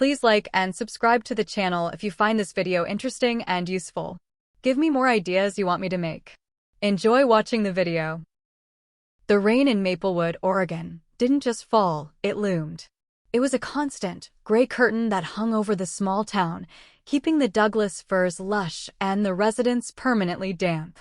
Please like and subscribe to the channel if you find this video interesting and useful. Give me more ideas you want me to make. Enjoy watching the video. The rain in Maplewood, Oregon, didn't just fall, it loomed. It was a constant, gray curtain that hung over the small town, keeping the Douglas firs lush and the residents permanently damp.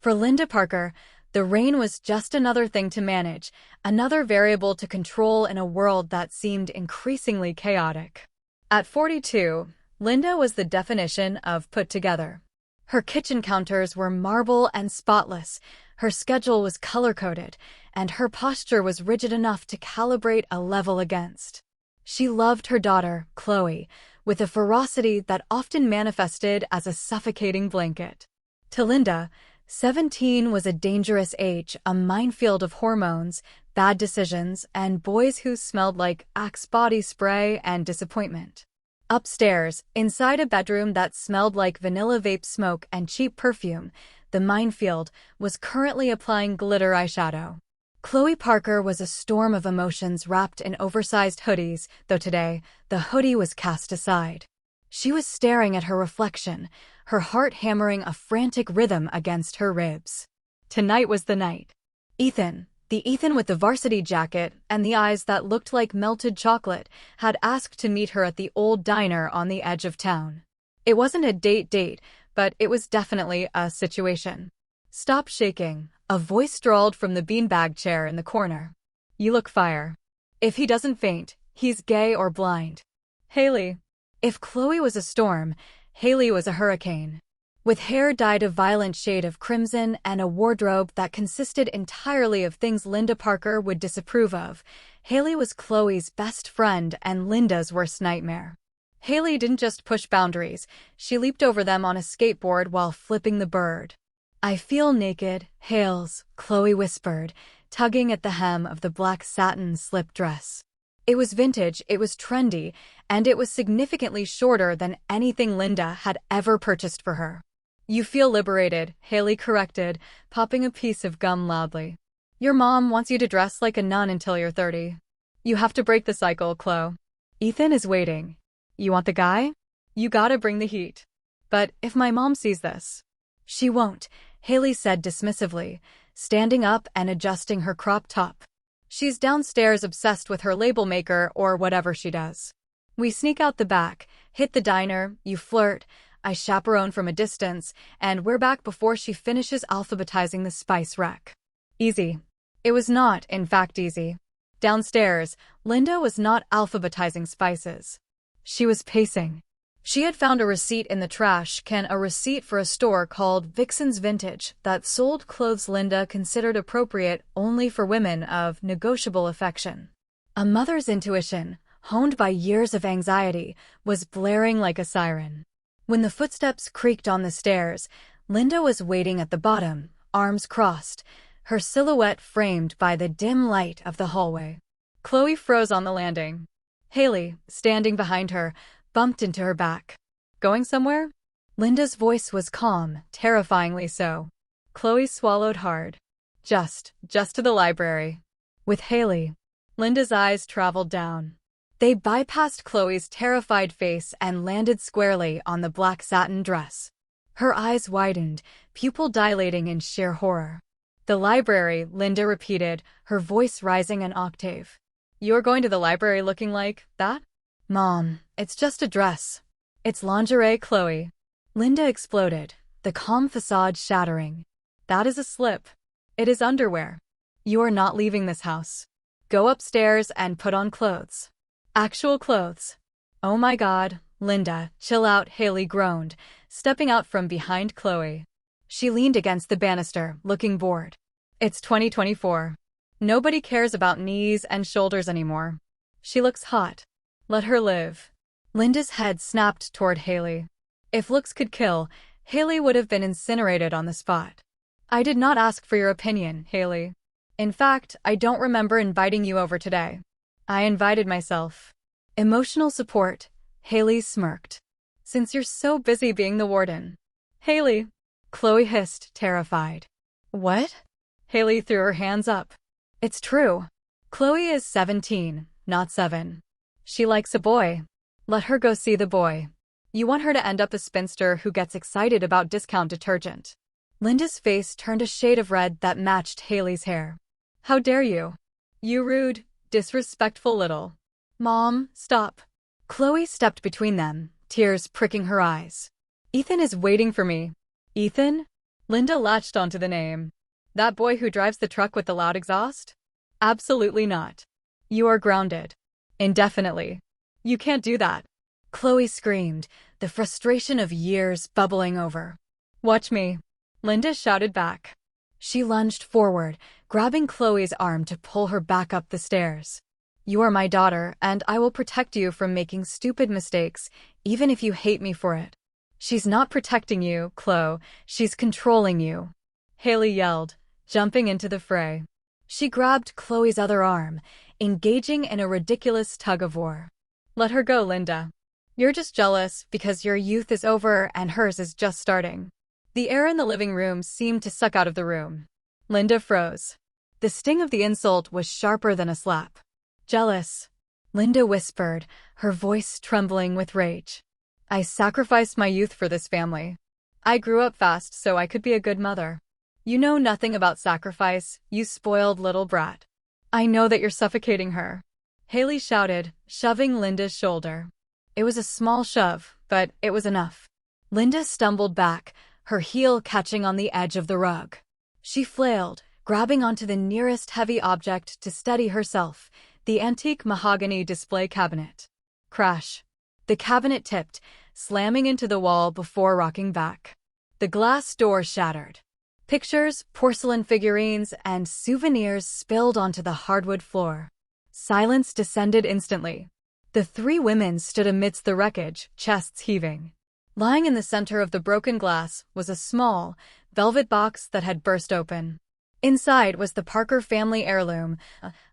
For Linda Parker, the rain was just another thing to manage, another variable to control in a world that seemed increasingly chaotic. At 42, Linda was the definition of put together. Her kitchen counters were marble and spotless, her schedule was color-coded, and her posture was rigid enough to calibrate a level against. She loved her daughter, Chloe, with a ferocity that often manifested as a suffocating blanket. To Linda, 17 was a dangerous age, a minefield of hormones, bad decisions, and boys who smelled like Axe body spray and disappointment. Upstairs, inside a bedroom that smelled like vanilla vape smoke and cheap perfume, the minefield was currently applying glitter eyeshadow. Chloe Parker was a storm of emotions wrapped in oversized hoodies, though today, the hoodie was cast aside. She was staring at her reflection, her heart hammering a frantic rhythm against her ribs. Tonight was the night. Ethan, the Ethan with the varsity jacket and the eyes that looked like melted chocolate, had asked to meet her at the old diner on the edge of town. It wasn't a date, but it was definitely a situation. "Stop shaking," a voice drawled from the beanbag chair in the corner. "You look fire. If he doesn't faint, he's gay or blind." Haley. If Chloe was a storm, Haley was a hurricane. With hair dyed a violent shade of crimson and a wardrobe that consisted entirely of things Linda Parker would disapprove of, Haley was Chloe's best friend and Linda's worst nightmare. Haley didn't just push boundaries, she leaped over them on a skateboard while flipping the bird. "I feel naked, Hales," Chloe whispered, tugging at the hem of the black satin slip dress. It was vintage, it was trendy, and it was significantly shorter than anything Linda had ever purchased for her. "You feel liberated," Haley corrected, popping a piece of gum loudly. "Your mom wants you to dress like a nun until you're 30. You have to break the cycle, Chloe. Ethan is waiting. You want the guy? You gotta bring the heat." "But if my mom sees this?" "She won't," Haley said dismissively, standing up and adjusting her crop top. "She's downstairs obsessed with her label maker or whatever she does. We sneak out the back, hit the diner, you flirt, I chaperone from a distance, and we're back before she finishes alphabetizing the spice rack. Easy." It was not, in fact, easy. Downstairs, Linda was not alphabetizing spices. She was pacing. She had found a receipt in the trash can, a receipt for a store called Vixen's Vintage that sold clothes Linda considered appropriate only for women of negotiable affection. A mother's intuition, honed by years of anxiety, was blaring like a siren. When the footsteps creaked on the stairs, Linda was waiting at the bottom, arms crossed, her silhouette framed by the dim light of the hallway. Chloe froze on the landing. Haley, standing behind her, bumped into her back. "Going somewhere?" Linda's voice was calm, terrifyingly so. Chloe swallowed hard. Just to the library." "With Haley." Linda's eyes traveled down. They bypassed Chloe's terrified face and landed squarely on the black satin dress. Her eyes widened, pupil dilating in sheer horror. "The library," Linda repeated, her voice rising an octave. "You're going to the library looking like that?" "Mom, it's just a dress. It's lingerie, Chloe." Linda exploded, the calm facade shattering. "That is a slip. It is underwear. You are not leaving this house. Go upstairs and put on clothes. Actual clothes." "Oh my God, Linda, chill out," Haley groaned, stepping out from behind Chloe. She leaned against the banister, looking bored. "It's 2024. Nobody cares about knees and shoulders anymore. She looks hot. Let her live." Linda's head snapped toward Haley. If looks could kill, Haley would have been incinerated on the spot. "I did not ask for your opinion, Haley. In fact, I don't remember inviting you over today. I invited myself." "Emotional support," Haley smirked. "Since you're so busy being the warden." "Haley," Chloe hissed, terrified. "What?" Haley threw her hands up. "It's true. Chloe is 17, not 7. She likes a boy. Let her go see the boy. You want her to end up a spinster who gets excited about discount detergent. Linda's face turned a shade of red that matched Haley's hair. How dare you? You rude, disrespectful little. Mom, stop. Chloe stepped between them, tears pricking her eyes. Ethan is waiting for me. Ethan? Linda latched onto the name. That boy who drives the truck with the loud exhaust? Absolutely not. You are grounded. Indefinitely. You can't do that. Chloe screamed, the frustration of years bubbling over. Watch me. Linda shouted back. She lunged forward, grabbing Chloe's arm to pull her back up the stairs. You are my daughter, and I will protect you from making stupid mistakes, even if you hate me for it. She's not protecting you, Chloe. She's controlling you. Haley yelled, jumping into the fray. She grabbed Chloe's other arm, engaging in a ridiculous tug-of-war. Let her go, Linda. You're just jealous because your youth is over and hers is just starting. The air in the living room seemed to suck out of the room. Linda froze. The sting of the insult was sharper than a slap. Jealous, Linda whispered, her voice trembling with rage. I sacrificed my youth for this family. I grew up fast so I could be a good mother. You know nothing about sacrifice, you spoiled little brat. I know that you're suffocating her. Haley shouted, shoving Linda's shoulder. It was a small shove, but it was enough. Linda stumbled back, her heel catching on the edge of the rug. She flailed, grabbing onto the nearest heavy object to steady herself, the antique mahogany display cabinet. Crash. The cabinet tipped, slamming into the wall before rocking back. The glass door shattered. Pictures, porcelain figurines, and souvenirs spilled onto the hardwood floor. Silence descended instantly. The three women stood amidst the wreckage, chests heaving. Lying in the center of the broken glass was a small, velvet box that had burst open. Inside was the Parker family heirloom,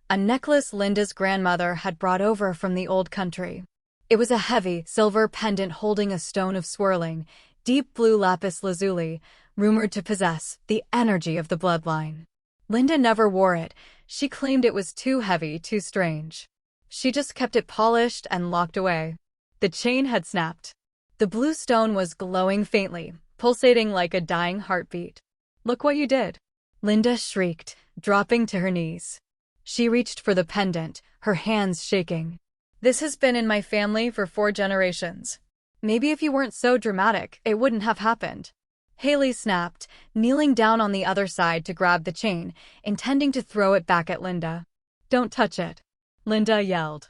a necklace Linda's grandmother had brought over from the old country. It was a heavy, silver pendant holding a stone of swirling, deep blue lapis lazuli, rumored to possess the energy of the bloodline. Linda never wore it. She claimed it was too heavy, too strange. She just kept it polished and locked away. The chain had snapped. The blue stone was glowing faintly, pulsating like a dying heartbeat. Look what you did. Linda shrieked, dropping to her knees. She reached for the pendant, her hands shaking. This has been in my family for 4 generations. Maybe if you weren't so dramatic, it wouldn't have happened. Haley snapped, kneeling down on the other side to grab the chain, intending to throw it back at Linda. Don't touch it. Linda yelled.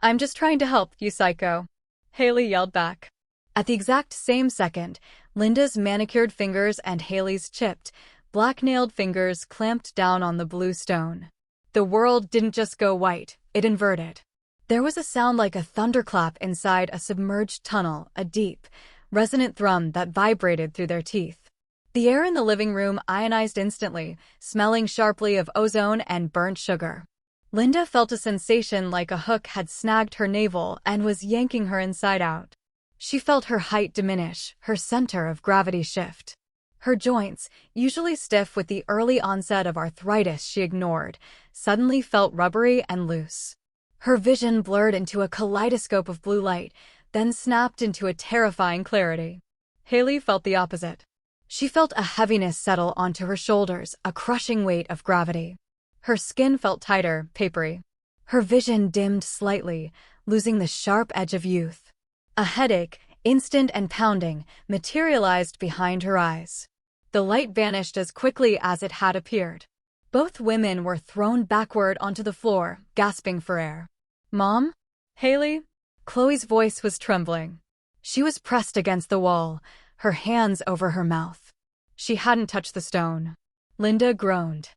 I'm just trying to help, you psycho. Haley yelled back. At the exact same second, Linda's manicured fingers and Haley's chipped, black-nailed fingers clamped down on the blue stone. The world didn't just go white, it inverted. There was a sound like a thunderclap inside a submerged tunnel, a deep, resonant thrum that vibrated through their teeth. The air in the living room ionized instantly, smelling sharply of ozone and burnt sugar. Linda felt a sensation like a hook had snagged her navel and was yanking her inside out. She felt her height diminish, her center of gravity shift. Her joints, usually stiff with the early onset of arthritis she ignored, suddenly felt rubbery and loose. Her vision blurred into a kaleidoscope of blue light, then snapped into a terrifying clarity. Haley felt the opposite. She felt a heaviness settle onto her shoulders, a crushing weight of gravity. Her skin felt tighter, papery. Her vision dimmed slightly, losing the sharp edge of youth. A headache, instant and pounding, materialized behind her eyes. The light vanished as quickly as it had appeared. Both women were thrown backward onto the floor, gasping for air. Mom? Haley? Chloe's voice was trembling. She was pressed against the wall, her hands over her mouth. She hadn't touched the stone. Linda groaned.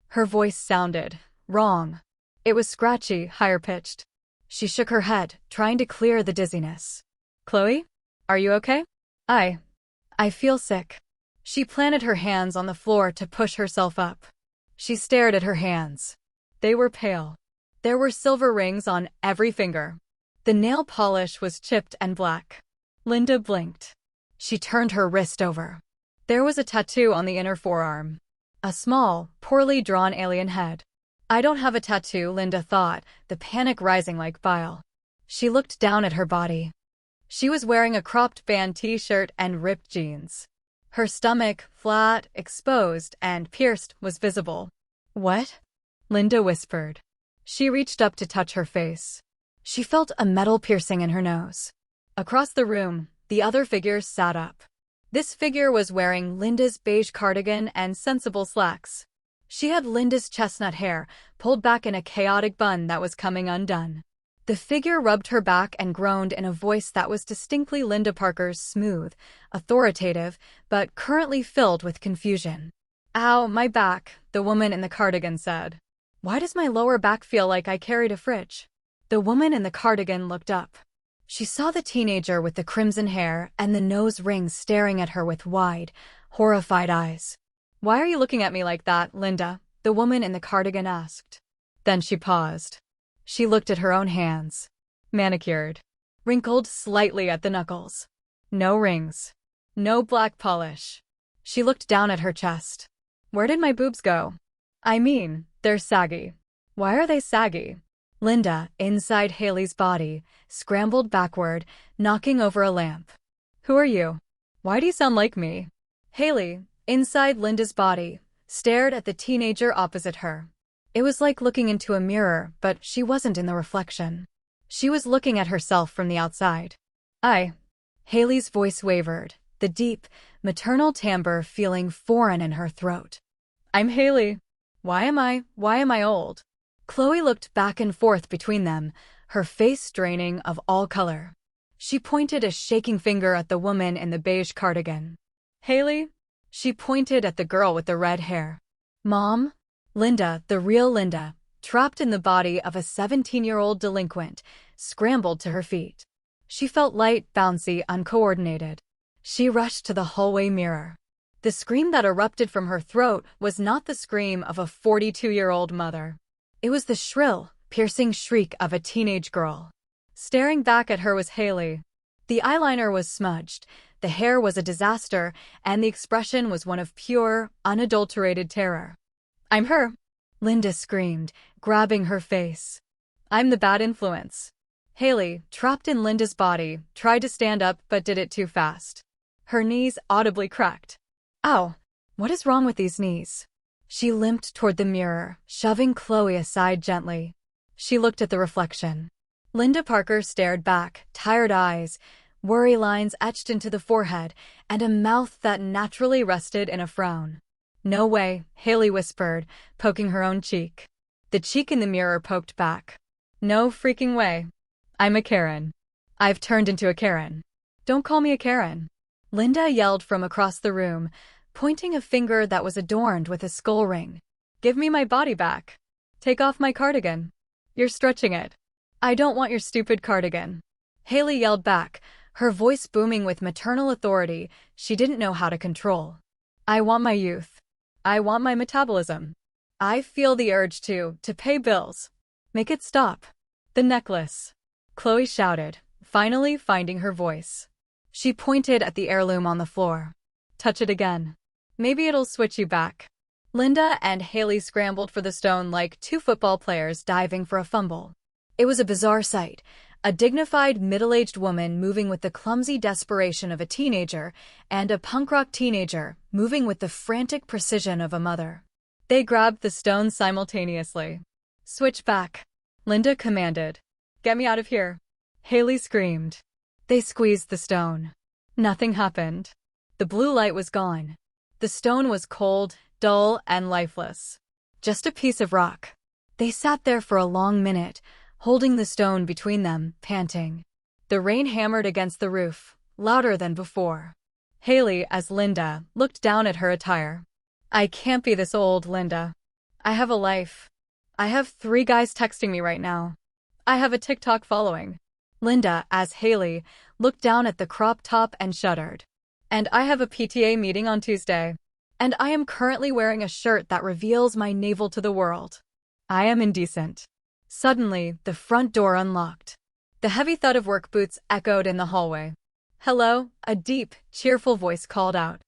Her voice sounded wrong. It was scratchy, higher-pitched. She shook her head, trying to clear the dizziness. Chloe? Are you okay? I feel sick. She planted her hands on the floor to push herself up. She stared at her hands. They were pale. There were silver rings on every finger. The nail polish was chipped and black. Linda blinked. She turned her wrist over. There was a tattoo on the inner forearm. A small, poorly drawn alien head. I don't have a tattoo, Linda thought, the panic rising like bile. She looked down at her body. She was wearing a cropped band t-shirt and ripped jeans. Her stomach, flat, exposed, and pierced, was visible. "What?" Linda whispered. She reached up to touch her face. She felt a metal piercing in her nose. Across the room, the other figure sat up. This figure was wearing Linda's beige cardigan and sensible slacks. She had Linda's chestnut hair, pulled back in a chaotic bun that was coming undone. The figure rubbed her back and groaned in a voice that was distinctly Linda Parker's, smooth, authoritative, but currently filled with confusion. "Ow, my back," the woman in the cardigan said. "Why does my lower back feel like I carried a fridge?" The woman in the cardigan looked up. She saw the teenager with the crimson hair and the nose ring staring at her with wide, horrified eyes. "Why are you looking at me like that, Linda?" the woman in the cardigan asked. Then she paused. She looked at her own hands. Manicured. Wrinkled slightly at the knuckles. No rings. No black polish. She looked down at her chest. "Where did my boobs go? I mean, they're saggy." "Why are they saggy?" Linda, inside Haley's body, scrambled backward, knocking over a lamp. "Who are you? Why do you sound like me?" Haley, inside Linda's body, stared at the teenager opposite her. It was like looking into a mirror, but she wasn't in the reflection. She was looking at herself from the outside. Haley's voice wavered, the deep, maternal timbre feeling foreign in her throat. "I'm Haley. Why am I old?" Chloe looked back and forth between them, her face draining of all color. She pointed a shaking finger at the woman in the beige cardigan. "Haley?" She pointed at the girl with the red hair. "Mom?" Linda, the real Linda, trapped in the body of a 17-year-old delinquent, scrambled to her feet. She felt light, bouncy, uncoordinated. She rushed to the hallway mirror. The scream that erupted from her throat was not the scream of a 42-year-old mother. It was the shrill, piercing shriek of a teenage girl. Staring back at her was Haley. The eyeliner was smudged, the hair was a disaster, and the expression was one of pure, unadulterated terror. "I'm her!" Linda screamed, grabbing her face. "I'm the bad influence." Haley, trapped in Linda's body, tried to stand up but did it too fast. Her knees audibly cracked. "Ow! What is wrong with these knees?" She limped toward the mirror, shoving Chloe aside gently. She looked at the reflection. Linda Parker stared back, tired eyes, worry lines etched into the forehead, and a mouth that naturally rested in a frown. "No way," Haley whispered, poking her own cheek. The cheek in the mirror poked back. "No freaking way. I'm a Karen. I've turned into a Karen. Don't call me a Karen." Linda yelled from across the room, pointing a finger that was adorned with a skull ring. "Give me my body back. Take off my cardigan. You're stretching it. I don't want your stupid cardigan." Haley yelled back, her voice booming with maternal authority she didn't know how to control. "I want my youth. I want my metabolism. I feel the urge to pay bills. Make it stop." "The necklace," Chloe shouted, finally finding her voice. She pointed at the heirloom on the floor. "Touch it again. Maybe it'll switch you back." Linda and Haley scrambled for the stone like two football players diving for a fumble. It was a bizarre sight, a dignified middle-aged woman moving with the clumsy desperation of a teenager, and a punk rock teenager moving with the frantic precision of a mother. They grabbed the stone simultaneously. "Switch back," Linda commanded. "Get me out of here," Haley screamed. They squeezed the stone. Nothing happened. The blue light was gone. The stone was cold, dull, and lifeless. Just a piece of rock. They sat there for a long minute, holding the stone between them, panting. The rain hammered against the roof, louder than before. Haley, as Linda, looked down at her attire. "I can't be this old, Linda. I have a life. I have 3 guys texting me right now. I have a TikTok following." Linda, as Haley, looked down at the crop top and shuddered. "And I have a PTA meeting on Tuesday. And I am currently wearing a shirt that reveals my navel to the world. I am indecent." Suddenly, the front door unlocked. The heavy thud of work boots echoed in the hallway. "Hello," a deep, cheerful voice called out.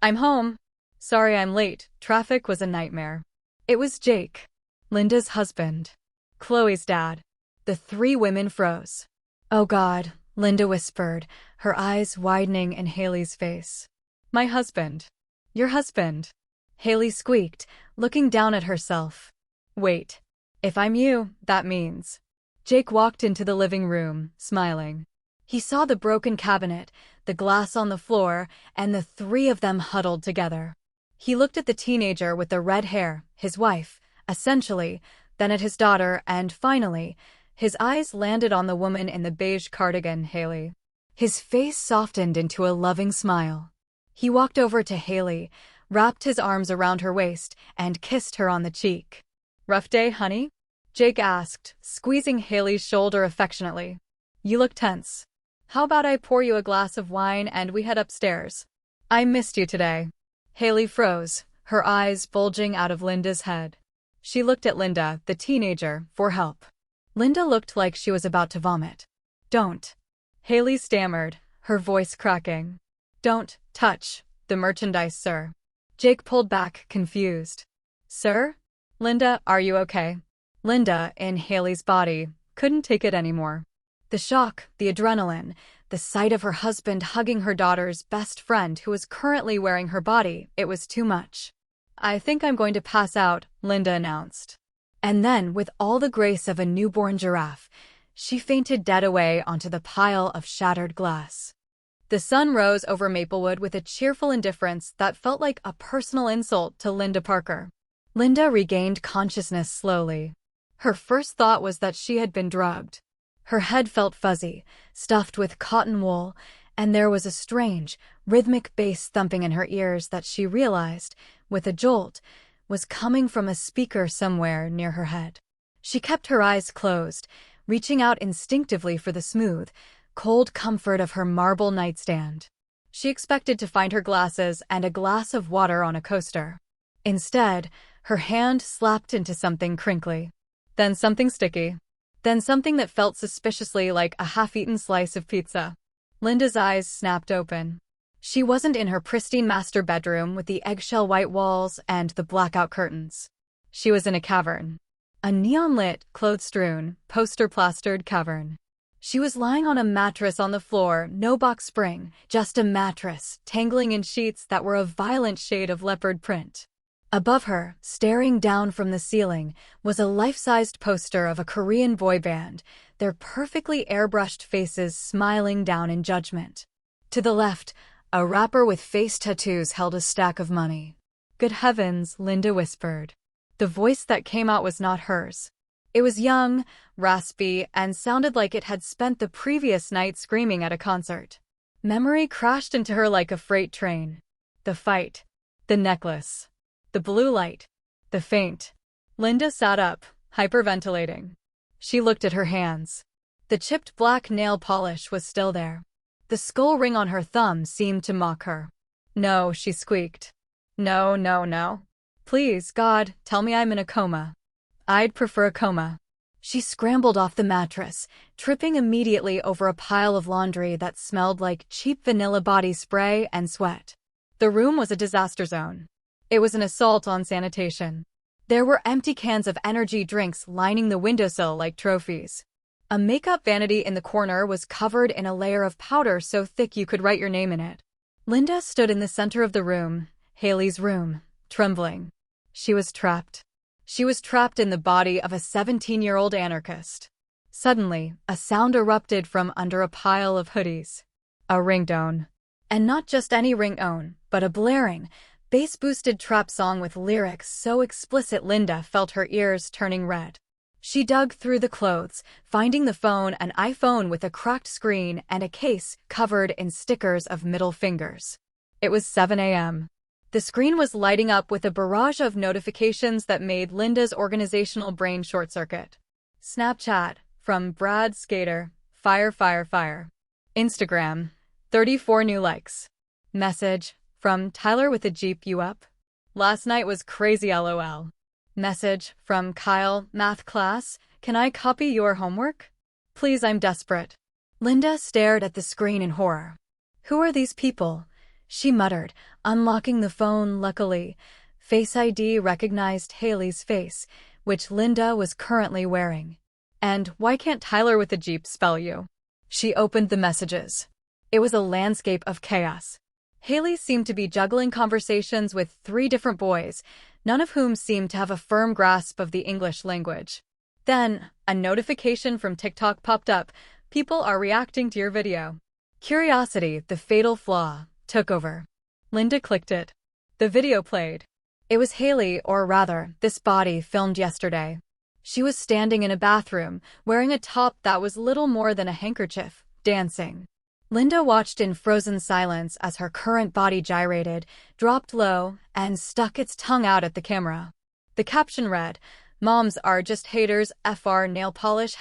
"I'm home. Sorry I'm late, traffic was a nightmare." It was Jake, Linda's husband. Chloe's dad. The 3 women froze. "Oh God," Linda whispered, her eyes widening in Haley's face. My husband. Your husband. Haley squeaked, looking down at herself. Wait. If I'm you, that means. Jake walked into the living room, smiling. He saw the broken cabinet, the glass on the floor, and the three of them huddled together. He looked at the teenager with the red hair, his wife, essentially, then at his daughter, and finally, his eyes landed on the woman in the beige cardigan, Haley. His face softened into a loving smile. He walked over to Haley, wrapped his arms around her waist, and kissed her on the cheek. Rough day, honey? Jake asked, squeezing Haley's shoulder affectionately. You look tense. How about I pour you a glass of wine and we head upstairs? I missed you today. Haley froze, her eyes bulging out of Linda's head. She looked at Linda, the teenager, for help. Linda looked like she was about to vomit. Don't. Haley stammered, her voice cracking. Don't touch the merchandise, sir. Jake pulled back, confused. Sir? Linda, are you okay? Linda, in Haley's body, couldn't take it anymore. The shock, the adrenaline, the sight of her husband hugging her daughter's best friend who was currently wearing her body, it was too much. I think I'm going to pass out, Linda announced. And then, with all the grace of a newborn giraffe, she fainted dead away onto the pile of shattered glass. The sun rose over Maplewood with a cheerful indifference that felt like a personal insult to Linda Parker. Linda regained consciousness slowly. Her first thought was that she had been drugged. Her head felt fuzzy, stuffed with cotton wool, and there was a strange, rhythmic bass thumping in her ears that she realized, with a jolt, was coming from a speaker somewhere near her head. She kept her eyes closed, reaching out instinctively for the smooth, cold comfort of her marble nightstand. She expected to find her glasses and a glass of water on a coaster. Instead, her hand slapped into something crinkly. Then something sticky. Then something that felt suspiciously like a half-eaten slice of pizza. Linda's eyes snapped open. She wasn't in her pristine master bedroom with the eggshell white walls and the blackout curtains. She was in a cavern. A neon-lit, clothes-strewn, poster-plastered cavern. She was lying on a mattress on the floor, no box spring, just a mattress, tangling in sheets that were a violent shade of leopard print. Above her, staring down from the ceiling, was a life-sized poster of a Korean boy band, their perfectly airbrushed faces smiling down in judgment. To the left, a rapper with face tattoos held a stack of money. Good heavens, Linda whispered. The voice that came out was not hers. It was young, raspy, and sounded like it had spent the previous night screaming at a concert. Memory crashed into her like a freight train. The fight. The necklace. The blue light. The faint. Linda sat up, hyperventilating. She looked at her hands. The chipped black nail polish was still there. The skull ring on her thumb seemed to mock her. No, she squeaked. No, no, no. Please, God, tell me I'm in a coma. I'd prefer a coma. She scrambled off the mattress, tripping immediately over a pile of laundry that smelled like cheap vanilla body spray and sweat. The room was a disaster zone. It was an assault on sanitation. There were empty cans of energy drinks lining the windowsill like trophies. A makeup vanity in the corner was covered in a layer of powder so thick you could write your name in it. Linda stood in the center of the room, Haley's room, trembling. She was trapped. She was trapped in the body of a 17-year-old anarchist. Suddenly, a sound erupted from under a pile of hoodies. A ringtone. And not just any ringtone, but a blaring, bass-boosted trap song with lyrics so explicit Linda felt her ears turning red. She dug through the clothes, finding the phone, an iPhone with a cracked screen and a case covered in stickers of middle fingers. It was 7 a.m. The screen was lighting up with a barrage of notifications that made Linda's organizational brain short-circuit. Snapchat, from Brad Skater, fire, fire, fire. Instagram, 34 new likes. Message, from Tyler with a Jeep, you up? Last night was crazy, LOL. Message, from Kyle, math class, can I copy your homework? Please, I'm desperate. Linda stared at the screen in horror. Who are these people? She muttered, unlocking the phone. Luckily, Face ID recognized Haley's face, which Linda was currently wearing. And why can't Tyler with a Jeep spell you? She opened the messages. It was a landscape of chaos. Haley seemed to be juggling conversations with 3 different boys, none of whom seemed to have a firm grasp of the English language. Then, a notification from TikTok popped up. People are reacting to your video. Curiosity, the fatal flaw, took over. Linda clicked it. The video played. It was Haley, or rather, this body filmed yesterday. She was standing in a bathroom, wearing a top that was little more than a handkerchief, dancing. Linda watched in frozen silence as her current body gyrated, dropped low, and stuck its tongue out at the camera. The caption read, "Moms are just haters, FR nail polish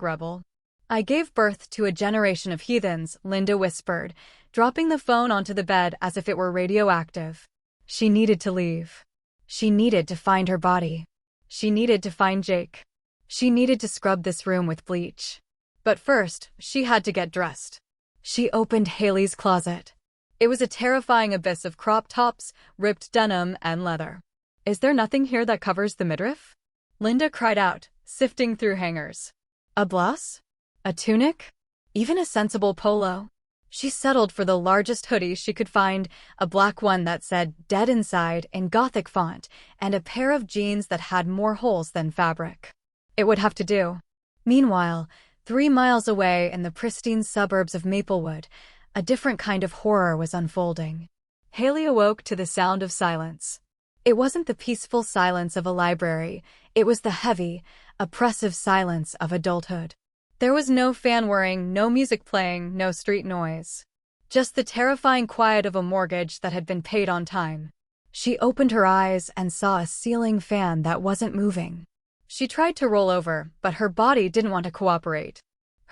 #rebel. I gave birth to a generation of heathens," Linda whispered, dropping the phone onto the bed as if it were radioactive. She needed to leave. She needed to find her body. She needed to find Jake. She needed to scrub this room with bleach. But first, she had to get dressed. She opened Haley's closet. It was a terrifying abyss of crop tops, ripped denim, and leather. "Is there nothing here that covers the midriff?" Linda cried out, sifting through hangers. A blouse? A tunic? Even a sensible polo? She settled for the largest hoodie she could find, a black one that said "Dead Inside" in Gothic font, and a pair of jeans that had more holes than fabric. It would have to do. Meanwhile, 3 miles away in the pristine suburbs of Maplewood, a different kind of horror was unfolding. Haley awoke to the sound of silence. It wasn't the peaceful silence of a library, it was the heavy, oppressive silence of adulthood. There was no fan whirring, no music playing, no street noise. Just the terrifying quiet of a mortgage that had been paid on time. She opened her eyes and saw a ceiling fan that wasn't moving. She tried to roll over, but her body didn't want to cooperate.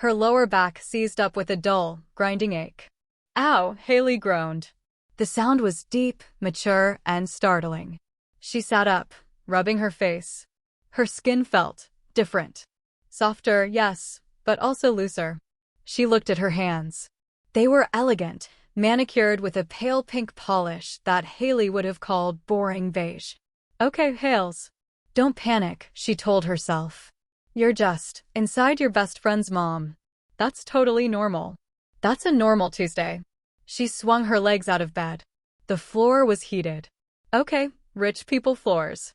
Her lower back seized up with a dull, grinding ache. "Ow!" Haley groaned. The sound was deep, mature, and startling. She sat up, rubbing her face. Her skin felt different. Softer, yes, but also looser. She looked at her hands. They were elegant, manicured with a pale pink polish that Haley would have called boring beige. "Okay, Hales. Don't panic," she told herself. "You're just inside your best friend's mom. That's totally normal. That's a normal Tuesday." She swung her legs out of bed. The floor was heated. "Okay, rich people floors.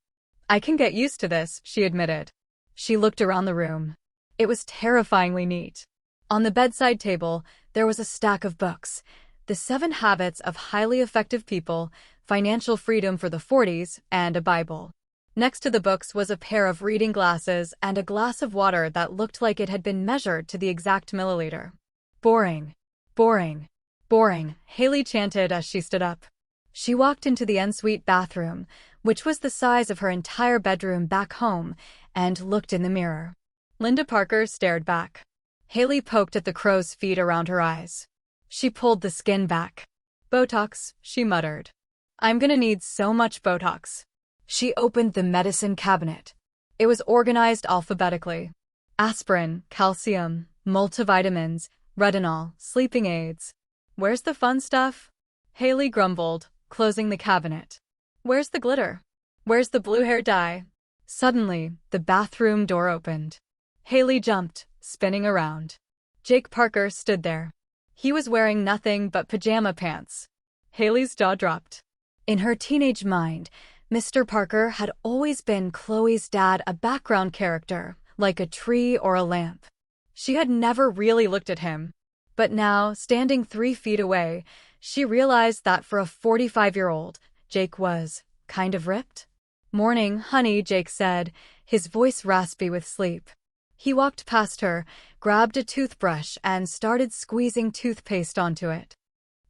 I can get used to this," she admitted. She looked around the room. It was terrifyingly neat. On the bedside table, there was a stack of books. The 7 Habits of Highly Effective People, Financial Freedom for the 40s, and a Bible. Next to the books was a pair of reading glasses and a glass of water that looked like it had been measured to the exact milliliter. "Boring. Boring. Boring," Haley chanted as she stood up. She walked into the ensuite bathroom, which was the size of her entire bedroom back home, and looked in the mirror. Linda Parker stared back. Haley poked at the crow's feet around her eyes. She pulled the skin back. "Botox," she muttered. "I'm gonna need so much Botox." She opened the medicine cabinet. It was organized alphabetically. Aspirin, calcium, multivitamins, retinol, sleeping aids. "Where's the fun stuff?" Haley grumbled, closing the cabinet. "Where's the glitter? Where's the blue hair dye?" Suddenly, the bathroom door opened. Haley jumped, spinning around. Jake Parker stood there. He was wearing nothing but pajama pants. Haley's jaw dropped. In her teenage mind, Mr. Parker had always been Chloe's dad, a background character, like a tree or a lamp. She had never really looked at him. But now, standing 3 feet away, she realized that for a 45-year-old, Jake was kind of ripped. "Morning, honey," Jake said, his voice raspy with sleep. He walked past her, grabbed a toothbrush, and started squeezing toothpaste onto it.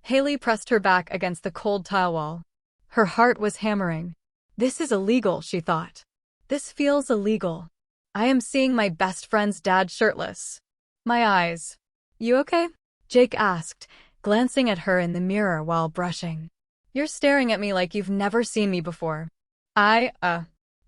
Haley pressed her back against the cold tile wall. Her heart was hammering. "This is illegal," she thought. "This feels illegal. I am seeing my best friend's dad shirtless." "My eyes. You okay?" Jake asked, glancing at her in the mirror while brushing. "You're staring at me like you've never seen me before."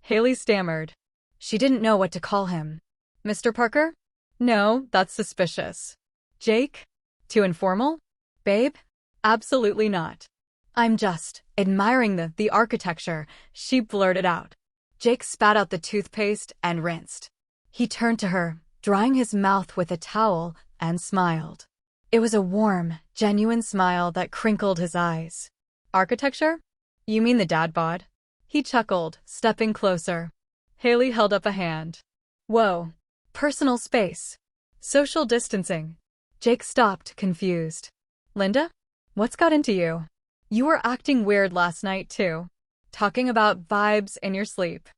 Haley stammered. She didn't know what to call him. "Mr. Parker? No, that's suspicious." "Jake? Too informal? Babe? Absolutely not. I'm just admiring the architecture," she blurted out. Jake spat out the toothpaste and rinsed. He turned to her, drying his mouth with a towel, and smiled. It was a warm, genuine smile that crinkled his eyes. Architecture? You mean the dad bod? He chuckled, stepping closer. Haley held up a hand. Whoa. Personal space. Social distancing. Jake stopped, confused. Linda? What's got into you? You were acting weird last night, too. Talking about vibes in your sleep.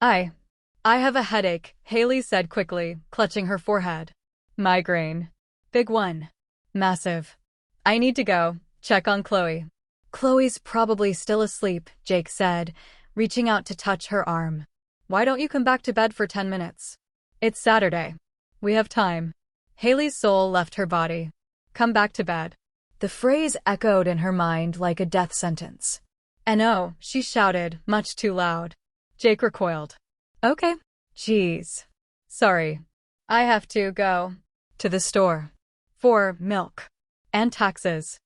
I have a headache, Haley said quickly, clutching her forehead. Migraine. Big one. Massive. I need to go. Check on Chloe. Chloe's probably still asleep, Jake said, reaching out to touch her arm. Why don't you come back to bed for 10 minutes? It's Saturday. We have time. Haley's soul left her body. Come back to bed. The phrase echoed in her mind like a death sentence. "No," she shouted, much too loud. Jake recoiled. Okay. Jeez. Sorry. I have to go to the store. For milk. And taxes.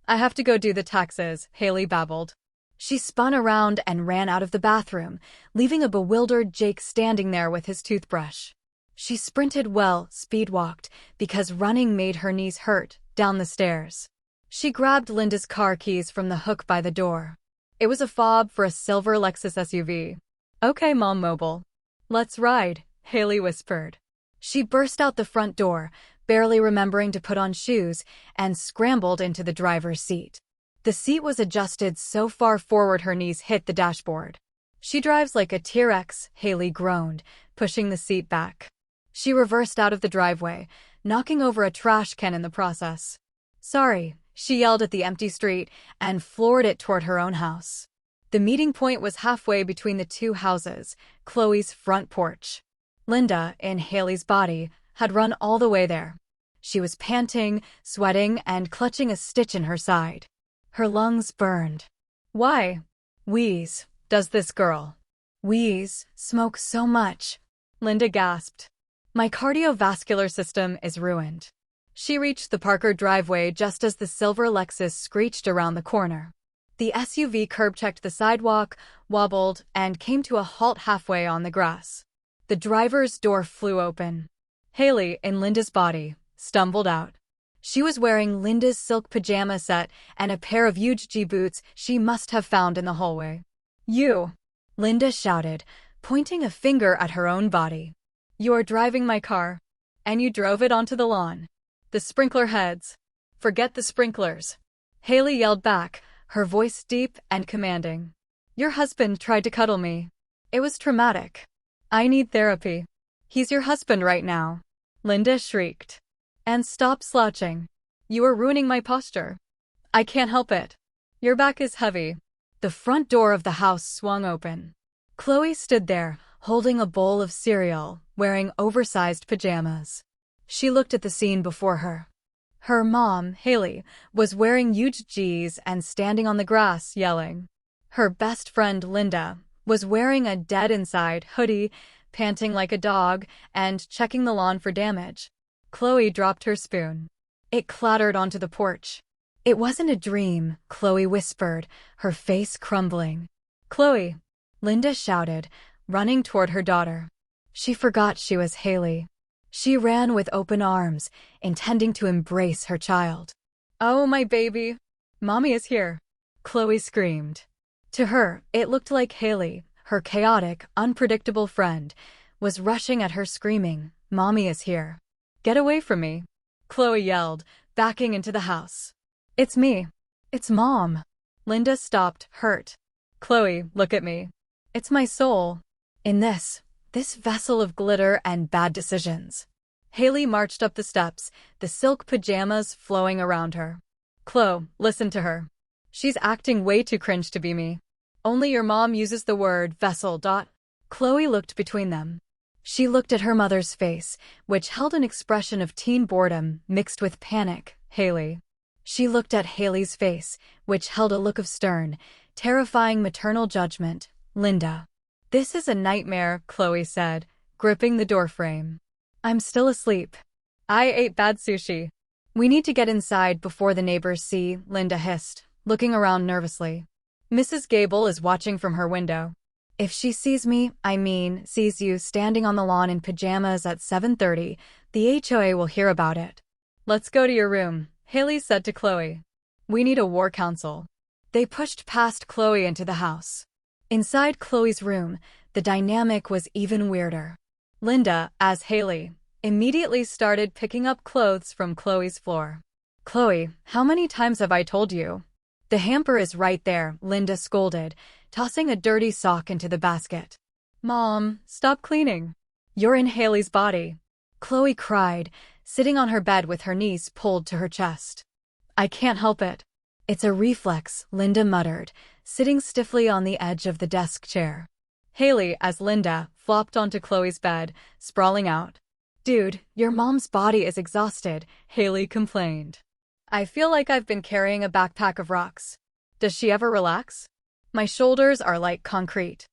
I have to go do the taxes, Haley babbled. She spun around and ran out of the bathroom, leaving a bewildered Jake standing there with his toothbrush. She sprinted speed-walked, because running made her knees hurt, down the stairs. She grabbed Linda's car keys from the hook by the door. It was a fob for a silver Lexus SUV. Okay, Mom Mobile. Let's ride, Haley whispered. She burst out the front door, barely remembering to put on shoes, and scrambled into the driver's seat. The seat was adjusted so far forward her knees hit the dashboard. She drives like a T-Rex, Haley groaned, pushing the seat back. She reversed out of the driveway, knocking over a trash can in the process. Sorry, she yelled at the empty street and floored it toward her own house. The meeting point was halfway between the two houses, Chloe's front porch. Linda, in Haley's body, had run all the way there. She was panting, sweating, and clutching a stitch in her side. Her lungs burned. Why? Wheeze, does this girl? Wheeze, smoke so much. Linda gasped. My cardiovascular system is ruined. She reached the Parker driveway just as the silver Lexus screeched around the corner. The SUV curb-checked the sidewalk, wobbled, and came to a halt halfway on the grass. The driver's door flew open. Haley, in Linda's body, stumbled out. She was wearing Linda's silk pajama set and a pair of huge G boots she must have found in the hallway. You! Linda shouted, pointing a finger at her own body. You are driving my car. And you drove it onto the lawn. The sprinkler heads. Forget the sprinklers. Haley yelled back, her voice deep and commanding. Your husband tried to cuddle me. It was traumatic. I need therapy. He's your husband right now. Linda shrieked. And stop slouching. You are ruining my posture. I can't help it. Your back is heavy. The front door of the house swung open. Chloe stood there, holding a bowl of cereal, wearing oversized pajamas. She looked at the scene before her. Her mom, Haley, was wearing huge G's and standing on the grass, yelling. Her best friend, Linda, was wearing a dead-inside hoodie, panting like a dog, and checking the lawn for damage. Chloe dropped her spoon. It clattered onto the porch. It wasn't a dream, Chloe whispered, her face crumbling. Chloe! Linda shouted, running toward her daughter. She forgot she was Haley. She ran with open arms, intending to embrace her child. Oh, my baby! Mommy is here! Chloe screamed. To her, it looked like Haley, her chaotic, unpredictable friend, was rushing at her screaming, Mommy is here. Get away from me! Chloe yelled, backing into the house. It's me. It's Mom. Linda stopped, hurt. Chloe, look at me. It's my soul. In this vessel of glitter and bad decisions. Haley marched up the steps, the silk pajamas flowing around her. Chloe, listen to her. She's acting way too cringe to be me. Only your mom uses the word vessel. Chloe looked between them. She looked at her mother's face, which held an expression of teen boredom mixed with panic. Haley. She looked at Haley's face, which held a look of stern, terrifying maternal judgment. Linda. This is a nightmare, Chloe said, gripping the doorframe. I'm still asleep. I ate bad sushi. We need to get inside before the neighbors see, Linda hissed, looking around nervously. Mrs. Gable is watching from her window. If she sees sees you standing on the lawn in pajamas at 7:30, the HOA will hear about it. Let's go to your room, Haley said to Chloe. We need a war council. They pushed past Chloe into the house. Inside Chloe's room, the dynamic was even weirder. Linda, as Haley, immediately started picking up clothes from Chloe's floor. Chloe, how many times have I told you? The hamper is right there, Linda scolded, tossing a dirty sock into the basket. Mom, stop cleaning. You're in Haley's body. Chloe cried, sitting on her bed with her knees pulled to her chest. I can't help it. It's a reflex, Linda muttered, sitting stiffly on the edge of the desk chair. Haley, as Linda, flopped onto Chloe's bed, sprawling out. Dude, your mom's body is exhausted, Haley complained. I feel like I've been carrying a backpack of rocks. Does she ever relax? My shoulders are like concrete.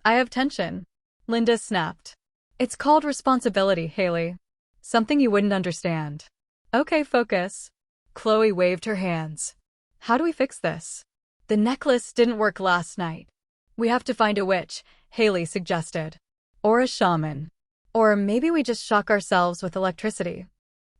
I have tension. Linda snapped. It's called responsibility, Haley. Something you wouldn't understand. Okay, focus. Chloe waved her hands. How do we fix this? The necklace didn't work last night. We have to find a witch, Haley suggested. Or a shaman. Or maybe we just shock ourselves with electricity.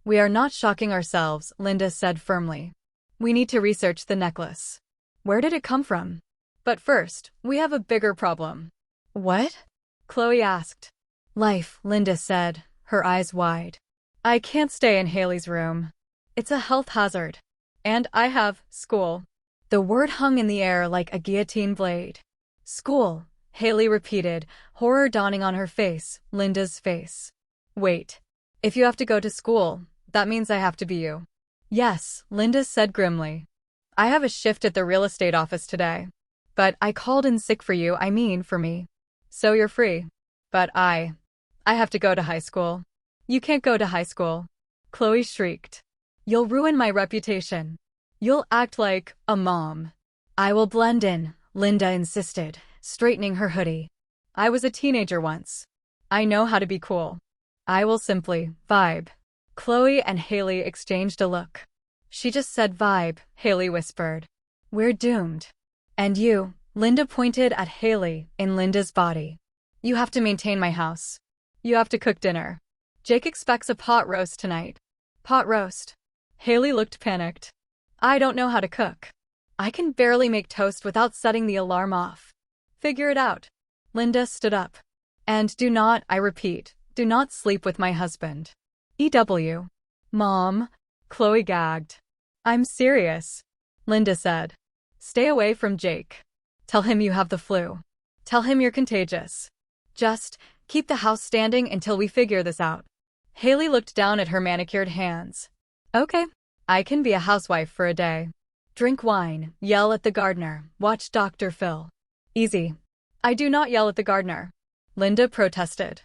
We are not shocking ourselves, Linda said firmly. We need to research the necklace. Where did it come from? But first, we have a bigger problem. What? Chloe asked. Life, Linda said, her eyes wide. I can't stay in Haley's room. It's a health hazard. And I have school. The word hung in the air like a guillotine blade. School, Haley repeated, horror dawning on her face, Linda's face. Wait. If you have to go to school, that means I have to be you. Yes, Linda said grimly. I have a shift at the real estate office today. But I called in sick for you, for me. So you're free. But I have to go to high school. You can't go to high school. Chloe shrieked. You'll ruin my reputation. You'll act like a mom. I will blend in, Linda insisted, straightening her hoodie. I was a teenager once. I know how to be cool. I will simply vibe. Chloe and Haley exchanged a look. She just said vibe, Haley whispered. We're doomed. And you, Linda pointed at Haley in Linda's body. You have to maintain my house. You have to cook dinner. Jake expects a pot roast tonight. Pot roast. Haley looked panicked. I don't know how to cook. I can barely make toast without setting the alarm off. Figure it out. Linda stood up. And do not, I repeat, do not sleep with my husband. EW. Mom. Chloe gagged. I'm serious. Linda said. Stay away from Jake. Tell him you have the flu. Tell him you're contagious. Just keep the house standing until we figure this out. Haley looked down at her manicured hands. Okay. I can be a housewife for a day. Drink wine, yell at the gardener, watch Dr. Phil. Easy. I do not yell at the gardener. Linda protested.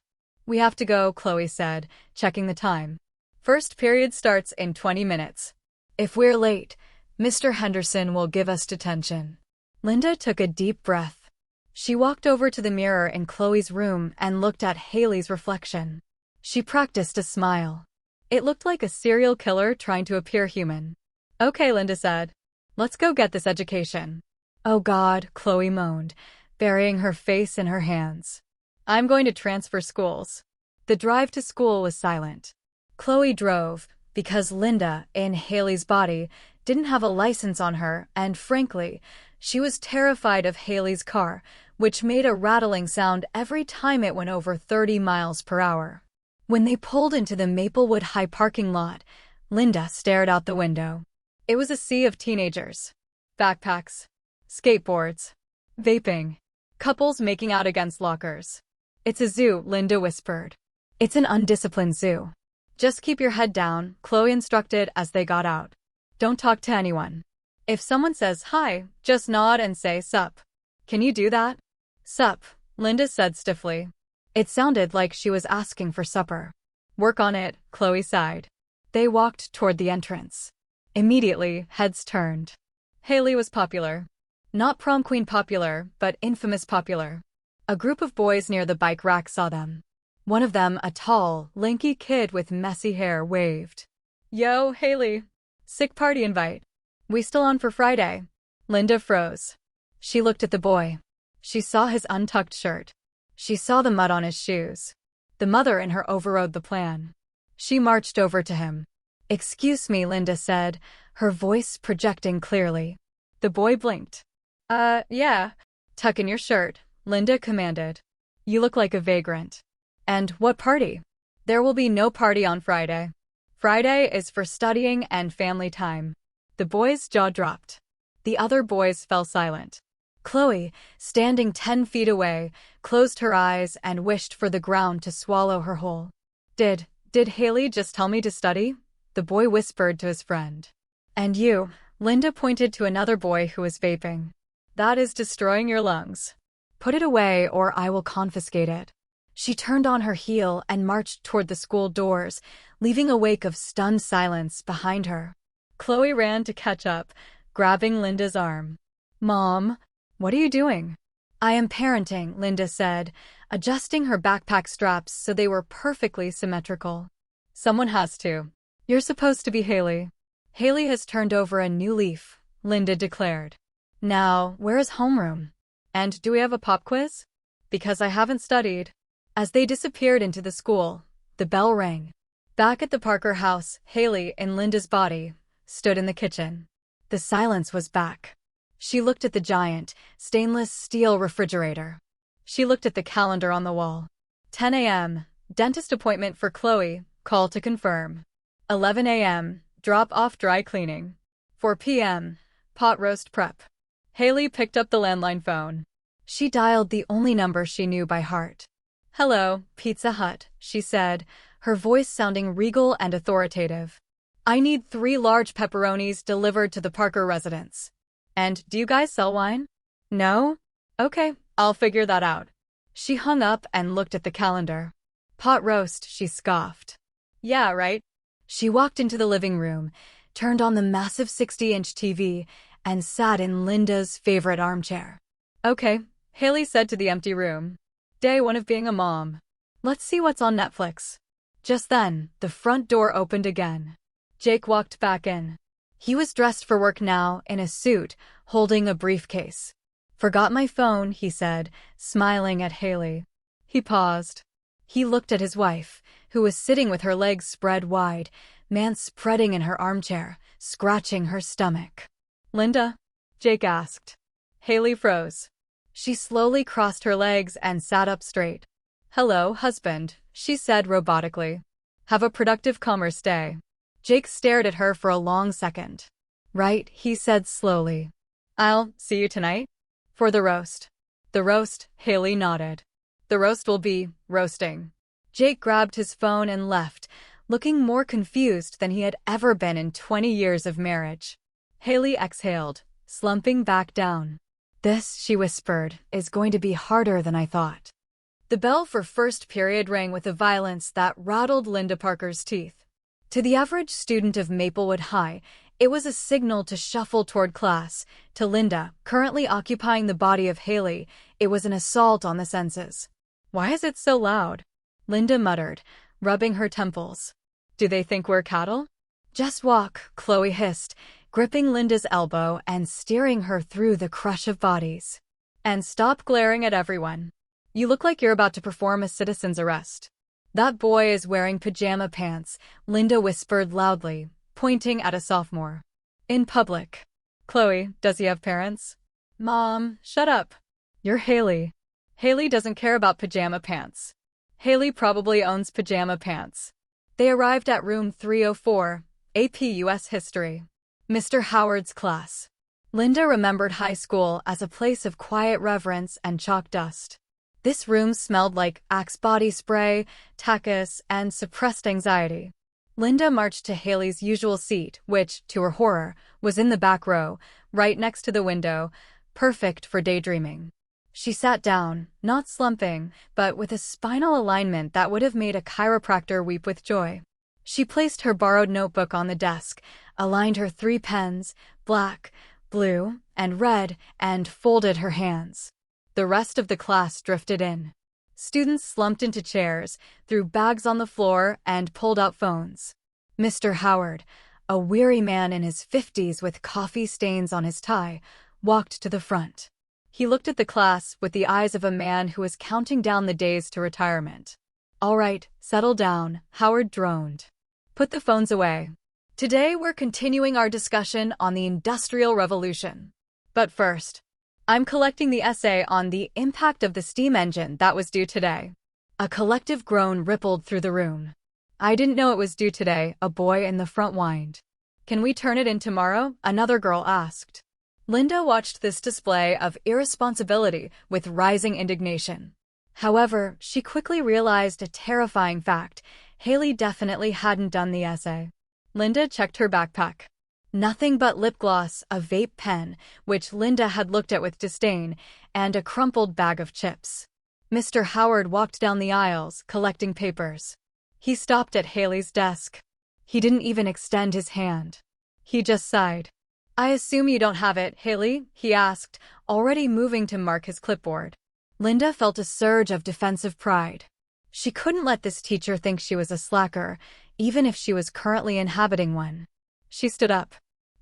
We have to go, Chloe said, checking the time. First period starts in 20 minutes. If we're late, Mr. Henderson will give us detention. Linda took a deep breath. She walked over to the mirror in Chloe's room and looked at Haley's reflection. She practiced a smile. It looked like a serial killer trying to appear human. Okay, Linda said. Let's go get this education. Oh God, Chloe moaned, burying her face in her hands. I'm going to transfer schools. The drive to school was silent. Chloe drove, because Linda, in Haley's body, didn't have a license on her, and frankly, she was terrified of Haley's car, which made a rattling sound every time it went over 30 miles per hour. When they pulled into the Maplewood High parking lot, Linda stared out the window. It was a sea of teenagers. Backpacks. Skateboards. Vaping. Couples making out against lockers. It's a zoo, Linda whispered. It's an undisciplined zoo. Just keep your head down, Chloe instructed as they got out. Don't talk to anyone. If someone says hi, just nod and say sup. Can you do that? Sup, Linda said stiffly. It sounded like she was asking for supper. Work on it, Chloe sighed. They walked toward the entrance. Immediately, heads turned. Haley was popular. Not prom queen popular, but infamous popular. A group of boys near the bike rack saw them. One of them, a tall, lanky kid with messy hair, waved. Yo, Haley. Sick party invite. We still on for Friday? Linda froze. She looked at the boy. She saw his untucked shirt. She saw the mud on his shoes. The mother in her overrode the plan. She marched over to him. "Excuse me," Linda said, her voice projecting clearly. The boy blinked. Yeah. Tuck in your shirt," Linda commanded. "You look like a vagrant." "And what party?" "There will be no party on Friday. Friday is for studying and family time." The boy's jaw dropped. The other boys fell silent. Chloe, standing 10 feet away, closed her eyes and wished for the ground to swallow her whole. Did Haley just tell me to study?" the boy whispered to his friend. "And you," Linda pointed to another boy who was vaping. "That is destroying your lungs. Put it away or I will confiscate it." She turned on her heel and marched toward the school doors, leaving a wake of stunned silence behind her. Chloe ran to catch up, grabbing Linda's arm. "Mom, what are you doing?" "I am parenting," Linda said, adjusting her backpack straps so they were perfectly symmetrical. "Someone has to. You're supposed to be Haley." "Haley has turned over a new leaf," Linda declared. "Now, where is homeroom? And do we have a pop quiz? Because I haven't studied." As they disappeared into the school, the bell rang. Back at the Parker house, Haley, in Linda's body, stood in the kitchen. The silence was back. She looked at the giant, stainless steel refrigerator. She looked at the calendar on the wall. 10 a.m., dentist appointment for Chloe, call to confirm. 11 a.m., drop off dry cleaning. 4 p.m., pot roast prep. Haley picked up the landline phone. She dialed the only number she knew by heart. "Hello, Pizza Hut," she said, her voice sounding regal and authoritative. "I need 3 large pepperonis delivered to the Parker residence. And do you guys sell wine?" "No?" "Okay, I'll figure that out." She hung up and looked at the calendar. "Pot roast," she scoffed. "Yeah, right." She walked into the living room, turned on the massive 60-inch TV, and sat in Linda's favorite armchair. "Okay," Haley said to the empty room. "Day 1 of being a mom. Let's see what's on Netflix." Just then, the front door opened again. Jake walked back in. He was dressed for work now, in a suit, holding a briefcase. "Forgot my phone," he said, smiling at Haley. He paused. He looked at his wife, who was sitting with her legs spread wide, man spreading in her armchair, scratching her stomach. "Linda?" Jake asked. Haley froze. She slowly crossed her legs and sat up straight. "Hello, husband," she said robotically. "Have a productive commerce day." Jake stared at her for a long second. "Right," he said slowly. "I'll see you tonight?" "For the roast." "The roast," Haley nodded. "The roast will be roasting." Jake grabbed his phone and left, looking more confused than he had ever been in 20 years of marriage. Haley exhaled, slumping back down. "This," she whispered, "is going to be harder than I thought." The bell for first period rang with a violence that rattled Linda Parker's teeth. To the average student of Maplewood High, it was a signal to shuffle toward class. To Linda, currently occupying the body of Haley, it was an assault on the senses. "Why is it so loud?" Linda muttered, rubbing her temples. "Do they think we're cattle?" "Just walk," Chloe hissed, gripping Linda's elbow and steering her through the crush of bodies. "And stop glaring at everyone. You look like you're about to perform a citizen's arrest." "That boy is wearing pajama pants," Linda whispered loudly, pointing at a sophomore. "In public." "Chloe, does he have parents?" "Mom, shut up. You're Haley." "Haley doesn't care about pajama pants." "Haley probably owns pajama pants." They arrived at room 304, AP US History. Mr. Howard's class. Linda remembered high school as a place of quiet reverence and chalk dust. This room smelled like Axe body spray, tachus, and suppressed anxiety. Linda marched to Haley's usual seat, which, to her horror, was in the back row, right next to the window, perfect for daydreaming. She sat down, not slumping, but with a spinal alignment that would have made a chiropractor weep with joy. She placed her borrowed notebook on the desk, aligned her 3 pens, black, blue, and red, and folded her hands. The rest of the class drifted in. Students slumped into chairs, threw bags on the floor, and pulled out phones. Mr. Howard, a weary man in his 50s with coffee stains on his tie, walked to the front. He looked at the class with the eyes of a man who was counting down the days to retirement. "All right, settle down," Howard droned. "Put the phones away." Today we're continuing our discussion on the Industrial Revolution. But first, I'm collecting the essay on the impact of the steam engine that was due today. A collective groan rippled through the room. I didn't know it was due today, a boy in the front whined. Can we turn it in tomorrow? Another girl asked. Linda watched this display of irresponsibility with rising indignation. However, she quickly realized a terrifying fact. Haley definitely hadn't done the essay. Linda checked her backpack. Nothing but lip gloss, a vape pen, which Linda had looked at with disdain, and a crumpled bag of chips. Mr. Howard walked down the aisles, collecting papers. He stopped at Haley's desk. He didn't even extend his hand. He just sighed. I assume you don't have it, Haley? He asked, already moving to mark his clipboard. Linda felt a surge of defensive pride. She couldn't let this teacher think she was a slacker, even if she was currently inhabiting one. She stood up.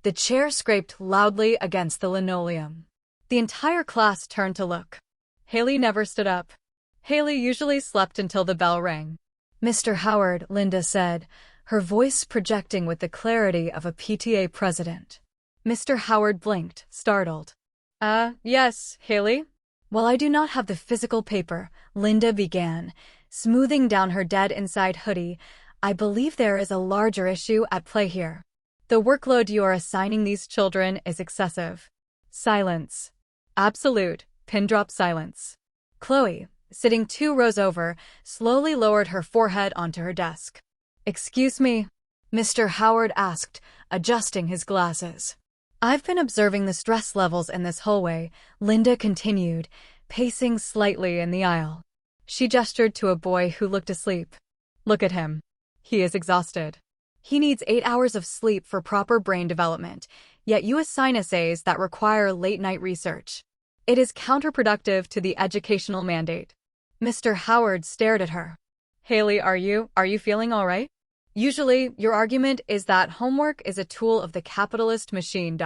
The chair scraped loudly against the linoleum. The entire class turned to look. Haley never stood up. Haley usually slept until the bell rang. Mr. Howard, Linda said, her voice projecting with the clarity of a PTA president. Mr. Howard blinked, startled. Yes, Haley? While I do not have the physical paper, Linda began, smoothing down her dead-inside hoodie, I believe there is a larger issue at play here. The workload you are assigning these children is excessive. Silence. Absolute, pin-drop silence. Chloe, sitting 2 rows over, slowly lowered her forehead onto her desk. Excuse me? Mr. Howard asked, adjusting his glasses. I've been observing the stress levels in this hallway, Linda continued, pacing slightly in the aisle. She gestured to a boy who looked asleep. Look at him. He is exhausted. He needs 8 hours of sleep for proper brain development, yet you assign essays that require late-night research. It is counterproductive to the educational mandate. Mr. Howard stared at her. Haley, are you feeling all right? Usually, your argument is that homework is a tool of the capitalist machine.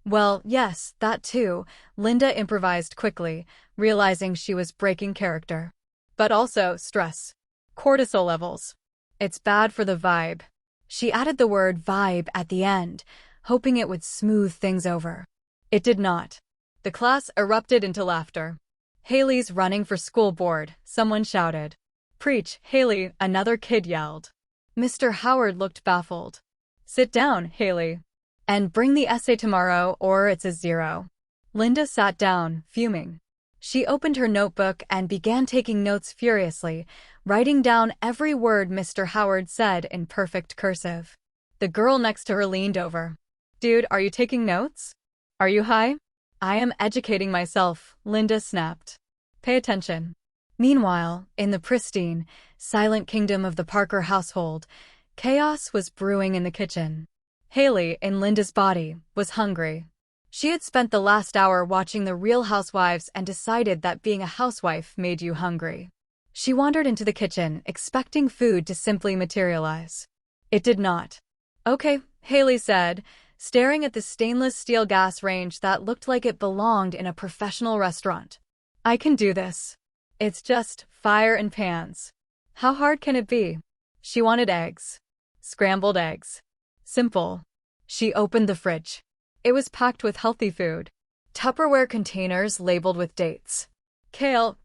Well, yes, that too, Linda improvised quickly, realizing she was breaking character. But also stress. Cortisol levels. It's bad for the vibe. She added the word vibe at the end, hoping it would smooth things over. It did not. The class erupted into laughter. Haley's running for school board, someone shouted. Preach, Haley, another kid yelled. Mr. Howard looked baffled. Sit down, Haley. And bring the essay tomorrow or it's a 0. Linda sat down, fuming. She opened her notebook and began taking notes furiously, writing down every word Mr. Howard said in perfect cursive. The girl next to her leaned over. Dude, are you taking notes? Are you high? I am educating myself, Linda snapped. Pay attention. Meanwhile, in the pristine, silent kingdom of the Parker household, chaos was brewing in the kitchen. Haley, in Linda's body, was hungry. She had spent the last hour watching The Real Housewives and decided that being a housewife made you hungry. She wandered into the kitchen, expecting food to simply materialize. It did not. Okay, Haley said, staring at the stainless steel gas range that looked like it belonged in a professional restaurant. I can do this. It's just fire and pans. How hard can it be? She wanted eggs. Scrambled eggs. Simple. She opened the fridge. It was packed with healthy food. Tupperware containers labeled with dates. Kale,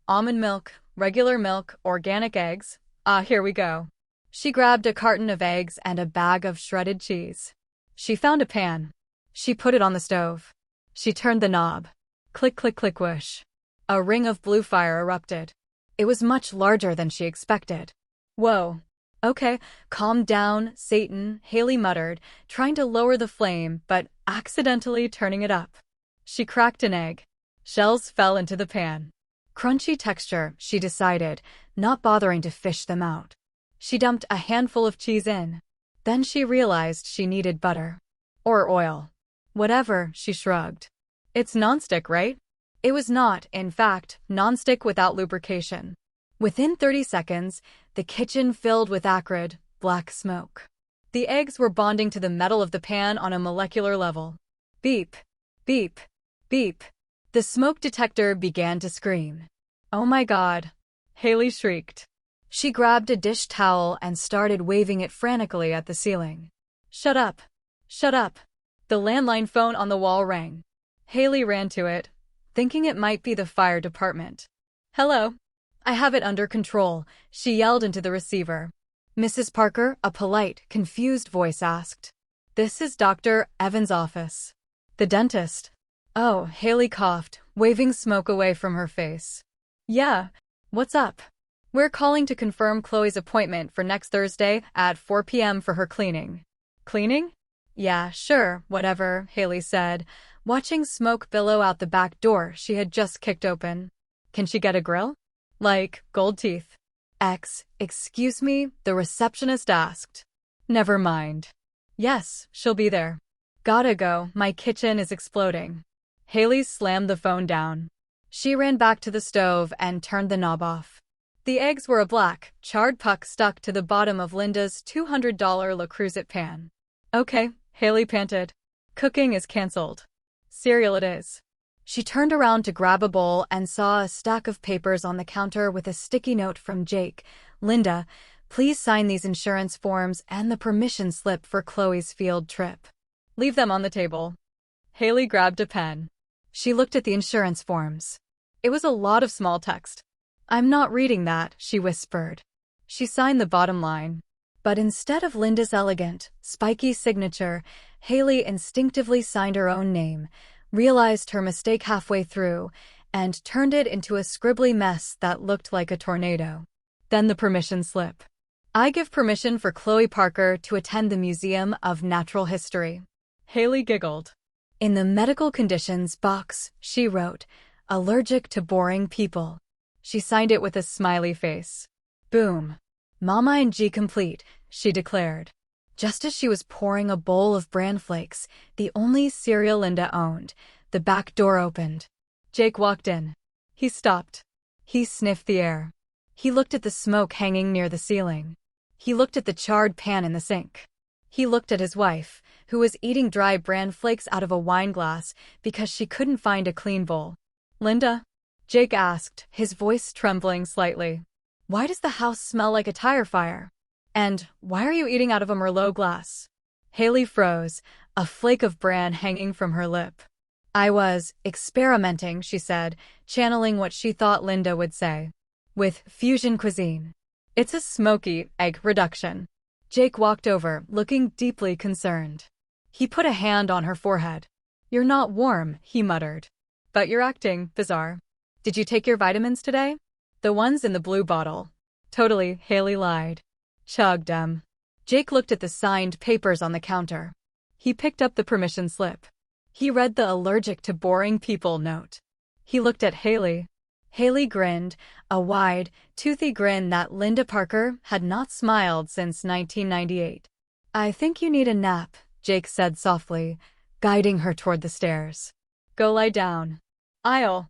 almond milk, regular milk, organic eggs. Here we go. She grabbed a carton of eggs and a bag of shredded cheese. She found a pan. She put it on the stove. She turned the knob. Click, click, click, whoosh. A ring of blue fire erupted. It was much larger than she expected. Whoa. Okay, calm down, Satan, Haley muttered, trying to lower the flame, but accidentally turning it up. She cracked an egg. Shells fell into the pan. Crunchy texture, she decided, not bothering to fish them out. She dumped a handful of cheese in. Then she realized she needed butter. Or oil. Whatever, she shrugged. It's nonstick, right? It was not, in fact, nonstick without lubrication. Within 30 seconds, the kitchen filled with acrid, black smoke. The eggs were bonding to the metal of the pan on a molecular level. Beep, beep, beep. The smoke detector began to scream. Oh my God, Haley shrieked. She grabbed a dish towel and started waving it frantically at the ceiling. Shut up. Shut up. The landline phone on the wall rang. Haley ran to it, thinking it might be the fire department. Hello. I have it under control, she yelled into the receiver. Mrs. Parker, a polite, confused voice asked. This is Dr. Evans' office. The dentist. Oh, Haley coughed, waving smoke away from her face. Yeah, what's up? We're calling to confirm Chloe's appointment for next Thursday at 4 p.m. for her cleaning. Cleaning? Yeah, sure, whatever, Haley said, watching smoke billow out the back door she had just kicked open. Can she get a grill? Like, gold teeth. Excuse me, the receptionist asked. Never mind. Yes, she'll be there. Gotta go, my kitchen is exploding. Haley slammed the phone down. She ran back to the stove and turned the knob off. The eggs were a black, charred puck stuck to the bottom of Linda's $200 Le Creuset pan. Okay, Haley panted. Cooking is cancelled. Cereal it is. She turned around to grab a bowl and saw a stack of papers on the counter with a sticky note from Jake. Linda, please sign these insurance forms and the permission slip for Chloe's field trip. Leave them on the table. Haley grabbed a pen. She looked at the insurance forms. It was a lot of small text. I'm not reading that, she whispered. She signed the bottom line. But instead of Linda's elegant, spiky signature, Haley instinctively signed her own name, realized her mistake halfway through, and turned it into a scribbly mess that looked like a tornado. Then the permission slip. I give permission for Chloe Parker to attend the Museum of Natural History. Haley giggled. In the medical conditions box, she wrote, allergic to boring people. She signed it with a smiley face. Boom. Mama and G complete, she declared. Just as she was pouring a bowl of bran flakes, the only cereal Linda owned, the back door opened. Jake walked in. He stopped. He sniffed the air. He looked at the smoke hanging near the ceiling. He looked at the charred pan in the sink. He looked at his wife, who was eating dry bran flakes out of a wine glass because she couldn't find a clean bowl. Linda? Jake asked, his voice trembling slightly. Why does the house smell like a tire fire? And why are you eating out of a Merlot glass? Haley froze, a flake of bran hanging from her lip. I was experimenting, she said, channeling what she thought Linda would say. With fusion cuisine. It's a smoky egg reduction. Jake walked over, looking deeply concerned. He put a hand on her forehead. You're not warm, he muttered. But you're acting bizarre. Did you take your vitamins today? The ones in the blue bottle. Totally, Haley lied. Chugged 'em. Jake looked at the signed papers on the counter. He picked up the permission slip. He read the allergic to boring people note. He looked at Haley. Haley grinned, a wide, toothy grin that Linda Parker had not smiled since 1998. I think you need a nap, Jake said softly, guiding her toward the stairs. Go lie down. I'll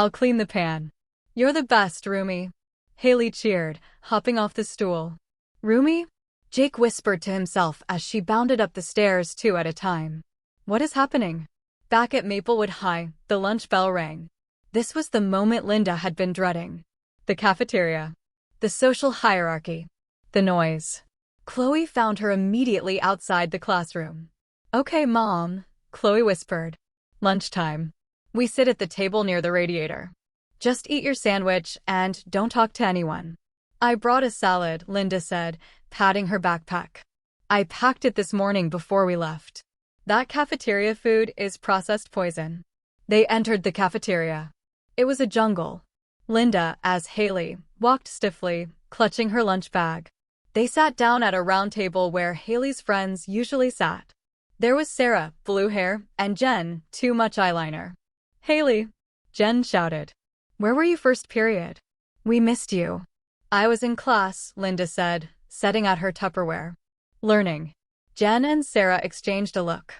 clean the pan. You're the best, Rumi. Haley cheered, hopping off the stool. Rumi? Jake whispered to himself as she bounded up the stairs 2 at a time. What is happening? Back at Maplewood High, the lunch bell rang. This was the moment Linda had been dreading. The cafeteria. The social hierarchy. The noise. Chloe found her immediately outside the classroom. Okay, Mom, Chloe whispered. Lunchtime. We sit at the table near the radiator. Just eat your sandwich and don't talk to anyone. I brought a salad, Linda said, patting her backpack. I packed it this morning before we left. That cafeteria food is processed poison. They entered the cafeteria. It was a jungle. Linda, as Haley, walked stiffly, clutching her lunch bag. They sat down at a round table where Haley's friends usually sat. There was Sarah, blue hair, and Jen, too much eyeliner. Haley, Jen shouted. Where were you first period? We missed you. I was in class, Linda said, setting out her Tupperware. Learning. Jen and Sarah exchanged a look.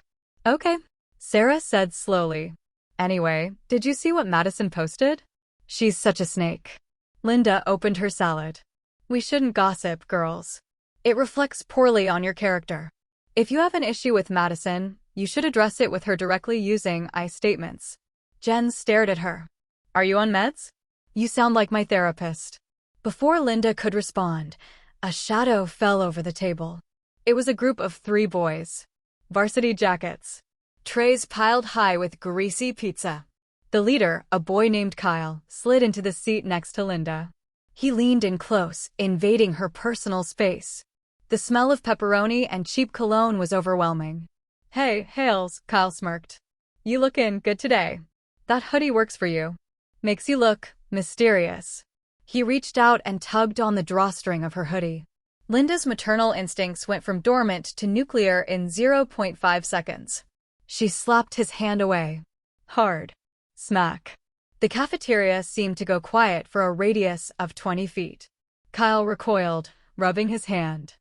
Okay, Sarah said slowly. Anyway, did you see what Madison posted? She's such a snake. Linda opened her salad. We shouldn't gossip, girls. It reflects poorly on your character. If you have an issue with Madison, you should address it with her directly using I statements. Jen stared at her. Are you on meds? You sound like my therapist. Before Linda could respond, a shadow fell over the table. It was a group of 3 boys. Varsity jackets. Trays piled high with greasy pizza. The leader, a boy named Kyle, slid into the seat next to Linda. He leaned in close, invading her personal space. The smell of pepperoni and cheap cologne was overwhelming. "Hey, Hales," Kyle smirked. "You lookin' good today. That hoodie works for you. Makes you look mysterious." He reached out and tugged on the drawstring of her hoodie. Linda's maternal instincts went from dormant to nuclear in 0.5 seconds. She slapped his hand away. Hard. Smack. The cafeteria seemed to go quiet for a radius of 20 feet. Kyle recoiled, rubbing his hand.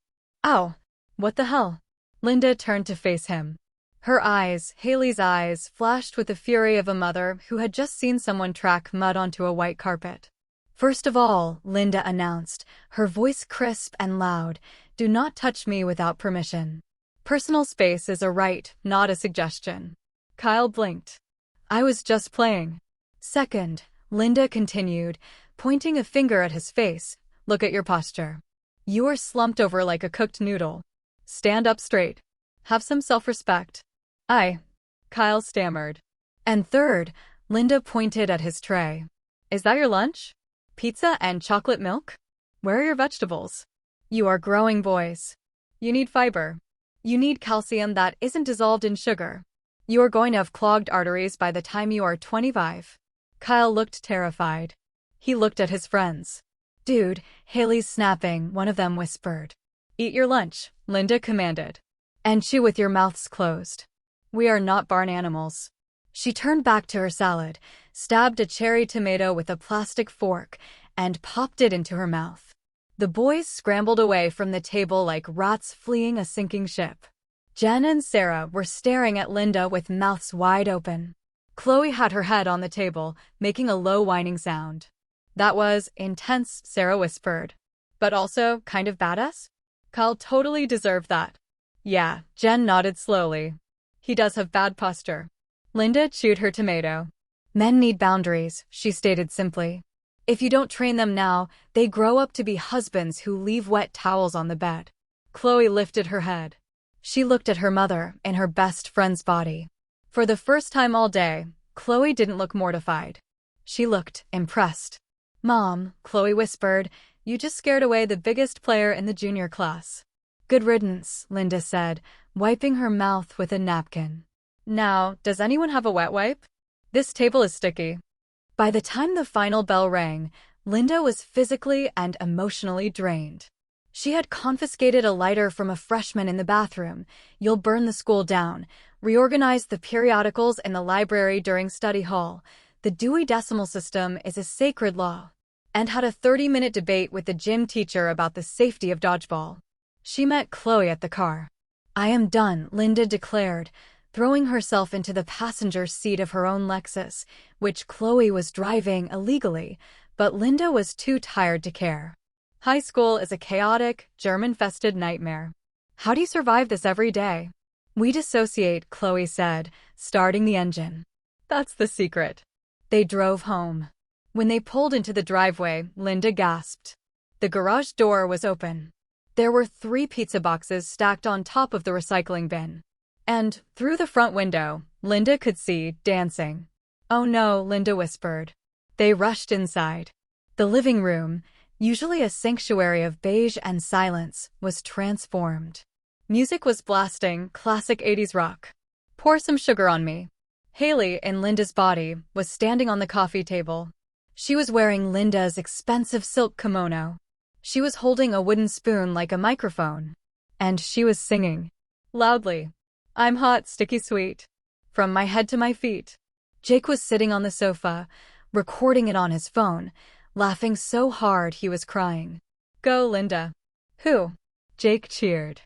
"Ow! What the hell?" Linda turned to face him. Her eyes, Haley's eyes, flashed with the fury of a mother who had just seen someone track mud onto a white carpet. "First of all," Linda announced, her voice crisp and loud, "do not touch me without permission. Personal space is a right, not a suggestion." Kyle blinked. "I was just playing." "Second," Linda continued, pointing a finger at his face, "look at your posture. You are slumped over like a cooked noodle. Stand up straight. Have some self-respect." Kyle stammered. "And third," Linda pointed at his tray. "Is that your lunch? Pizza and chocolate milk? Where are your vegetables? You are growing boys. You need fiber. You need calcium that isn't dissolved in sugar. You are going to have clogged arteries by the time you are 25. Kyle looked terrified. He looked at his friends. "Dude, Haley's snapping," one of them whispered. "Eat your lunch," Linda commanded. "And chew with your mouths closed. We are not barn animals." She turned back to her salad, stabbed a cherry tomato with a plastic fork, and popped it into her mouth. The boys scrambled away from the table like rats fleeing a sinking ship. Jen and Sarah were staring at Linda with mouths wide open. Chloe had her head on the table, making a low whining sound. "That was intense," Sarah whispered. "But also kind of badass? Kyle totally deserved that." "Yeah," Jen nodded slowly. "He does have bad posture." Linda chewed her tomato. "Men need boundaries," she stated simply. "If you don't train them now, they grow up to be husbands who leave wet towels on the bed." Chloe lifted her head. She looked at her mother in her best friend's body. For the first time all day, Chloe didn't look mortified. She looked impressed. "Mom," Chloe whispered, "you just scared away the biggest player in the junior class." "Good riddance," Linda said, wiping her mouth with a napkin. "Now, does anyone have a wet wipe? This table is sticky." By the time the final bell rang, Linda was physically and emotionally drained. She had confiscated a lighter from a freshman in the bathroom, "You'll burn the school down," reorganized the periodicals in the library during study hall, "The Dewey Decimal System is a sacred law," and had a 30-minute debate with the gym teacher about the safety of dodgeball. She met Chloe at the car. "I am done," Linda declared, throwing herself into the passenger seat of her own Lexus, which Chloe was driving illegally, but Linda was too tired to care. "High school is a chaotic, germ-infested nightmare. How do you survive this every day?" "We dissociate," Chloe said, starting the engine. "That's the secret." They drove home. When they pulled into the driveway, Linda gasped. The garage door was open. There were 3 pizza boxes stacked on top of the recycling bin. And, through the front window, Linda could see dancing. "Oh no," Linda whispered. They rushed inside. The living room, usually a sanctuary of beige and silence, was transformed. Music was blasting, classic 80s rock. "Pour some sugar on me." Haley, in Linda's body, was standing on the coffee table. She was wearing Linda's expensive silk kimono. She was holding a wooden spoon like a microphone. And she was singing. Loudly. "I'm hot, sticky sweet. From my head to my feet." Jake was sitting on the sofa, recording it on his phone, laughing so hard he was crying. "Go, Linda." "Who?" Jake cheered.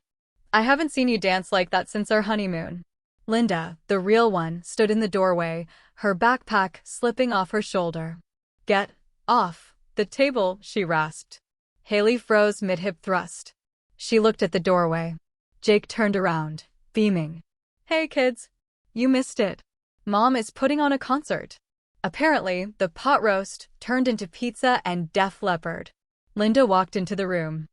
"I haven't seen you dance like that since our honeymoon." Linda, the real one, stood in the doorway, her backpack slipping off her shoulder. "Get off the table," she rasped. Haley froze mid-hip thrust. She looked at the doorway. Jake turned around, beaming. "Hey kids, you missed it. Mom is putting on a concert." Apparently, the pot roast turned into pizza and Def Leppard. Linda walked into the room.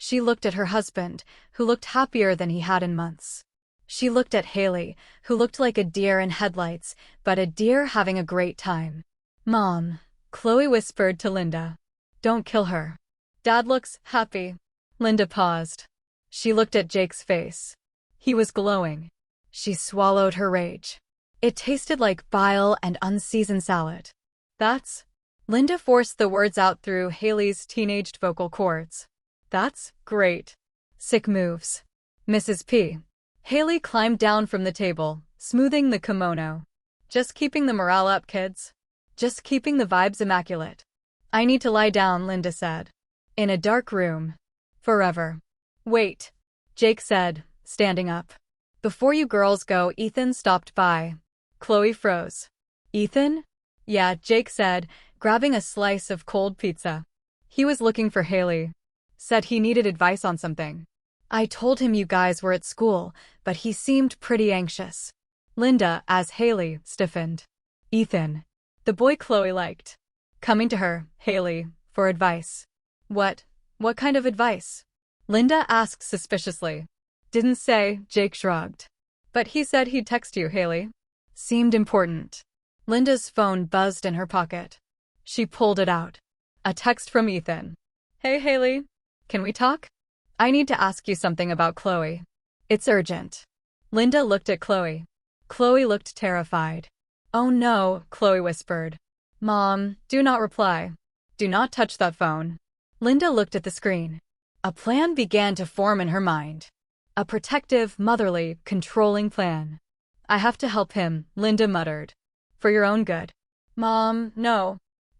She looked at her husband, who looked happier than he had in months. She looked at Haley, who looked like a deer in headlights, but a deer having a great time. Mom, Chloe whispered to Linda. Don't kill her. Dad looks happy. Linda paused. She looked at Jake's face. He was glowing. She swallowed her rage. It tasted like bile and unseasoned salad. That's... Linda forced the words out through Haley's teenaged vocal cords. That's great. Sick moves. Mrs. P. Haley climbed down from the table, smoothing the kimono. Just keeping the morale up, kids. Just keeping the vibes immaculate. I need to lie down, Linda said. In a dark room. Forever. Wait, Jake said, standing up. Before you girls go, Ethan stopped by. Chloe froze. Ethan? Yeah, Jake said, grabbing a slice of cold pizza. He was looking for Haley. Said he needed advice on something. I told him you guys were at school, but he seemed pretty anxious. Linda, as Haley, stiffened. Ethan. The boy Chloe liked. Coming to her, Haley, for advice. What kind of advice? Linda asked suspiciously. Didn't say, Jake shrugged. But he said he'd text you, Haley. Seemed important. Linda's phone buzzed in her pocket. She pulled it out. A text from Ethan. Hey, Haley. Can we talk? I need to ask you something about Chloe. It's urgent. Linda looked at Chloe. Chloe looked terrified. Oh no, Chloe whispered. Mom, do not reply. Do not touch that phone. Linda looked at the screen. A plan began to form in her mind. A protective, motherly, controlling plan. I have to help him, Linda muttered. For your own good. Mom, no.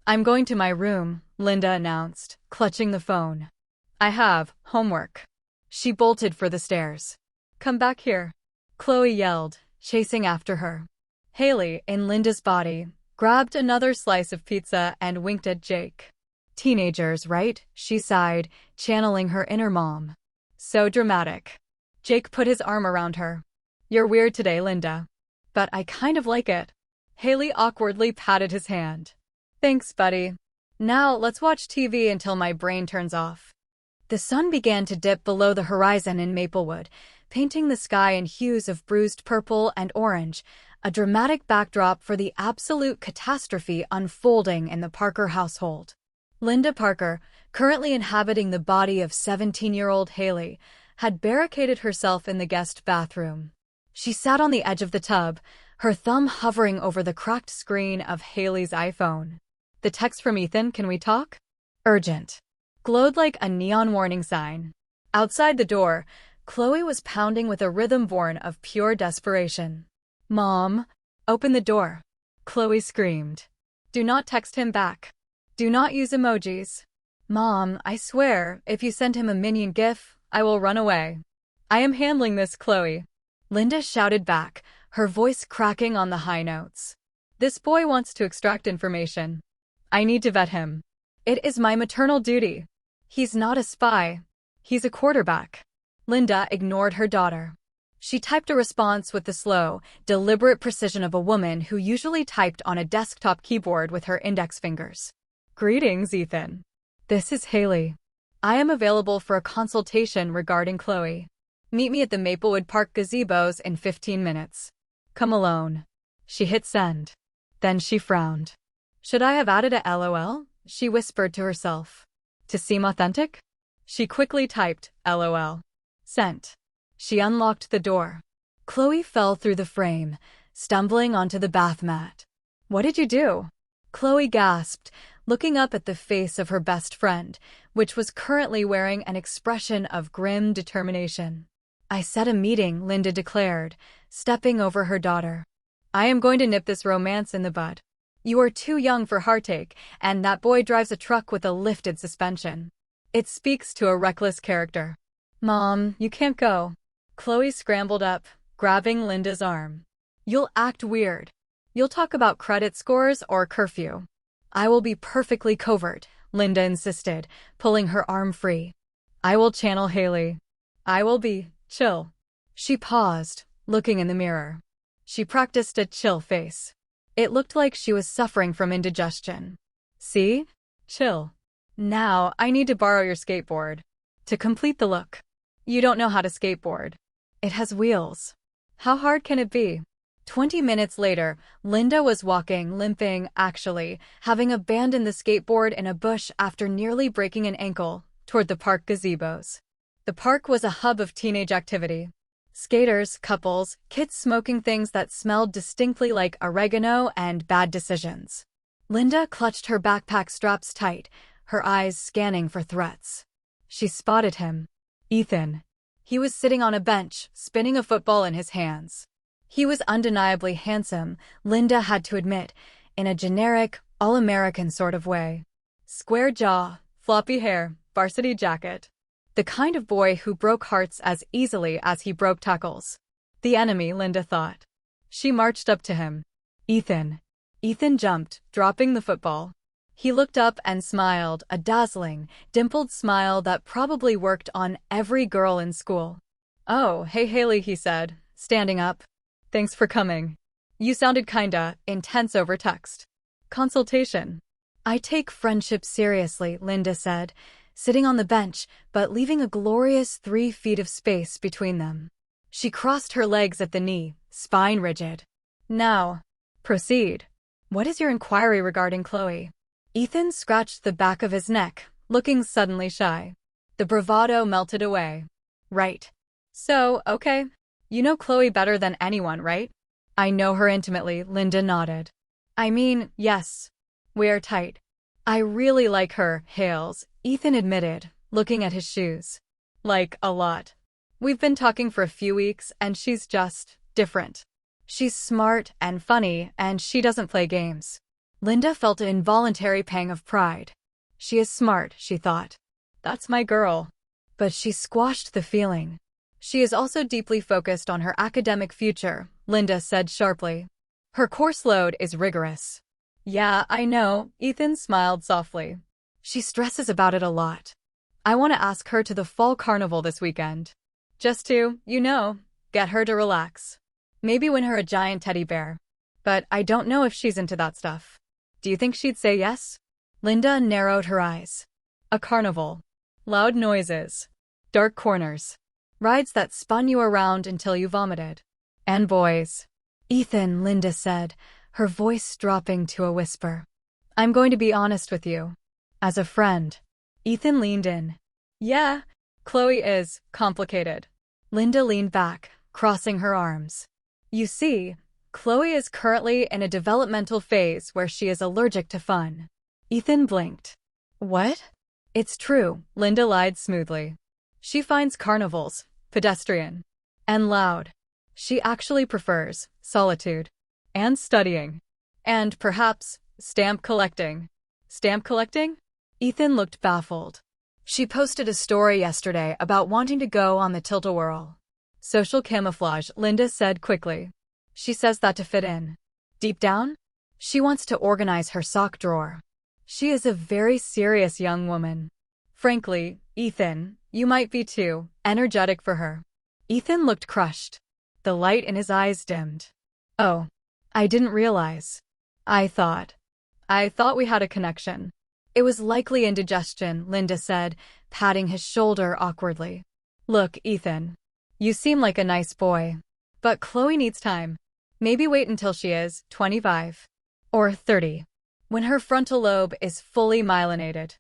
I'm going to my room, Linda announced, clutching the phone. I have homework. She bolted for the stairs. Come back here. Chloe yelled, chasing after her. Haley, in Linda's body, grabbed another slice of pizza and winked at Jake. Teenagers, right? She sighed, channeling her inner mom. So dramatic. Jake put his arm around her. You're weird today, Linda. But I kind of like it. Haley awkwardly patted his hand. Thanks, buddy. Now let's watch TV until my brain turns off. The sun began to dip below the horizon in Maplewood, painting the sky in hues of bruised purple and orange, a dramatic backdrop for the absolute catastrophe unfolding in the Parker household. Linda Parker, currently inhabiting the body of 17-year-old Haley, had barricaded herself in the guest bathroom. She sat on the edge of the tub, her thumb hovering over the cracked screen of Haley's iPhone. The text from Ethan, can we talk? Urgent. Glowed like a neon warning sign. Outside the door, Chloe was pounding with a rhythm born of pure desperation. Mom, open the door. Chloe screamed. Do not text him back. Do not use emojis. Mom, I swear, if you send him a minion gif, I will run away. I am handling this, Chloe. Linda shouted back, her voice cracking on the high notes. This boy wants to extract information. I need to vet him. It is my maternal duty. He's not a spy. He's a quarterback. Linda ignored her daughter. She typed a response with the slow, deliberate precision of a woman who usually typed on a desktop keyboard with her index fingers. Greetings, Ethan. This is Haley. I am available for a consultation regarding Chloe. Meet me at the Maplewood Park gazebos in 15 minutes. Come alone. She hit send. Then she frowned. Should I have added a LOL? She whispered to herself. To seem authentic? She quickly typed, LOL. Sent. She unlocked the door. Chloe fell through the frame, stumbling onto the bath mat. What did you do? Chloe gasped, looking up at the face of her best friend, which was currently wearing an expression of grim determination. I set a meeting, Linda declared, stepping over her daughter. I am going to nip this romance in the bud. You are too young for heartache, and that boy drives a truck with a lifted suspension. It speaks to a reckless character. Mom, you can't go. Chloe scrambled up, grabbing Linda's arm. You'll act weird. You'll talk about credit scores or curfew. I will be perfectly covert, Linda insisted, pulling her arm free. I will channel Haley. I will be chill. She paused, looking in the mirror. She practiced a chill face. It looked like she was suffering from indigestion. See? Chill. Now, I need to borrow your skateboard. To complete the look. You don't know how to skateboard. It has wheels. How hard can it be? 20 minutes later, Linda was walking, limping, actually, having abandoned the skateboard in a bush after nearly breaking an ankle, toward the park gazebos. The park was a hub of teenage activity. Skaters, couples, kids smoking things that smelled distinctly like oregano and bad decisions. Linda clutched her backpack straps tight, her eyes scanning for threats. She spotted him. Ethan. He was sitting on a bench, spinning a football in his hands. He was undeniably handsome, Linda had to admit, in a generic, all-American sort of way. Square jaw, floppy hair, varsity jacket. The kind of boy who broke hearts as easily as he broke tackles. The enemy, Linda thought. She marched up to him. Ethan. Ethan jumped, dropping the football. He looked up and smiled, a dazzling, dimpled smile that probably worked on every girl in school. "Oh, hey Haley," he said, standing up. "Thanks for coming. You sounded kinda intense over text." Consultation. "I take friendship seriously," Linda said, sitting on the bench, but leaving a glorious 3 feet of space between them. She crossed her legs at the knee, spine rigid. "Now, proceed. What is your inquiry regarding Chloe?" Ethan scratched the back of his neck, looking suddenly shy. The bravado melted away. "Right. So, okay. You know Chloe better than anyone, right?" "I know her intimately," Linda nodded. "I mean, yes. We're tight." "I really like her, Hales," Ethan admitted, looking at his shoes. "Like, a lot. We've been talking for a few weeks, and she's just different. She's smart and funny, and she doesn't play games." Linda felt an involuntary pang of pride. She is smart, she thought. That's my girl. But she squashed the feeling. She is also deeply focused on her academic future, Linda said sharply. Her course load is rigorous. Yeah, I know, Ethan smiled softly. She stresses about it a lot. I want to ask her to the fall carnival this weekend. Just to, get her to relax. Maybe win her a giant teddy bear. But I don't know if she's into that stuff. Do you think she'd say yes? Linda narrowed her eyes. A carnival. Loud noises. Dark corners. Rides that spun you around until you vomited. And boys. Ethan, Linda said, her voice dropping to a whisper. I'm going to be honest with you. As a friend. Ethan leaned in. Yeah, Chloe is complicated. Linda leaned back, crossing her arms. You see, Chloe is currently in a developmental phase where she is allergic to fun. Ethan blinked. What? It's true, Linda lied smoothly. She finds carnivals pedestrian and loud. She actually prefers solitude and studying and perhaps stamp collecting. Stamp collecting? Ethan looked baffled. She posted a story yesterday about wanting to go on the tilt-a-whirl. Social camouflage, Linda said quickly. She says that to fit in. Deep down, she wants to organize her sock drawer. She is a very serious young woman. Frankly, Ethan, you might be too energetic for her. Ethan looked crushed. The light in his eyes dimmed. Oh, I didn't realize. I thought we had a connection. It was likely indigestion, Linda said, patting his shoulder awkwardly. Look, Ethan. You seem like a nice boy. But Chloe needs time. Maybe wait until she is 25. Or 30. When her frontal lobe is fully myelinated.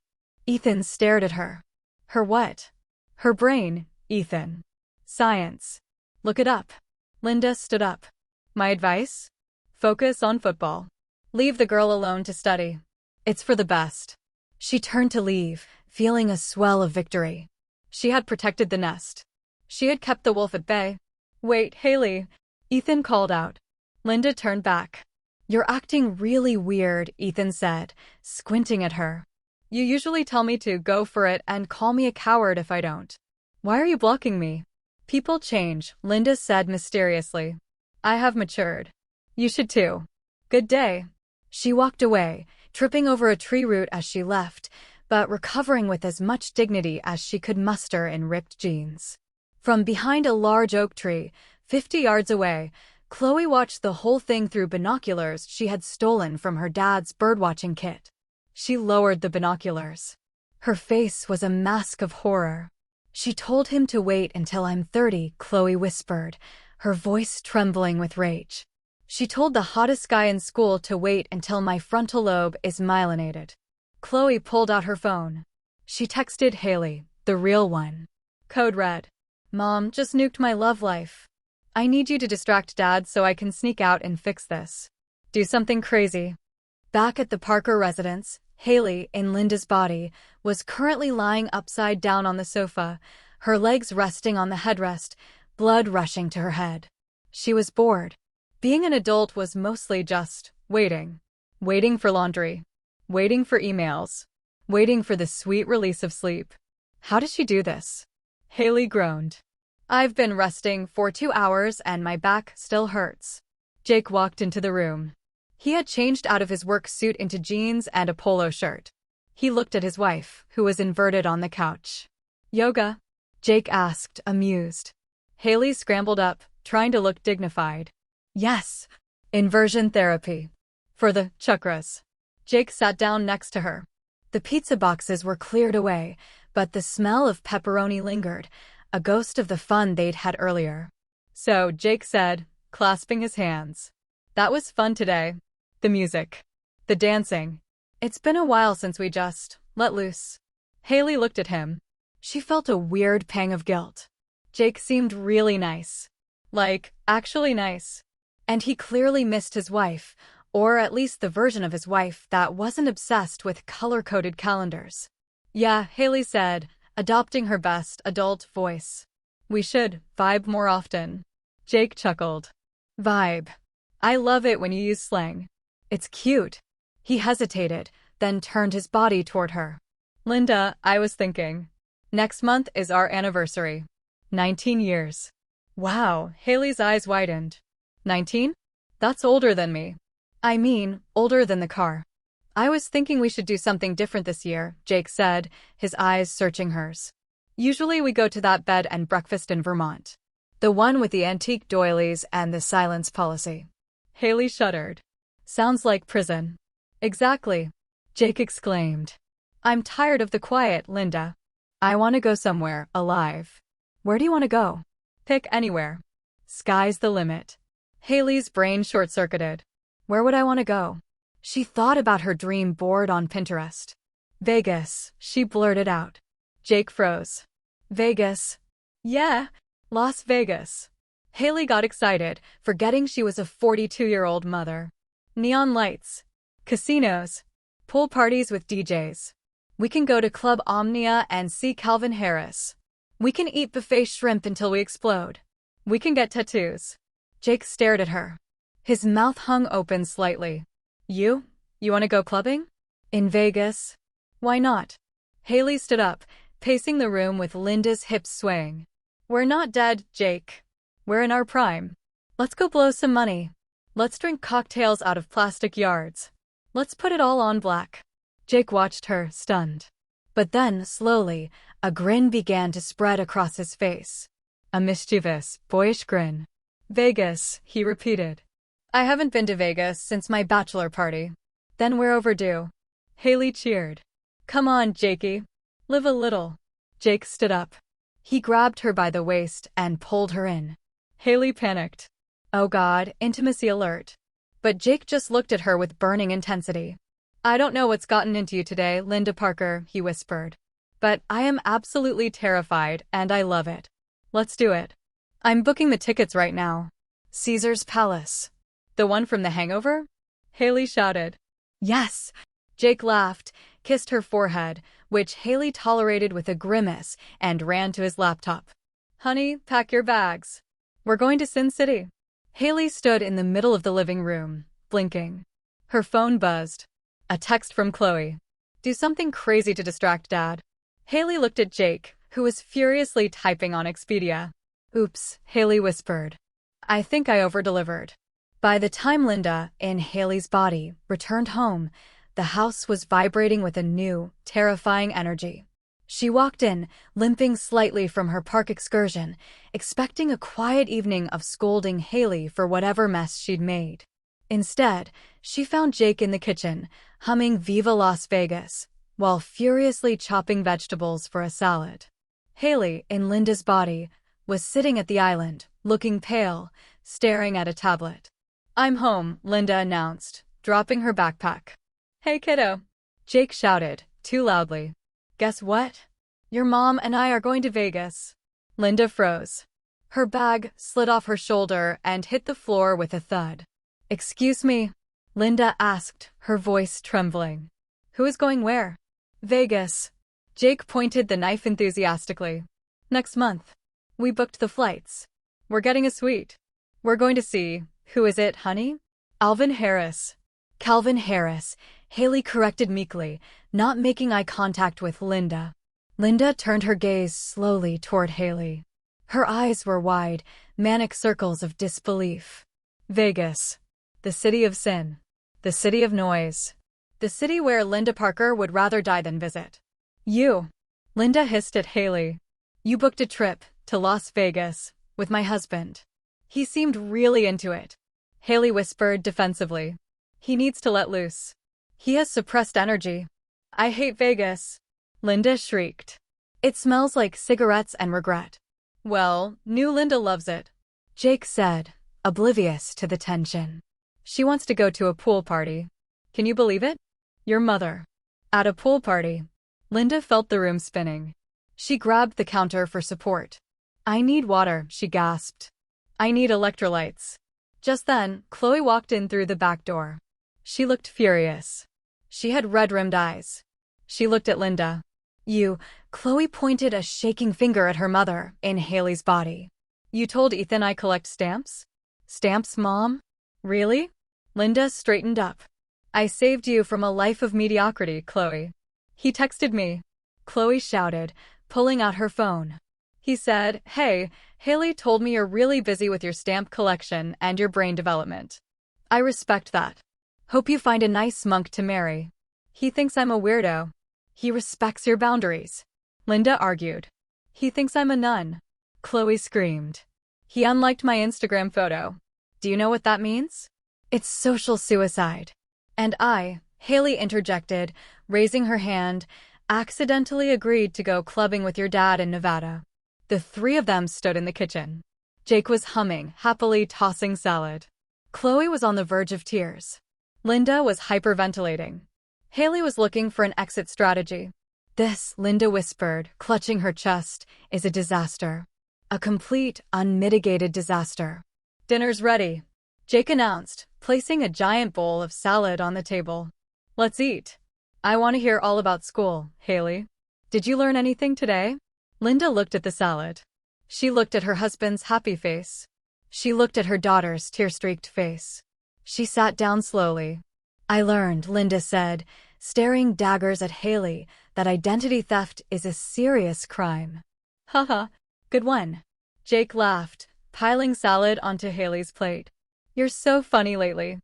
Ethan stared at her. Her what? Her brain, Ethan. Science. Look it up. Linda stood up. My advice? Focus on football. Leave the girl alone to study. It's for the best. She turned to leave, feeling a swell of victory. She had protected the nest. She had kept the wolf at bay. Wait, Haley. Ethan called out. Linda turned back. You're acting really weird, Ethan said, squinting at her. You usually tell me to go for it and call me a coward if I don't. Why are you blocking me? People change, Linda said mysteriously. I have matured. You should too. Good day. She walked away, tripping over a tree root as she left, but recovering with as much dignity as she could muster in ripped jeans. From behind a large oak tree, 50 yards away, Chloe watched the whole thing through binoculars she had stolen from her dad's birdwatching kit. She lowered the binoculars. Her face was a mask of horror. She told him to wait until I'm 30, Chloe whispered, her voice trembling with rage. She told the hottest guy in school to wait until my frontal lobe is myelinated. Chloe pulled out her phone. She texted Haley, the real one. Code red. Mom just nuked my love life. I need you to distract Dad so I can sneak out and fix this. Do something crazy. Back at the Parker residence, Haley, in Linda's body, was currently lying upside down on the sofa, her legs resting on the headrest, blood rushing to her head. She was bored. Being an adult was mostly just waiting. Waiting for laundry. Waiting for emails. Waiting for the sweet release of sleep. How does she do this? Haley groaned. I've been resting for 2 hours and my back still hurts. Jake walked into the room. He had changed out of his work suit into jeans and a polo shirt. He looked at his wife, who was inverted on the couch. Yoga? Jake asked, amused. Haley scrambled up, trying to look dignified. Yes. Inversion therapy. For the chakras. Jake sat down next to her. The pizza boxes were cleared away, but the smell of pepperoni lingered, a ghost of the fun they'd had earlier. So, Jake said, clasping his hands. That was fun today. The music. The dancing. It's been a while since we just let loose. Haley looked at him. She felt a weird pang of guilt. Jake seemed really nice. Like, actually nice. And he clearly missed his wife, or at least the version of his wife that wasn't obsessed with color-coded calendars. Yeah, Haley said, adopting her best adult voice. We should vibe more often. Jake chuckled. Vibe. I love it when you use slang. It's cute. He hesitated, then turned his body toward her. Linda, I was thinking. Next month is our anniversary. 19 years. Wow, Haley's eyes widened. 19? That's older than me. I mean, older than the car. I was thinking we should do something different this year, Jake said, his eyes searching hers. Usually we go to that bed and breakfast in Vermont. The one with the antique doilies and the silence policy. Haley shuddered. Sounds like prison. Exactly. Jake exclaimed. I'm tired of the quiet, Linda. I want to go somewhere, alive. Where do you want to go? Pick anywhere. Sky's the limit. Haley's brain short-circuited. Where would I want to go? She thought about her dream board on Pinterest. Vegas, she blurted out. Jake froze. Vegas? Yeah, Las Vegas. Haley got excited, forgetting she was a 42-year-old mother. Neon lights. Casinos. Pool parties with DJs. We can go to Club Omnia and see Calvin Harris. We can eat buffet shrimp until we explode. We can get tattoos. Jake stared at her. His mouth hung open slightly. You want to go clubbing? In Vegas? Why not? Haley stood up, pacing the room with Linda's hips swaying. We're not dead, Jake. We're in our prime. Let's go blow some money. Let's drink cocktails out of plastic yards. Let's put it all on black. Jake watched her, stunned. But then, slowly, a grin began to spread across his face. A mischievous, boyish grin. Vegas, he repeated. I haven't been to Vegas since my bachelor party. Then we're overdue. Haley cheered. Come on, Jakey. Live a little. Jake stood up. He grabbed her by the waist and pulled her in. Haley panicked. Oh God, intimacy alert. But Jake just looked at her with burning intensity. I don't know what's gotten into you today, Linda Parker, he whispered. But I am absolutely terrified, and I love it. Let's do it. I'm booking the tickets right now. Caesar's Palace. The one from The Hangover? Haley shouted. Yes. Jake laughed, kissed her forehead, which Haley tolerated with a grimace, and ran to his laptop. Honey, pack your bags. We're going to Sin City. Haley stood in the middle of the living room, blinking. Her phone buzzed. A text from Chloe. Do something crazy to distract Dad. Haley looked at Jake, who was furiously typing on Expedia. Oops, Haley whispered. I think I over-delivered. By the time Linda, in Haley's body, returned home, the house was vibrating with a new, terrifying energy. She walked in, limping slightly from her park excursion, expecting a quiet evening of scolding Haley for whatever mess she'd made. Instead, she found Jake in the kitchen, humming Viva Las Vegas, while furiously chopping vegetables for a salad. Haley, in Linda's body, was sitting at the island, looking pale, staring at a tablet. "I'm home," Linda announced, dropping her backpack. "Hey, kiddo," Jake shouted, too loudly. "Guess what? Your mom and I are going to Vegas." Linda froze. Her bag slid off her shoulder and hit the floor with a thud. "Excuse me?" Linda asked, her voice trembling. "Who is going where?" "Vegas." Jake pointed the knife enthusiastically. "Next month. We booked the flights. We're getting a suite. We're going to see, who is it, honey? Alvin Harris." "Calvin Harris," Haley corrected meekly, not making eye contact with Linda. Linda turned her gaze slowly toward Haley. Her eyes were wide, manic circles of disbelief. Vegas. The city of sin. The city of noise. The city where Linda Parker would rather die than visit. "You," Linda hissed at Haley. "You booked a trip to Las Vegas with my husband. He seemed really into it." Haley whispered defensively. "He needs to let loose. He has suppressed energy." "I hate Vegas," Linda shrieked. "It smells like cigarettes and regret." "Well, new Linda loves it," Jake said, oblivious to the tension. "She wants to go to a pool party. Can you believe it? Your mother. At a pool party." Linda felt the room spinning. She grabbed the counter for support. "I need water," she gasped. "I need electrolytes." Just then, Chloe walked in through the back door. She looked furious. She had red-rimmed eyes. She looked at Linda. "You," Chloe pointed a shaking finger at her mother, in Haley's body. "You told Ethan I collect stamps?" "Stamps, Mom? Really?" Linda straightened up. "I saved you from a life of mediocrity, Chloe. He texted me," Chloe shouted, pulling out her phone. "He said, 'Hey, Haley told me you're really busy with your stamp collection and your brain development. I respect that. Hope you find a nice monk to marry. He thinks I'm a weirdo. He respects your boundaries," Linda argued. "He thinks I'm a nun," Chloe screamed. "He unliked my Instagram photo. Do you know what that means? It's social suicide." "And I," Haley interjected, raising her hand, "accidentally agreed to go clubbing with your dad in Nevada." The three of them stood in the kitchen. Jake was humming, happily tossing salad. Chloe was on the verge of tears. Linda was hyperventilating. Haley was looking for an exit strategy. "This," Linda whispered, clutching her chest, "is a disaster. A complete, unmitigated disaster." "Dinner's ready," Jake announced, placing a giant bowl of salad on the table. "Let's eat. I want to hear all about school, Haley. Did you learn anything today?" Linda looked at the salad. She looked at her husband's happy face. She looked at her daughter's tear-streaked face. She sat down slowly. "I learned," Linda said, staring daggers at Haley, "that identity theft is a serious crime." "Haha, good one." Jake laughed, piling salad onto Haley's plate. "You're so funny lately."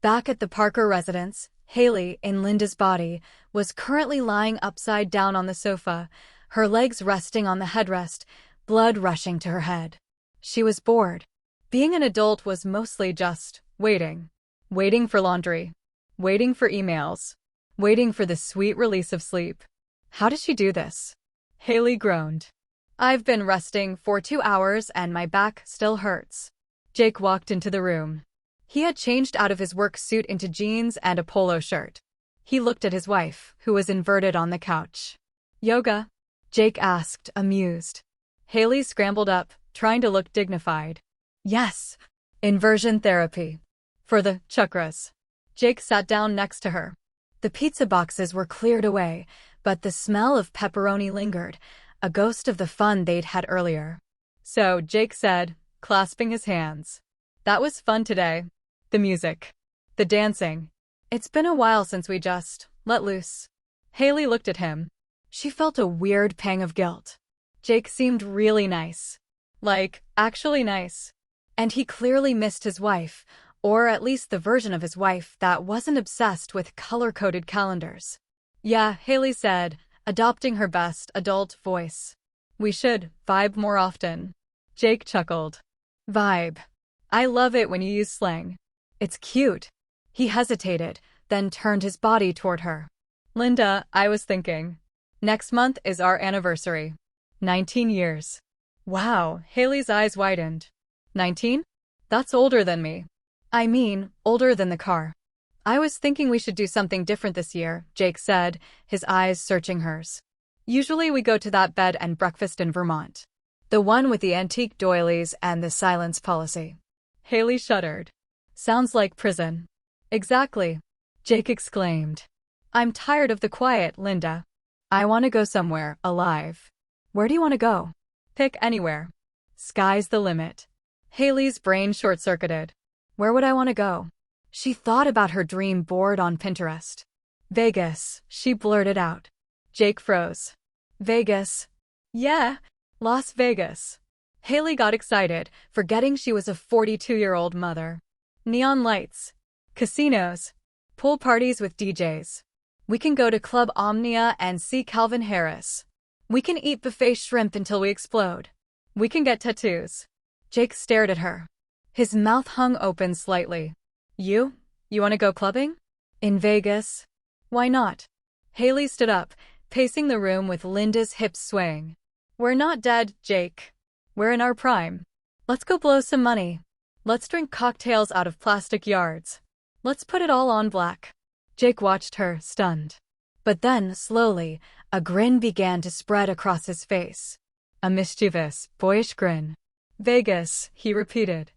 Back at the Parker residence, Haley, in Linda's body, was currently lying upside down on the sofa, her legs resting on the headrest, blood rushing to her head. She was bored. Being an adult was mostly just waiting. Waiting for laundry. Waiting for emails. Waiting for the sweet release of sleep. How does she do this? Haley groaned. "I've been resting for 2 hours and my back still hurts." Jake walked into the room. He had changed out of his work suit into jeans and a polo shirt. He looked at his wife, who was inverted on the couch. "Yoga?" Jake asked, amused. Haley scrambled up, trying to look dignified. "Yes. Inversion therapy. For the chakras." Jake sat down next to her. The pizza boxes were cleared away, but the smell of pepperoni lingered, a ghost of the fun they'd had earlier. "So," Jake said, clasping his hands. "That was fun today. The music. The dancing. It's been a while since we just let loose." Haley looked at him. She felt a weird pang of guilt. Jake seemed really nice. Like, actually nice. And he clearly missed his wife, or at least the version of his wife that wasn't obsessed with color-coded calendars. "Yeah," Haley said, adopting her best adult voice. "We should vibe more often." Jake chuckled. "Vibe. I love it when you use slang. It's cute." He hesitated, then turned his body toward her. "Linda, I was thinking. Next month is our anniversary. 19 years. Wow, Haley's eyes widened. 19? That's older than me. I mean, older than the car. I was thinking we should do something different this year, Jake said, his eyes searching hers. Usually we go to that bed and breakfast in Vermont. The one with the antique doilies and the silence policy. Haley shuddered. Sounds like prison. Exactly, Jake exclaimed. I'm tired of the quiet, Linda. I want to go somewhere, alive. Where do you want to go? Pick anywhere. Sky's the limit. Haley's brain short-circuited. Where would I want to go? She thought about her dream board on Pinterest. Vegas, she blurted out. Jake froze. Vegas? Yeah, Las Vegas. Haley got excited, forgetting she was a 42-year-old mother. Neon lights. Casinos. Pool parties with DJs. We can go to Club Omnia and see Calvin Harris. We can eat buffet shrimp until we explode. We can get tattoos. Jake stared at her. His mouth hung open slightly. You want to go clubbing? In Vegas? Why not? Haley stood up, pacing the room with Linda's hips swaying. We're not dead, Jake. We're in our prime. Let's go blow some money. Let's drink cocktails out of plastic yards. Let's put it all on black. Jake watched her, stunned. But then, slowly, a grin began to spread across his face. A mischievous, boyish grin. Vegas, he repeated.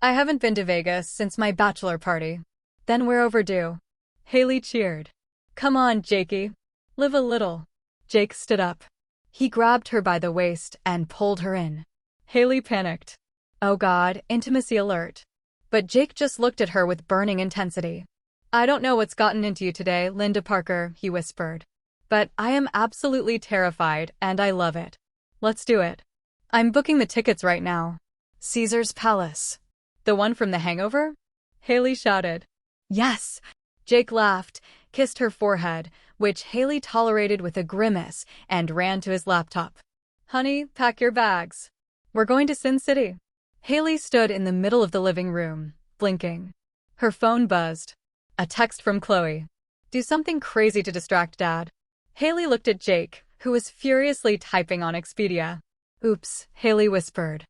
I haven't been to Vegas since my bachelor party. Then we're overdue. Haley cheered. Come on, Jakey. Live a little. Jake stood up. He grabbed her by the waist and pulled her in. Haley panicked. Oh God, intimacy alert. But Jake just looked at her with burning intensity. I don't know what's gotten into you today, Linda Parker, he whispered. But I am absolutely terrified, and I love it. Let's do it. I'm booking the tickets right now. Caesar's Palace. The one from The Hangover? Haley shouted. Yes. Jake laughed, kissed her forehead, which Haley tolerated with a grimace, and ran to his laptop. Honey, pack your bags. We're going to Sin City. Haley stood in the middle of the living room, blinking. Her phone buzzed. A text from Chloe. Do something crazy to distract Dad. Haley looked at Jake, who was furiously typing on Expedia. Oops, Haley whispered.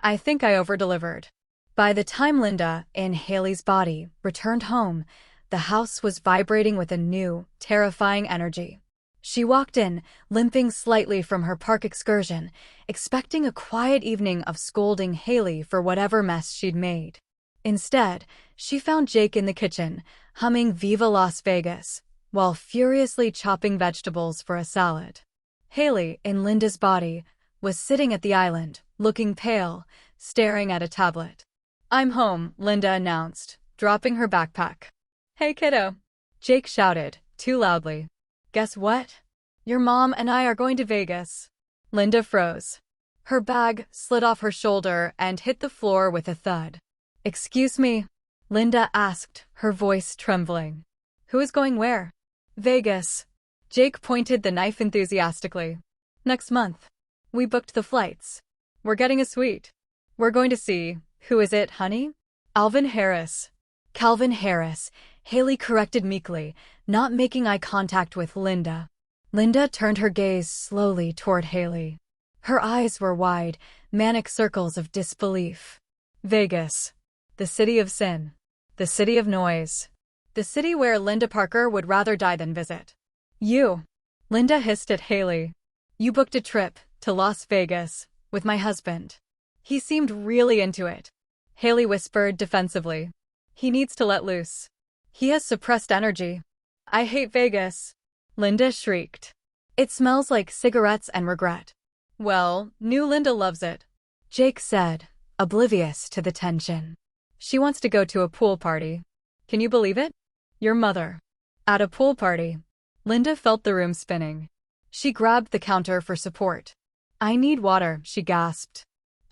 I think I over-delivered. By the time Linda, in Haley's body, returned home, the house was vibrating with a new, terrifying energy. She walked in, limping slightly from her park excursion, expecting a quiet evening of scolding Haley for whatever mess she'd made. Instead, she found Jake in the kitchen, humming Viva Las Vegas, while furiously chopping vegetables for a salad. Haley, in Linda's body, was sitting at the island, looking pale, staring at a tablet. I'm home, Linda announced, dropping her backpack. Hey kiddo, Jake shouted, too loudly. Guess what? Your mom and I are going to Vegas. Linda froze. Her bag slid off her shoulder and hit the floor with a thud. Excuse me? Linda asked, her voice trembling. Who is going where? Vegas. Jake pointed the knife enthusiastically. Next month. We booked the flights. We're getting a suite. We're going to see, who is it, honey? Alvin Harris. Calvin Harris, Haley corrected meekly, not making eye contact with Linda. Linda turned her gaze slowly toward Haley. Her eyes were wide, manic circles of disbelief. Vegas. The city of sin. The city of noise. The city where Linda Parker would rather die than visit. You. Linda hissed at Haley. You booked a trip to Las Vegas with my husband. He seemed really into it. Haley whispered defensively. He needs to let loose. He has suppressed energy. I hate Vegas. Linda shrieked. It smells like cigarettes and regret. Well, new Linda loves it. Jake said, oblivious to the tension. She wants to go to a pool party. Can you believe it? Your mother. At a pool party. Linda felt the room spinning. She grabbed the counter for support. I need water, she gasped.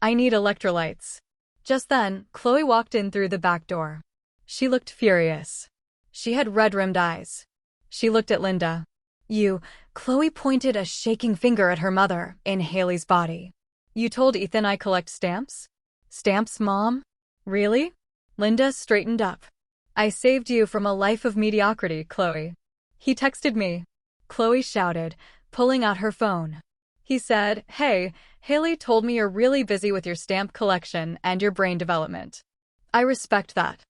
I need electrolytes. Just then, Chloe walked in through the back door. She looked furious. She had red-rimmed eyes. She looked at Linda. You, Chloe pointed a shaking finger at her mother, in Haley's body. You told Ethan I collect stamps? Stamps, Mom? Really? Linda straightened up. I saved you from a life of mediocrity, Chloe. He texted me. Chloe shouted, pulling out her phone. He said, "Hey, Haley told me you're really busy with your stamp collection and your brain development. I respect that.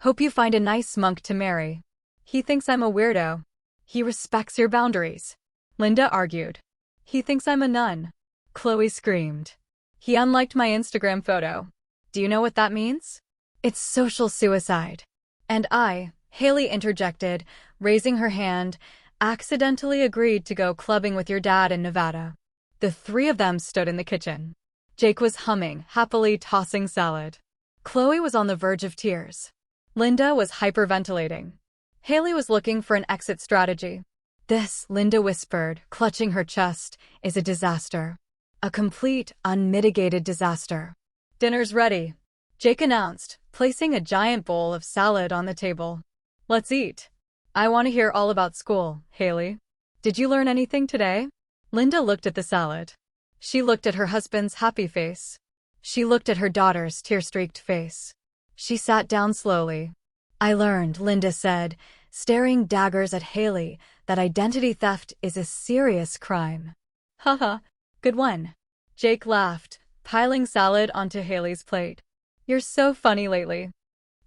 Hope you find a nice monk to marry. He thinks I'm a weirdo. He respects your boundaries." Linda argued. "He thinks I'm a nun." Chloe screamed. "He unliked my Instagram photo. Do you know what that means? It's social suicide." And I, Haley interjected, raising her hand, accidentally agreed to go clubbing with your dad in Nevada. The three of them stood in the kitchen. Jake was humming, happily tossing salad. Chloe was on the verge of tears. Linda was hyperventilating. Haley was looking for an exit strategy. "This," Linda whispered, clutching her chest, "is a disaster. A complete, unmitigated disaster." "Dinner's ready," Jake announced, placing a giant bowl of salad on the table. "Let's eat. I want to hear all about school, Haley. Did you learn anything today?" Linda looked at the salad. She looked at her husband's happy face. She looked at her daughter's tear-streaked face. She sat down slowly. "I learned," Linda said, staring daggers at Haley, "that identity theft is a serious crime." "Haha, good one." Jake laughed, piling salad onto Haley's plate. "You're so funny lately."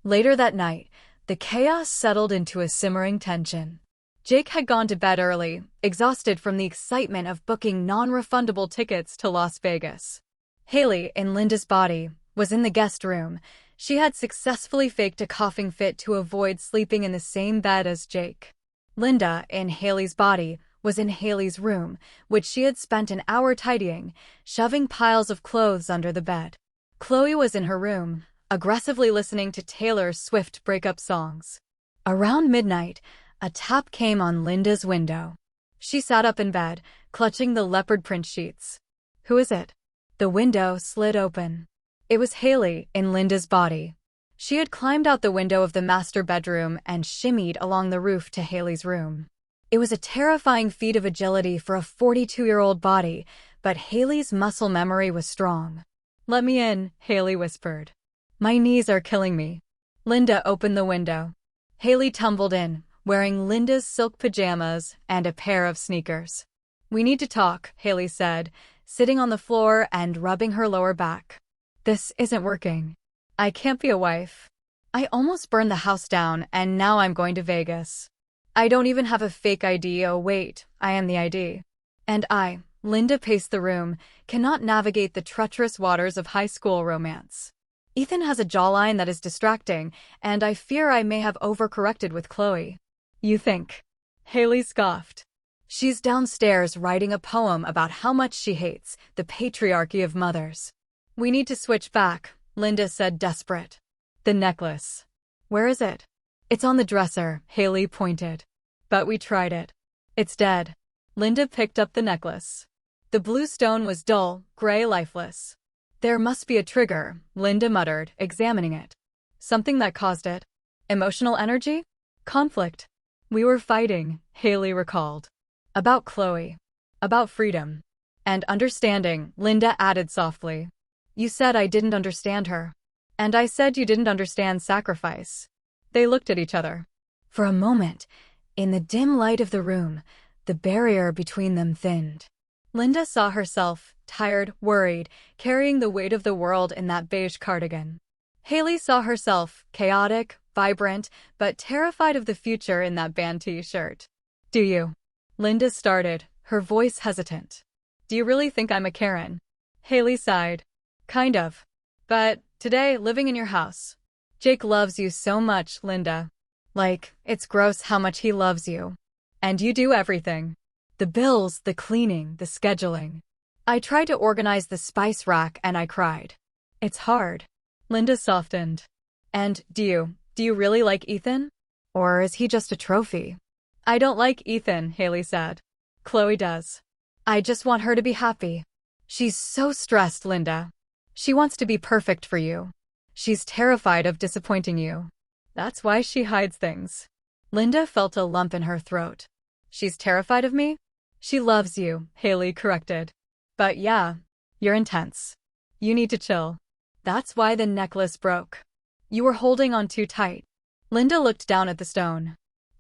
Later that night, the chaos settled into a simmering tension. Jake had gone to bed early, exhausted from the excitement of booking non-refundable tickets to Las Vegas. Haley, in Linda's body, was in the guest room. She had successfully faked a coughing fit to avoid sleeping in the same bed as Jake. Linda, in Haley's body, was in Haley's room, which she had spent an hour tidying, shoving piles of clothes under the bed. Chloe was in her room, aggressively listening to Taylor Swift breakup songs. Around midnight, a tap came on Linda's window. She sat up in bed, clutching the leopard print sheets. "Who is it?" The window slid open. It was Haley, in Linda's body. She had climbed out the window of the master bedroom and shimmied along the roof to Haley's room. It was a terrifying feat of agility for a 42-year-old body, but Haley's muscle memory was strong. "Let me in," Haley whispered. "My knees are killing me." Linda opened the window. Haley tumbled in, wearing Linda's silk pajamas and a pair of sneakers. "We need to talk," Haley said, sitting on the floor and rubbing her lower back. "This isn't working. I can't be a wife. I almost burned the house down, and now I'm going to Vegas. I don't even have a fake ID. Oh wait, I am the ID. And I," Linda paced the room, "cannot navigate the treacherous waters of high school romance. Ethan has a jawline that is distracting, and I fear I may have overcorrected with Chloe." "You think?" Haley scoffed. "She's downstairs writing a poem about how much she hates the patriarchy of mothers." "We need to switch back," Linda said, desperate. "The necklace. Where is it?" "It's on the dresser," Haley pointed. "But we tried it. It's dead." Linda picked up the necklace. The blue stone was dull, gray, lifeless. "There must be a trigger," Linda muttered, examining it. "Something that caused it. Emotional energy? Conflict. We were fighting," Haley recalled. "About Chloe. About freedom. And understanding," Linda added softly. "You said I didn't understand her. And I said you didn't understand sacrifice." They looked at each other. For a moment, in the dim light of the room, the barrier between them thinned. Linda saw herself, tired, worried, carrying the weight of the world in that beige cardigan. Haley saw herself, chaotic, vibrant, but terrified of the future in that band t-shirt. "Do you?" Linda started, her voice hesitant. "Do you really think I'm a Karen?" Haley sighed. "Kind of. But today, living in your house. Jake loves you so much, Linda. Like, it's gross how much he loves you. And you do everything. The bills, the cleaning, the scheduling. I tried to organize the spice rack and I cried. It's hard." Linda softened. "And do you really like Ethan? Or is he just a trophy?" "I don't like Ethan," Haley said. "Chloe does. I just want her to be happy. She's so stressed, Linda. She wants to be perfect for you. She's terrified of disappointing you. That's why she hides things." Linda felt a lump in her throat. "She's terrified of me?" "She loves you," Haley corrected. "But yeah, you're intense. You need to chill. That's why the necklace broke. You were holding on too tight." Linda looked down at the stone.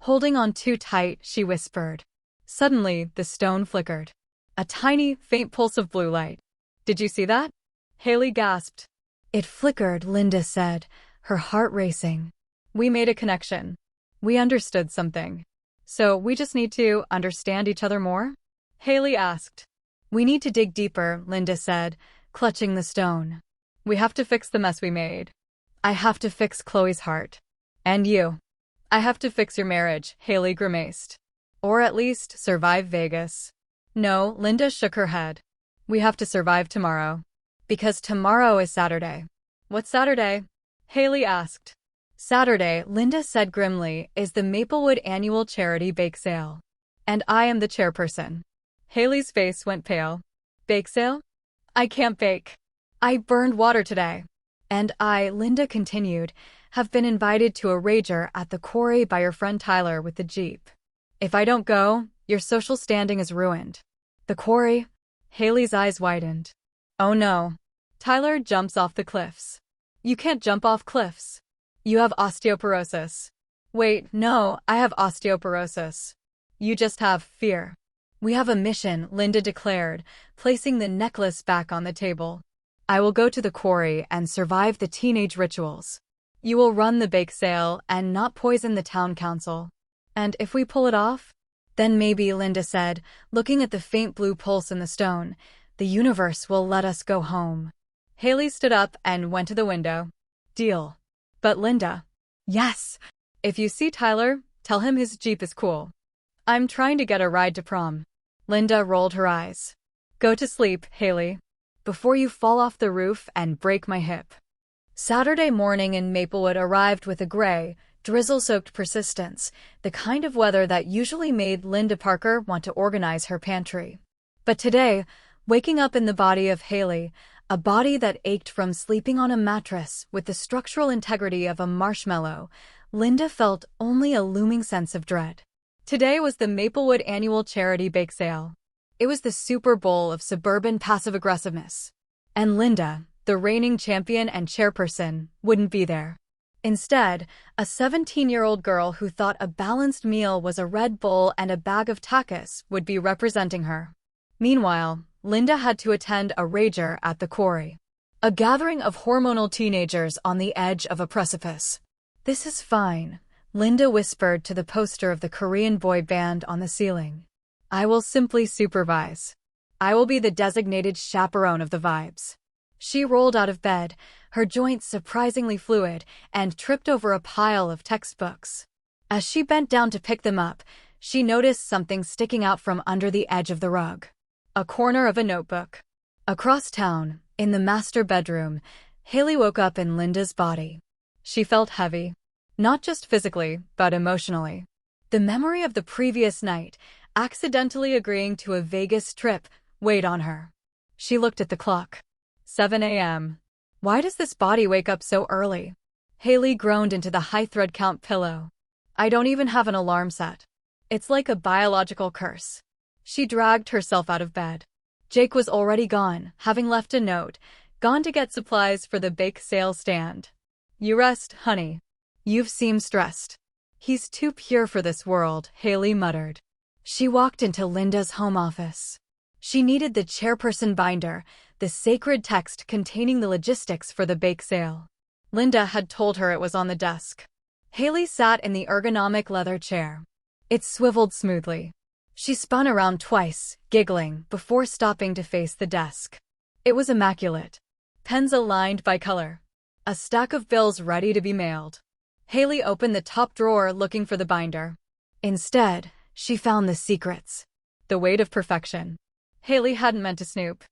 "Holding on too tight," she whispered. Suddenly, the stone flickered. A tiny, faint pulse of blue light. Did you see that? Haley gasped. It flickered, Linda said, her heart racing. We made a connection. We understood something. So we just need to understand each other more? Haley asked. We need to dig deeper, Linda said, clutching the stone. We have to fix the mess we made. I have to fix Chloe's heart. And you. I have to fix your marriage, Haley grimaced. Or at least survive Vegas. No, Linda shook her head. We have to survive tomorrow. Because tomorrow is Saturday. What's Saturday? Haley asked. Saturday, Linda said grimly, is the Maplewood annual charity bake sale. And I am the chairperson. Haley's face went pale. Bake sale? I can't bake. I burned water today. And I, Linda continued, have been invited to a rager at the quarry by your friend Tyler with the Jeep. If I don't go, your social standing is ruined. The quarry? Haley's eyes widened. Oh no. Tyler jumps off the cliffs. You can't jump off cliffs. You have osteoporosis. Wait, no, I have osteoporosis. You just have fear. We have a mission, Linda declared, placing the necklace back on the table. I will go to the quarry and survive the teenage rituals. You will run the bake sale and not poison the town council. And if we pull it off, then maybe, Linda said, looking at the faint blue pulse in the stone, the universe will let us go home. Haley stood up and went to the window. Deal. But Linda. Yes. If you see Tyler, tell him his Jeep is cool. I'm trying to get a ride to prom. Linda rolled her eyes. Go to sleep, Haley. Before you fall off the roof and break my hip. Saturday morning in Maplewood arrived with a gray, drizzle-soaked persistence, the kind of weather that usually made Linda Parker want to organize her pantry. But today, waking up in the body of Haley, a body that ached from sleeping on a mattress with the structural integrity of a marshmallow, Linda felt only a looming sense of dread. Today was the Maplewood annual charity bake sale. It was the Super Bowl of suburban passive-aggressiveness. And Linda, the reigning champion and chairperson, wouldn't be there. Instead, a 17-year-old girl who thought a balanced meal was a Red Bull and a bag of tacos would be representing her. Meanwhile, Linda had to attend a rager at the quarry. A gathering of hormonal teenagers on the edge of a precipice. This is fine, Linda whispered to the poster of the Korean boy band on the ceiling. I will simply supervise. I will be the designated chaperone of the vibes. She rolled out of bed, her joints surprisingly fluid, and tripped over a pile of textbooks. As she bent down to pick them up, she noticed something sticking out from under the edge of the rug. A corner of a notebook. Across town, in the master bedroom, Haley woke up in Linda's body. She felt heavy. Not just physically, but emotionally. The memory of the previous night, accidentally agreeing to a Vegas trip, weighed on her. She looked at the clock. 7 a.m. Why does this body wake up so early? Haley groaned into the high thread count pillow. I don't even have an alarm set. It's like a biological curse. She dragged herself out of bed. Jake was already gone, having left a note, gone to get supplies for the bake sale stand. You rest, honey. You've seemed stressed. He's too pure for this world, Haley muttered. She walked into Linda's home office. She needed the chairperson binder, the sacred text containing the logistics for the bake sale. Linda had told her it was on the desk. Haley sat in the ergonomic leather chair. It swiveled smoothly. She spun around twice, giggling, before stopping to face the desk. It was immaculate. Pens aligned by color. A stack of bills ready to be mailed. Haley opened the top drawer looking for the binder. Instead, she found the secrets. The weight of perfection. Haley hadn't meant to snoop.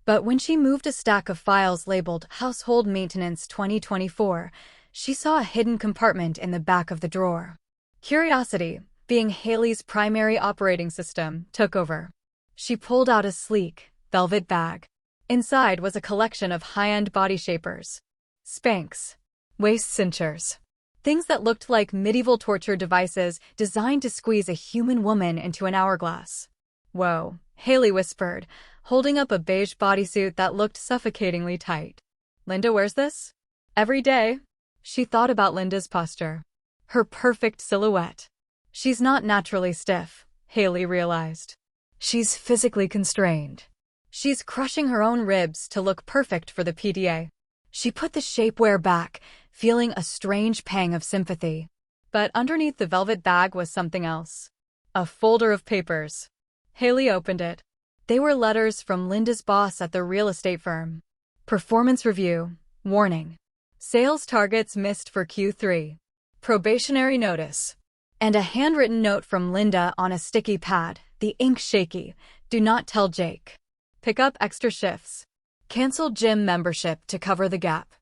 But when she moved a stack of files labeled Household Maintenance 2024, she saw a hidden compartment in the back of the drawer. Curiosity, being Haley's primary operating system, took over. She pulled out a sleek, velvet bag. Inside was a collection of high-end body shapers. Spanx. Waist cinchers. Things that looked like medieval torture devices designed to squeeze a human woman into an hourglass. Whoa, Haley whispered, holding up a beige bodysuit that looked suffocatingly tight. Linda wears this? Every day. She thought about Linda's posture. Her perfect silhouette. She's not naturally stiff, Haley realized. She's physically constrained. She's crushing her own ribs to look perfect for the PDA. She put the shapewear back, feeling a strange pang of sympathy. But underneath the velvet bag was something else. A folder of papers. Haley opened it. They were letters from Linda's boss at the real estate firm. Performance review. Warning. Sales targets missed for Q3. Probationary notice. And a handwritten note from Linda on a sticky pad, the ink shaky. Do not tell Jake. Pick up extra shifts. Cancel gym membership to cover the gap.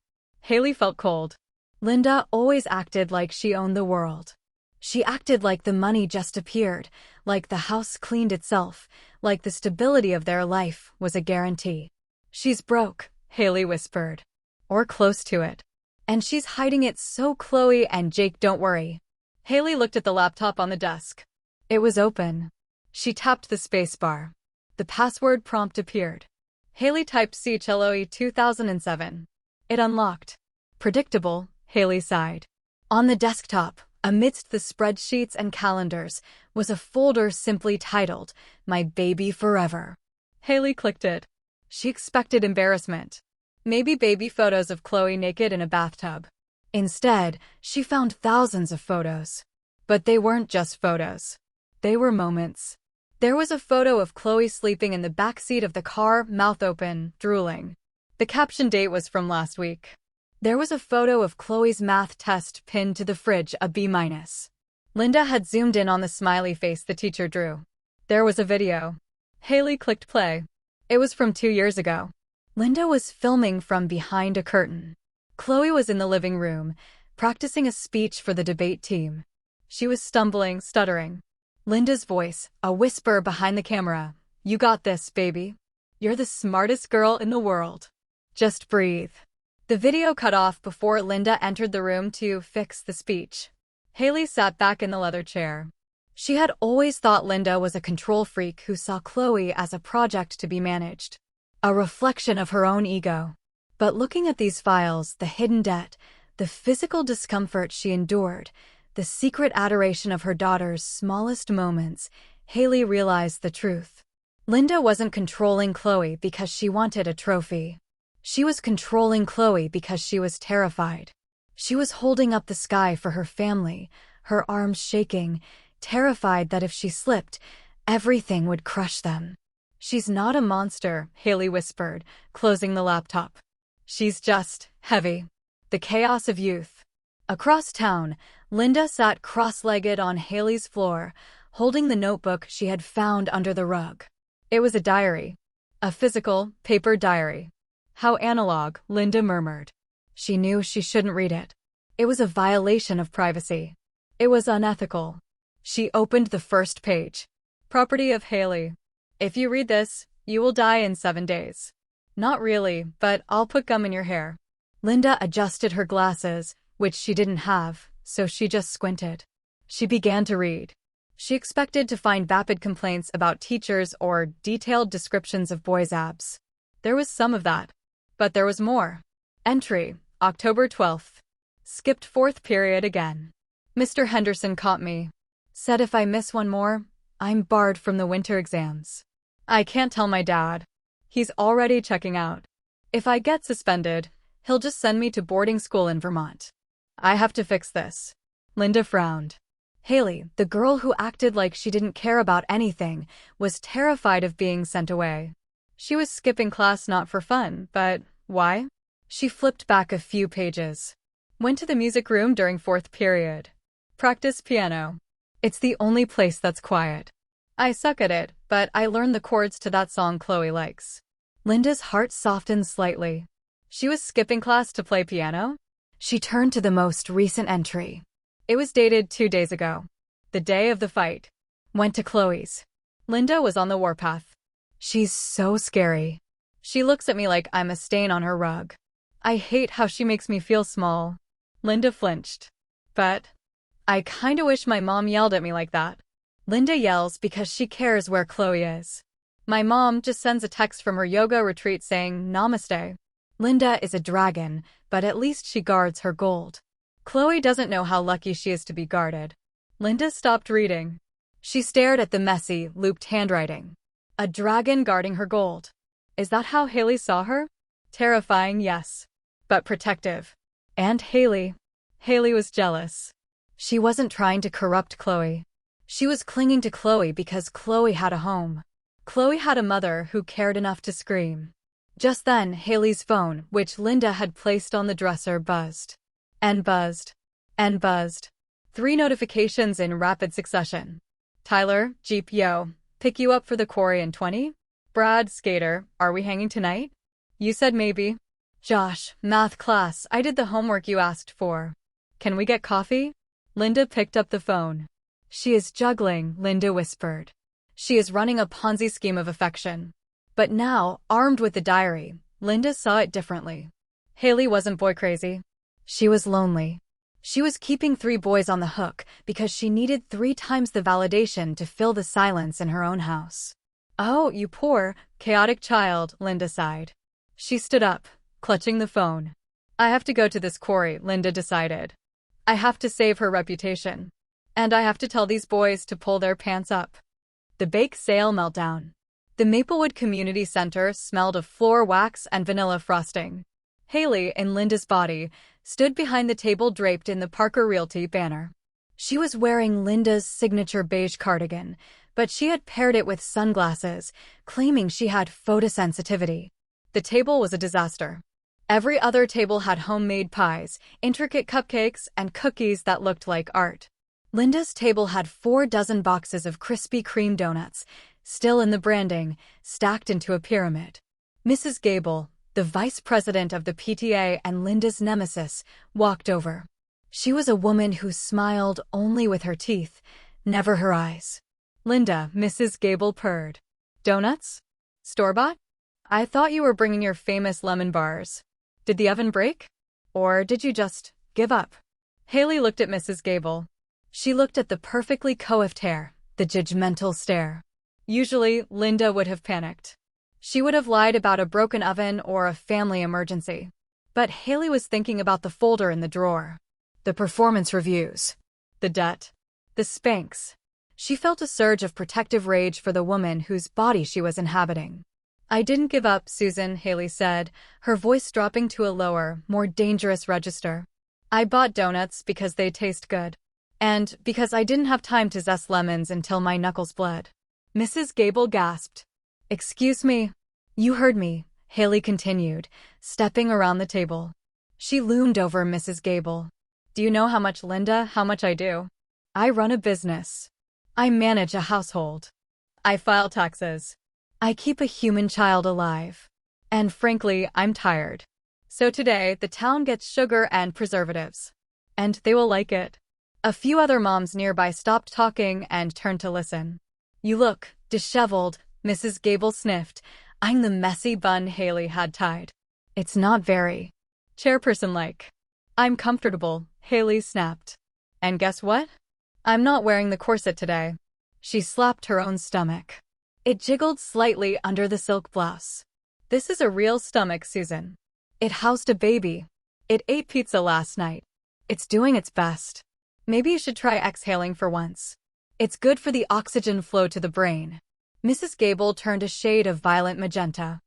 Haley felt cold. Linda always acted like she owned the world. She acted like the money just appeared, like the house cleaned itself, like the stability of their life was a guarantee. She's broke, Haley whispered. Or close to it. And she's hiding it so Chloe and Jake don't worry. Haley looked at the laptop on the desk. It was open. She tapped the spacebar. The password prompt appeared. Haley typed CHLOE 2007. It unlocked. Predictable, Haley sighed. On the desktop, amidst the spreadsheets and calendars, was a folder simply titled, My Baby Forever. Haley clicked it. She expected embarrassment. Maybe baby photos of Chloe naked in a bathtub. Instead, she found thousands of photos. But they weren't just photos. They were moments. There was a photo of Chloe sleeping in the backseat of the car, mouth open, drooling. The caption date was from last week. There was a photo of Chloe's math test pinned to the fridge, a B-. Linda had zoomed in on the smiley face the teacher drew. There was a video. Haley clicked play. It was from 2 years ago. Linda was filming from behind a curtain. Chloe was in the living room, practicing a speech for the debate team. She was stumbling, stuttering. Linda's voice, a whisper behind the camera. You got this, baby. You're the smartest girl in the world. Just breathe. The video cut off before Linda entered the room to fix the speech. Haley sat back in the leather chair. She had always thought Linda was a control freak who saw Chloe as a project to be managed. A reflection of her own ego. But looking at these files, the hidden debt, the physical discomfort she endured, the secret adoration of her daughter's smallest moments, Haley realized the truth. Linda wasn't controlling Chloe because she wanted a trophy. She was controlling Chloe because she was terrified. She was holding up the sky for her family, her arms shaking, terrified that if she slipped, everything would crush them. She's not a monster, Haley whispered, closing the laptop. She's just heavy. The chaos of youth. Across town, Linda sat cross-legged on Haley's floor, holding the notebook she had found under the rug. It was a diary. A physical, paper diary. How analog, Linda murmured. She knew she shouldn't read it. It was a violation of privacy. It was unethical. She opened the first page. Property of Haley. If you read this, you will die in 7 days. Not really, but I'll put gum in your hair. Linda adjusted her glasses, which she didn't have, so she just squinted. She began to read. She expected to find vapid complaints about teachers or detailed descriptions of boys' abs. There was some of that. But there was more. Entry, October 12th. Skipped 4th period again. Mr. Henderson caught me. Said if I miss one more, I'm barred from the winter exams. I can't tell my dad. He's already checking out. If I get suspended, he'll just send me to boarding school in Vermont. I have to fix this. Linda frowned. Haley, the girl who acted like she didn't care about anything, was terrified of being sent away. She was skipping class not for fun, but why? She flipped back a few pages. Went to the music room during 4th period. Practice piano. It's the only place that's quiet. I suck at it, but I learned the chords to that song Chloe likes. Linda's heart softened slightly. She was skipping class to play piano? She turned to the most recent entry. It was dated 2 days ago. The day of the fight. Went to Chloe's. Linda was on the warpath. She's so scary. She looks at me like I'm a stain on her rug. I hate how she makes me feel small. Linda flinched. But I kinda wish my mom yelled at me like that. Linda yells because she cares where Chloe is. My mom just sends a text from her yoga retreat saying, Namaste. Linda is a dragon, but at least she guards her gold. Chloe doesn't know how lucky she is to be guarded. Linda stopped reading. She stared at the messy, looped handwriting. A dragon guarding her gold. Is that how Haley saw her? Terrifying, yes. But protective. And Haley. Haley was jealous. She wasn't trying to corrupt Chloe. She was clinging to Chloe because Chloe had a home. Chloe had a mother who cared enough to scream. Just then, Haley's phone, which Linda had placed on the dresser, buzzed. And buzzed. And buzzed. 3 notifications in rapid succession. Tyler, Jeep, yo. Pick you up for the quarry in 20? Brad, skater, are we hanging tonight? You said maybe. Josh, math class, I did the homework you asked for. Can we get coffee? Linda picked up the phone. She is juggling, Linda whispered. She is running a Ponzi scheme of affection. But now, armed with the diary, Linda saw it differently. Haley wasn't boy crazy. She was lonely. She was keeping 3 boys on the hook because she needed 3 times the validation to fill the silence in her own house. Oh, you poor, chaotic child, Linda sighed. She stood up, clutching the phone. I have to go to this quarry, Linda decided. I have to save her reputation. And I have to tell these boys to pull their pants up. The bake sale meltdown. The Maplewood Community Center smelled of floor wax and vanilla frosting. Haley, in Linda's body, stood behind the table draped in the Parker Realty banner. She was wearing Linda's signature beige cardigan, but she had paired it with sunglasses, claiming she had photosensitivity. The table was a disaster. Every other table had homemade pies, intricate cupcakes, and cookies that looked like art. Linda's table had 4 dozen boxes of Krispy Kreme donuts, still in the branding, stacked into a pyramid. Mrs. Gable, the vice president of the PTA and Linda's nemesis, walked over. She was a woman who smiled only with her teeth, never her eyes. Linda, Mrs. Gable purred. Donuts? Store-bought? I thought you were bringing your famous lemon bars. Did the oven break? Or did you just give up? Haley looked at Mrs. Gable. She looked at the perfectly coiffed hair, the judgmental stare. Usually, Linda would have panicked. She would have lied about a broken oven or a family emergency. But Haley was thinking about the folder in the drawer. The performance reviews. The debt. The Spanx. She felt a surge of protective rage for the woman whose body she was inhabiting. I didn't give up, Susan, Haley said, her voice dropping to a lower, more dangerous register. I bought donuts because they taste good. And because I didn't have time to zest lemons until my knuckles bled. Mrs. Gable gasped. Excuse me. You heard me, Haley continued, stepping around the table. She loomed over Mrs. Gable. Do you know how much I do? I run a business. I manage a household. I file taxes. I keep a human child alive. And frankly, I'm tired. So today, the town gets sugar and preservatives. And they will like it. A few other moms nearby stopped talking and turned to listen. You look disheveled, Mrs. Gable sniffed, eyeing the messy bun Haley had tied. It's not very chairperson-like. I'm comfortable, Haley snapped. And guess what? I'm not wearing the corset today. She slapped her own stomach. It jiggled slightly under the silk blouse. This is a real stomach, Susan. It housed a baby. It ate pizza last night. It's doing its best. Maybe you should try exhaling for once. It's good for the oxygen flow to the brain. Mrs. Gable turned a shade of violet magenta.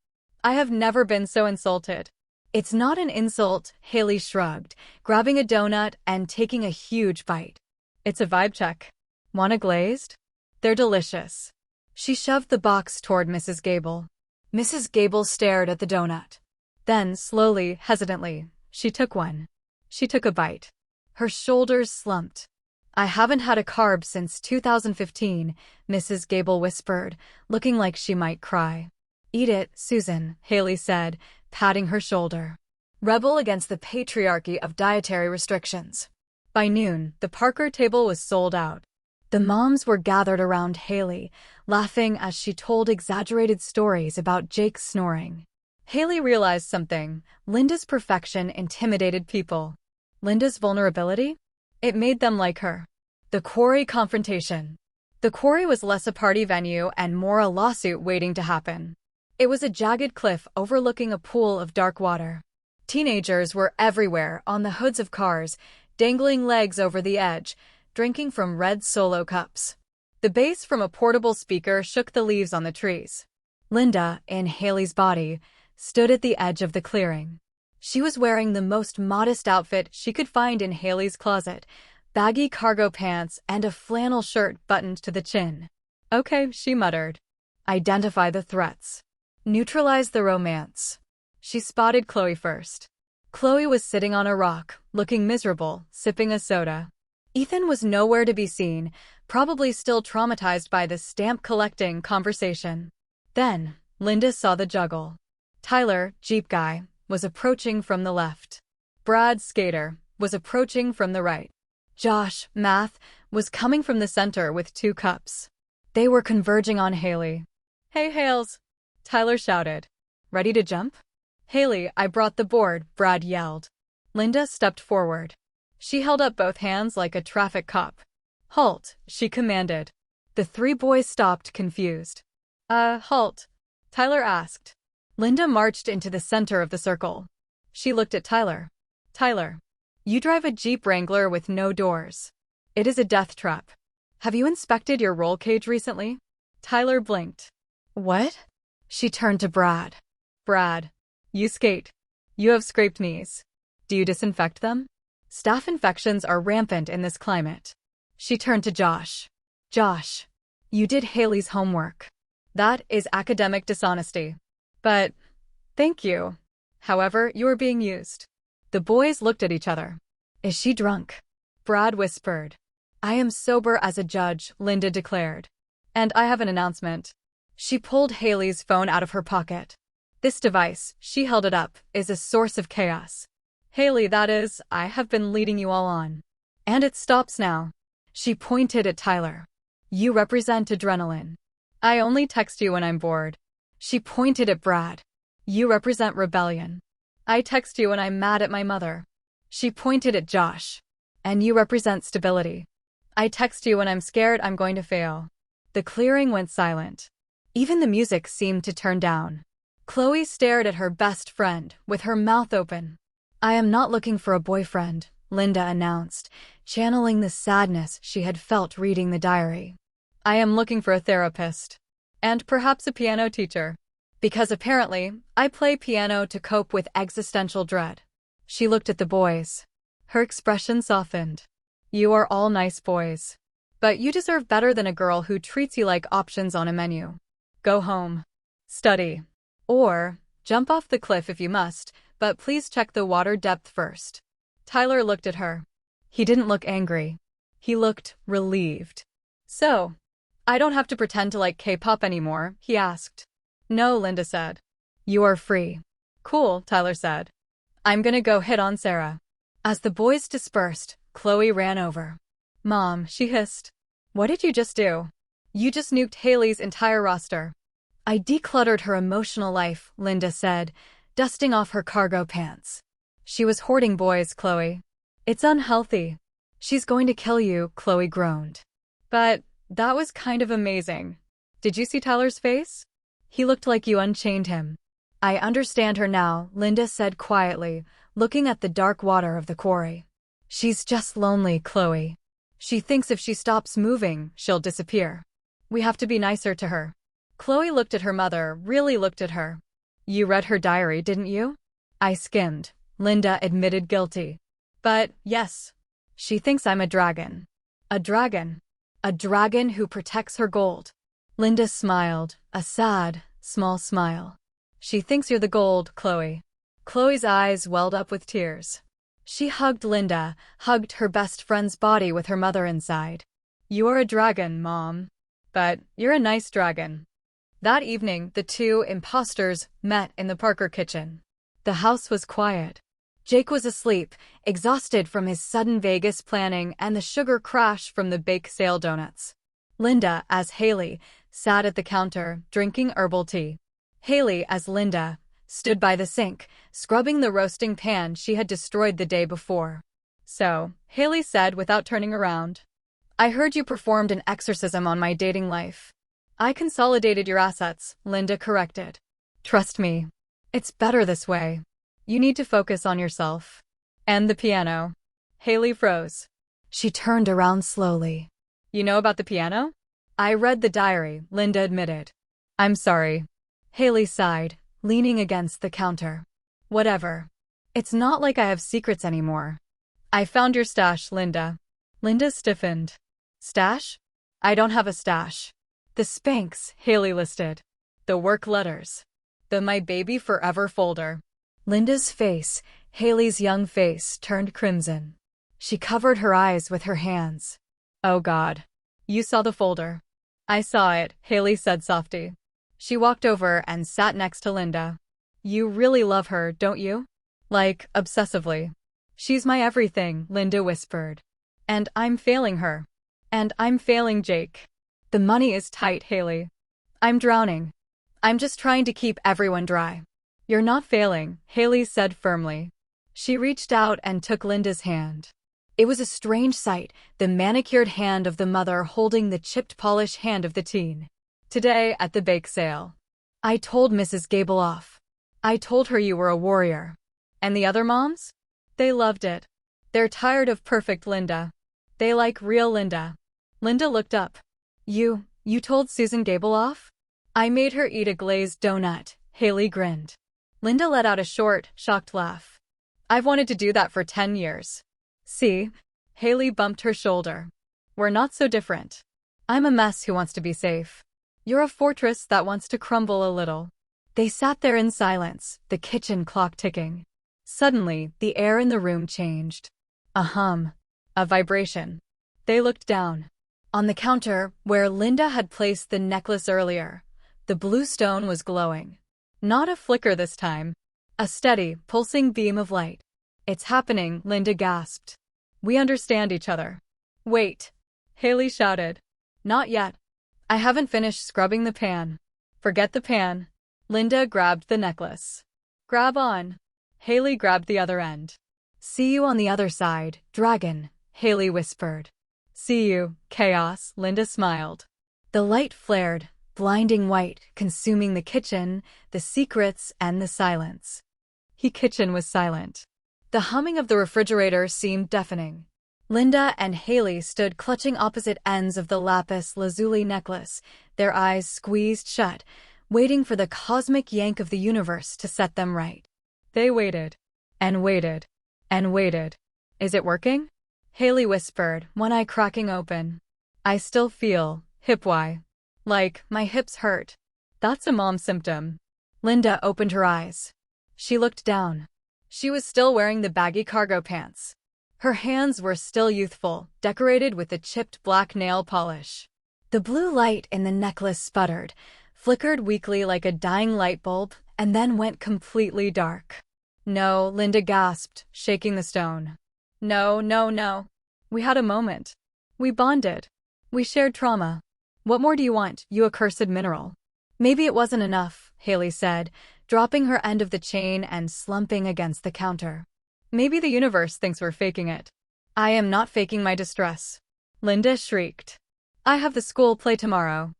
I have never been so insulted. It's not an insult, Haley shrugged, grabbing a donut and taking a huge bite. It's a vibe check. Want a glazed? They're delicious. She shoved the box toward Mrs. Gable. Mrs. Gable stared at the donut. Then, slowly, hesitantly, she took one. She took a bite. Her shoulders slumped. I haven't had a carb since 2015, Mrs. Gable whispered, looking like she might cry. Eat it, Susan, Haley said, patting her shoulder. Rebel against the patriarchy of dietary restrictions. By noon, the Parker table was sold out. The moms were gathered around Haley, laughing as she told exaggerated stories about Jake's snoring. Haley realized something. Linda's perfection intimidated people. Linda's vulnerability? It made them like her. The quarry confrontation. The quarry was less a party venue and more a lawsuit waiting to happen. It was a jagged cliff overlooking a pool of dark water. Teenagers were everywhere on the hoods of cars, dangling legs over the edge, drinking from red Solo cups. The bass from a portable speaker shook the leaves on the trees. Linda, in Haley's body, stood at the edge of the clearing. She was wearing the most modest outfit she could find in Haley's closet, baggy cargo pants and a flannel shirt buttoned to the chin. "Okay," she muttered. "Identify the threats. Neutralize the romance." She spotted Chloe first. Chloe was sitting on a rock, looking miserable, sipping a soda. Ethan was nowhere to be seen, probably still traumatized by the stamp-collecting conversation. Then, Linda saw the juggle. Tyler, Jeep guy, was approaching from the left. Brad, skater, was approaching from the right. Josh, math, was coming from the center with 2 cups. They were converging on Haley. "Hey, Hales!" Tyler shouted. "Ready to jump?" "Haley, I brought the board," Brad yelled. Linda stepped forward. She held up both hands like a traffic cop. "Halt," she commanded. The 3 boys stopped, confused. Halt?" Tyler asked. Linda marched into the center of the circle. She looked at Tyler. "Tyler, you drive a Jeep Wrangler with no doors. It is a death trap. Have you inspected your roll cage recently?" Tyler blinked. "What?" She turned to Brad. "Brad, you skate. You have scraped knees. Do you disinfect them? Staph infections are rampant in this climate." She turned to Josh. "Josh, you did Haley's homework. That is academic dishonesty. But, thank you. However, you are being used." The boys looked at each other. "Is she drunk?" Brad whispered. "I am sober as a judge," Linda declared. "And I have an announcement." She pulled Haley's phone out of her pocket. "This device," she held it up, "is a source of chaos. Haley, that is, I have been leading you all on. And it stops now." She pointed at Tyler. "You represent adrenaline. I only text you when I'm bored." She pointed at Brad. "You represent rebellion. I text you when I'm mad at my mother." She pointed at Josh. "And you represent stability. I text you when I'm scared I'm going to fail." The clearing went silent. Even the music seemed to turn down. Chloe stared at her best friend, with her mouth open. "I am not looking for a boyfriend," Linda announced, channeling the sadness she had felt reading the diary. "I am looking for a therapist. And perhaps a piano teacher. Because apparently, I play piano to cope with existential dread." She looked at the boys. Her expression softened. "You are all nice boys. But you deserve better than a girl who treats you like options on a menu. Go home. Study. Or, jump off the cliff if you must, but please check the water depth first." Tyler looked at her. He didn't look angry. He looked relieved. "So, I don't have to pretend to like K-pop anymore?" he asked. "No," Linda said. "You are free." "Cool," Tyler said. "I'm gonna go hit on Sarah." As the boys dispersed, Chloe ran over. "Mom," she hissed. "What did you just do?" "You just nuked Haley's entire roster." "I decluttered her emotional life," Linda said, dusting off her cargo pants. "She was hoarding boys, Chloe. It's unhealthy." "She's going to kill you," Chloe groaned. "But that was kind of amazing. Did you see Tyler's face? He looked like you unchained him." "I understand her now," Linda said quietly, looking at the dark water of the quarry. "She's just lonely, Chloe. She thinks if she stops moving, she'll disappear. We have to be nicer to her." Chloe looked at her mother, really looked at her. "You read her diary, didn't you?" "I skimmed," Linda admitted guilty. "But, yes. She thinks I'm a dragon." "A dragon? A dragon who protects her gold." Linda smiled, a sad, small smile. "She thinks you're the gold, Chloe." Chloe's eyes welled up with tears. She hugged Linda, hugged her best friend's body with her mother inside. "You are a dragon, Mom. But you're a nice dragon." That evening, the 2 imposters met in the Parker kitchen. The house was quiet. Jake was asleep, exhausted from his sudden Vegas planning and the sugar crash from the bake sale donuts. Linda, as Haley, sat at the counter, drinking herbal tea. Haley, as Linda, stood by the sink, scrubbing the roasting pan she had destroyed the day before. "So," Haley said without turning around, "I heard you performed an exorcism on my dating life." "I consolidated your assets," Linda corrected. "Trust me. It's better this way. You need to focus on yourself." "And the piano." Haley froze. She turned around slowly. "You know about the piano?" I read the diary, Linda admitted. I'm sorry. Haley sighed, leaning against the counter. Whatever. It's not like I have secrets anymore. I found your stash, Linda. Linda stiffened. Stash? I don't have a stash. The Spanx, Haley listed. The work letters. The My Baby Forever folder. Linda's face, Haley's young face, turned crimson. She covered her eyes with her hands. Oh God. You saw the folder. I saw it, Haley said softly. She walked over and sat next to Linda. You really love her, don't you? Like, obsessively. She's my everything, Linda whispered. And I'm failing her. And I'm failing Jake. The money is tight, Haley. I'm drowning. I'm just trying to keep everyone dry. You're not failing, Haley said firmly. She reached out and took Linda's hand. It was a strange sight, the manicured hand of the mother holding the chipped polish hand of the teen. Today, at the bake sale. I told Mrs. Gable off. I told her you were a warrior. And the other moms? They loved it. They're tired of perfect Linda. They like real Linda. Linda looked up. You told Susan Gable off? I made her eat a glazed donut, Haley grinned. Linda let out a short, shocked laugh. I've wanted to do that for 10 years. See? Haley bumped her shoulder. We're not so different. I'm a mess who wants to be safe. You're a fortress that wants to crumble a little. They sat there in silence, the kitchen clock ticking. Suddenly, the air in the room changed. A hum. A vibration. They looked down. On the counter, where Linda had placed the necklace earlier, the blue stone was glowing. Not a flicker this time. A steady, pulsing beam of light. It's happening, Linda gasped. We understand each other. Wait. Haley shouted. Not yet. I haven't finished scrubbing the pan. Forget the pan. Linda grabbed the necklace. Grab on. Haley grabbed the other end. See you on the other side, dragon, Haley whispered. See you, chaos, Linda smiled. The light flared, blinding white, consuming the kitchen, the secrets, and the silence. The kitchen was silent. The humming of the refrigerator seemed deafening. Linda and Haley stood clutching opposite ends of the lapis lazuli necklace, their eyes squeezed shut, waiting for the cosmic yank of the universe to set them right. They waited. And waited. And waited. Is it working? Haley whispered, one eye cracking open. I still feel, hip-why. Like, my hips hurt. That's a mom symptom. Linda opened her eyes. She looked down. She was still wearing the baggy cargo pants. Her hands were still youthful, decorated with the chipped black nail polish. The blue light in the necklace sputtered, flickered weakly like a dying light bulb, and then went completely dark. No, Linda gasped, shaking the stone. No, no, no. We had a moment. We bonded. We shared trauma. What more do you want, you accursed mineral? Maybe it wasn't enough, Haley said, dropping her end of the chain and slumping against the counter. Maybe the universe thinks we're faking it. I am not faking my distress. Linda shrieked. I have the school play tomorrow.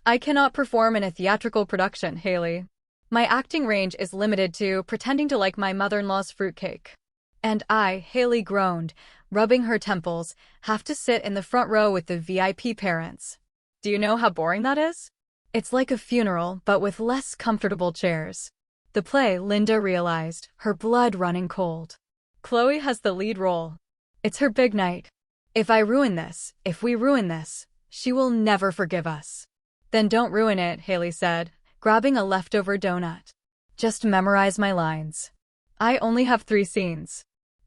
I cannot perform in a theatrical production, Haley. My acting range is limited to pretending to like my mother-in-law's fruitcake. And I, Haley groaned, rubbing her temples, have to sit in the front row with the VIP parents. Do you know how boring that is? It's like a funeral, but with less comfortable chairs. The play, Linda realized, her blood running cold. Chloe has the lead role. It's her big night. If we ruin this, she will never forgive us. Then don't ruin it, Haley said, grabbing a leftover donut. Just memorize my lines. I only have 3 scenes.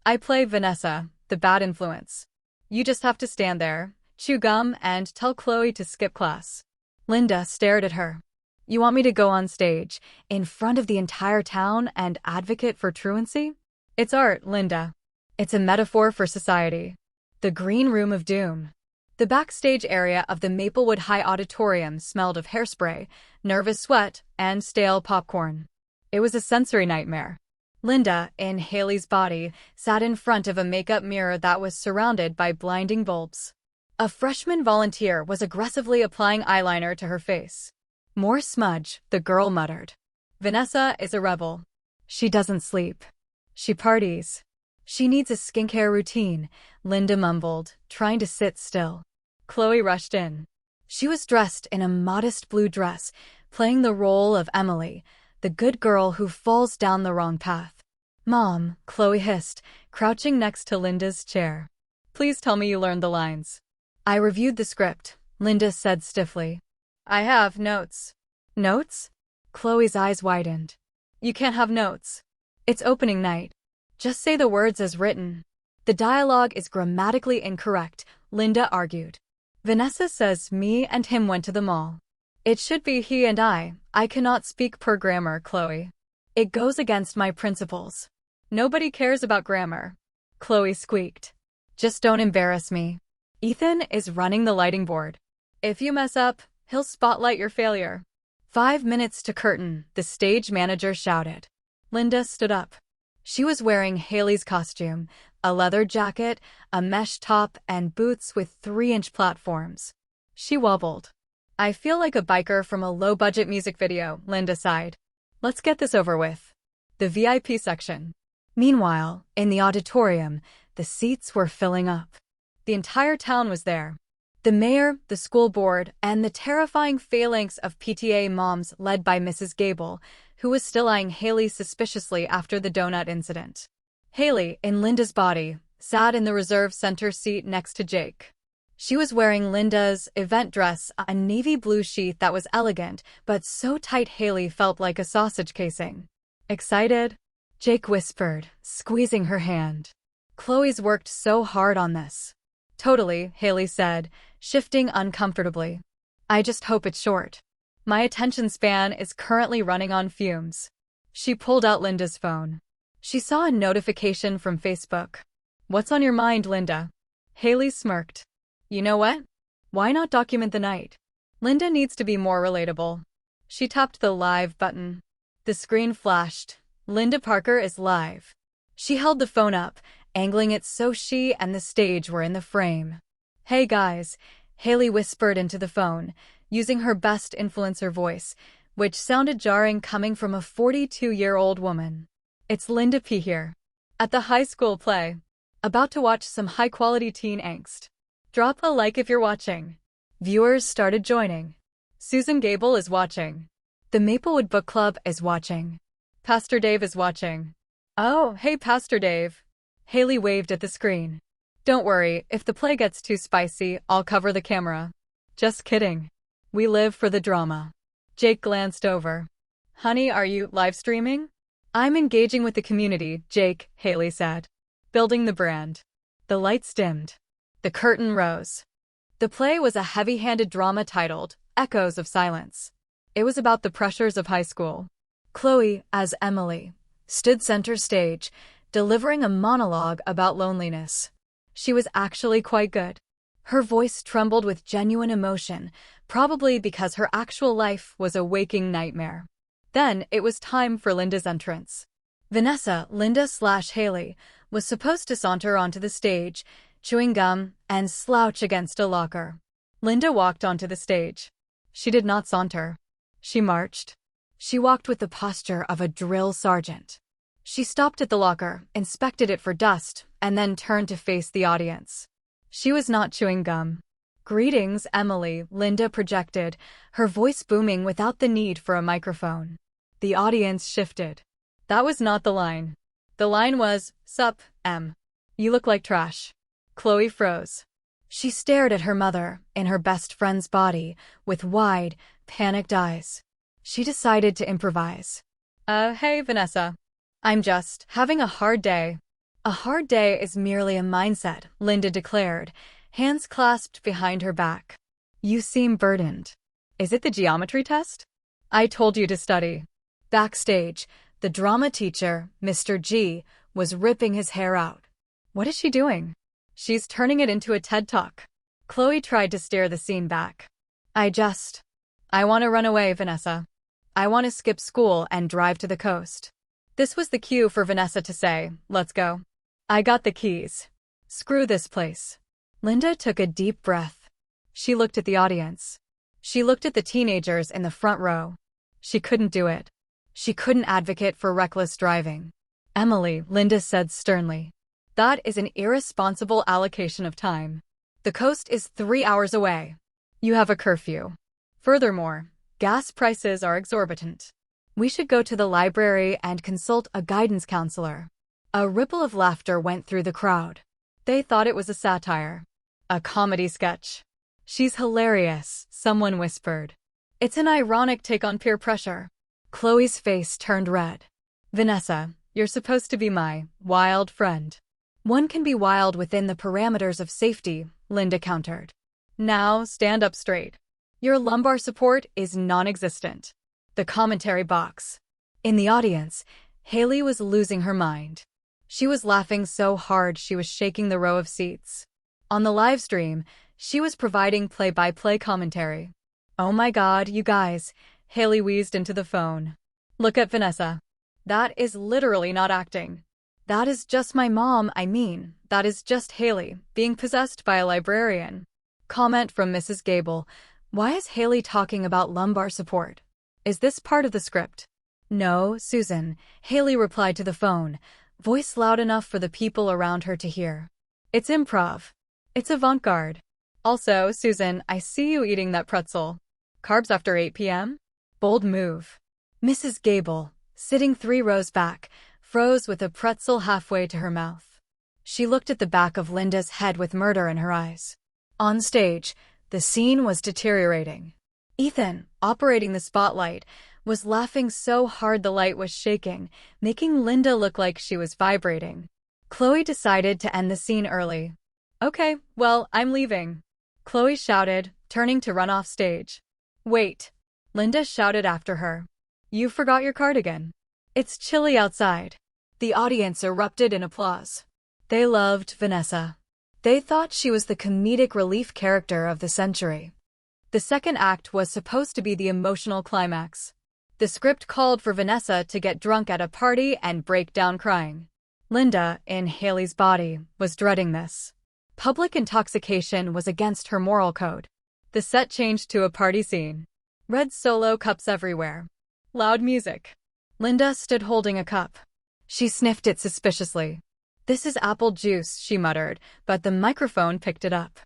I play Vanessa, the bad influence. You just have to stand there, chew gum, and tell Chloe to skip class. Linda stared at her. You want me to go on stage, in front of the entire town, and advocate for truancy? It's art, Linda. It's a metaphor for society. The green room of doom. The backstage area of the Maplewood High Auditorium smelled of hairspray, nervous sweat, and stale popcorn. It was a sensory nightmare. Linda, in Haley's body, sat in front of a makeup mirror that was surrounded by blinding bulbs. A freshman volunteer was aggressively applying eyeliner to her face. More smudge, the girl muttered. Vanessa is a rebel. She doesn't sleep. She parties. She needs a skincare routine, Linda mumbled, trying to sit still. Chloe rushed in. She was dressed in a modest blue dress, playing the role of Emily, the good girl who falls down the wrong path. "Mom," Chloe hissed, crouching next to Linda's chair. "Please tell me you learned the lines." "I reviewed the script," Linda said stiffly. "I have notes." "Notes?" Chloe's eyes widened. "You can't have notes. It's opening night. Just say the words as written." "The dialogue is grammatically incorrect," Linda argued. "Vanessa says me and him went to the mall. It should be he and I. I cannot speak per grammar, Chloe. It goes against my principles." "Nobody cares about grammar," Chloe squeaked. "Just don't embarrass me. Ethan is running the lighting board. If you mess up, he'll spotlight your failure." 5 minutes to curtain, the stage manager shouted. Linda stood up. She was wearing Haley's costume, a leather jacket, a mesh top, and boots with 3-inch platforms. She wobbled. "I feel like a biker from a low-budget music video," Linda sighed. "Let's get this over with." The VIP section. Meanwhile, in the auditorium, the seats were filling up. The entire town was there. The mayor, the school board, and the terrifying phalanx of PTA moms led by Mrs. Gable, who was still eyeing Haley suspiciously after the donut incident. Haley, in Linda's body, sat in the reserve center seat next to Jake. She was wearing Linda's event dress, a navy blue sheath that was elegant, but so tight Haley felt like a sausage casing. "Excited?" Jake whispered, squeezing her hand. "Chloe's worked so hard on this." "Totally," Haley said, shifting uncomfortably. "I just hope it's short. My attention span is currently running on fumes." She pulled out Linda's phone. She saw a notification from Facebook. "What's on your mind, Linda?" Haley smirked. "You know what? Why not document the night? Linda needs to be more relatable." She tapped the live button. The screen flashed. "Linda Parker is live." She held the phone up, angling it so she and the stage were in the frame. "Hey guys," Haley whispered into the phone, using her best influencer voice, which sounded jarring coming from a 42-year-old woman. "It's Linda P. here. At the high school play. About to watch some high-quality teen angst. Drop a like if you're watching." Viewers started joining. "Susan Gable is watching. The Maplewood Book Club is watching. Pastor Dave is watching." "Oh, hey Pastor Dave." Haley waved at the screen. "Don't worry, if the play gets too spicy, I'll cover the camera." "Just kidding. We live for the drama." Jake glanced over. "Honey, are you live streaming?" "I'm engaging with the community, Jake," Haley said. "Building the brand." The lights dimmed. The curtain rose. The play was a heavy-handed drama titled Echoes of Silence. It was about the pressures of high school. Chloe, as Emily, stood center stage, delivering a monologue about loneliness. She was actually quite good. Her voice trembled with genuine emotion, probably because her actual life was a waking nightmare. Then it was time for Linda's entrance. Vanessa, Linda/Haley, was supposed to saunter onto the stage, chewing gum, and slouch against a locker. Linda walked onto the stage. She did not saunter. She marched. She walked with the posture of a drill sergeant. She stopped at the locker, inspected it for dust, and then turned to face the audience. She was not chewing gum. "Greetings, Emily," Linda projected, her voice booming without the need for a microphone. The audience shifted. That was not the line. The line was, "Sup, Em. You look like trash." Chloe froze. She stared at her mother, in her best friend's body, with wide, panicked eyes. She decided to improvise. Hey, Vanessa. I'm just having a hard day." "A hard day is merely a mindset," Linda declared, hands clasped behind her back. "You seem burdened. Is it the geometry test?" "I told you to study." Backstage, the drama teacher, Mr. G, was ripping his hair out. "What is she doing?" "She's turning it into a TED Talk." Chloe tried to steer the scene back. I want to run away, Vanessa. I want to skip school and drive to the coast." This was the cue for Vanessa to say, "Let's go. I got the keys. Screw this place." Linda took a deep breath. She looked at the audience. She looked at the teenagers in the front row. She couldn't do it. She couldn't advocate for reckless driving. "Emily," Linda said sternly, "that is an irresponsible allocation of time. The coast is 3 hours away. You have a curfew. Furthermore, gas prices are exorbitant. We should go to the library and consult a guidance counselor. A ripple of laughter went through the crowd. They thought it was a satire. A comedy sketch. She's hilarious, someone whispered. It's an ironic take on peer pressure. Chloe's face turned red. Vanessa, you're supposed to be my wild friend. One can be wild within the parameters of safety, Linda countered. Now stand up straight. Your lumbar support is non-existent. The commentary box. In the audience, Haley was losing her mind. She was laughing so hard she was shaking the row of seats. On the live stream, she was providing play-by-play commentary. Oh my God, you guys, Haley wheezed into the phone. Look at Vanessa. That is literally not acting. That is just my mom, that is just Haley, being possessed by a librarian. Comment from Mrs. Gable. Why is Haley talking about lumbar support? Is this part of the script? No, Susan, Haley replied to the phone, voice loud enough for the people around her to hear. It's improv. It's avant-garde. Also, Susan, I see you eating that pretzel. Carbs after 8 p.m.? Bold move. Mrs. Gable, sitting 3 rows back, froze with a pretzel halfway to her mouth. She looked at the back of Linda's head with murder in her eyes. On stage, the scene was deteriorating. Ethan, operating the spotlight, was laughing so hard the light was shaking, making Linda look like she was vibrating. Chloe decided to end the scene early. Okay, well, I'm leaving. Chloe shouted, turning to run off stage. Wait. Linda shouted after her. You forgot your cardigan. It's chilly outside. The audience erupted in applause. They loved Vanessa. They thought she was the comedic relief character of the century. The second act was supposed to be the emotional climax. The script called for Vanessa to get drunk at a party and break down crying. Linda, in Haley's body, was dreading this. Public intoxication was against her moral code. The set changed to a party scene. Red Solo cups everywhere. Loud music. Linda stood holding a cup. She sniffed it suspiciously. This is apple juice, she muttered, but the microphone picked it up.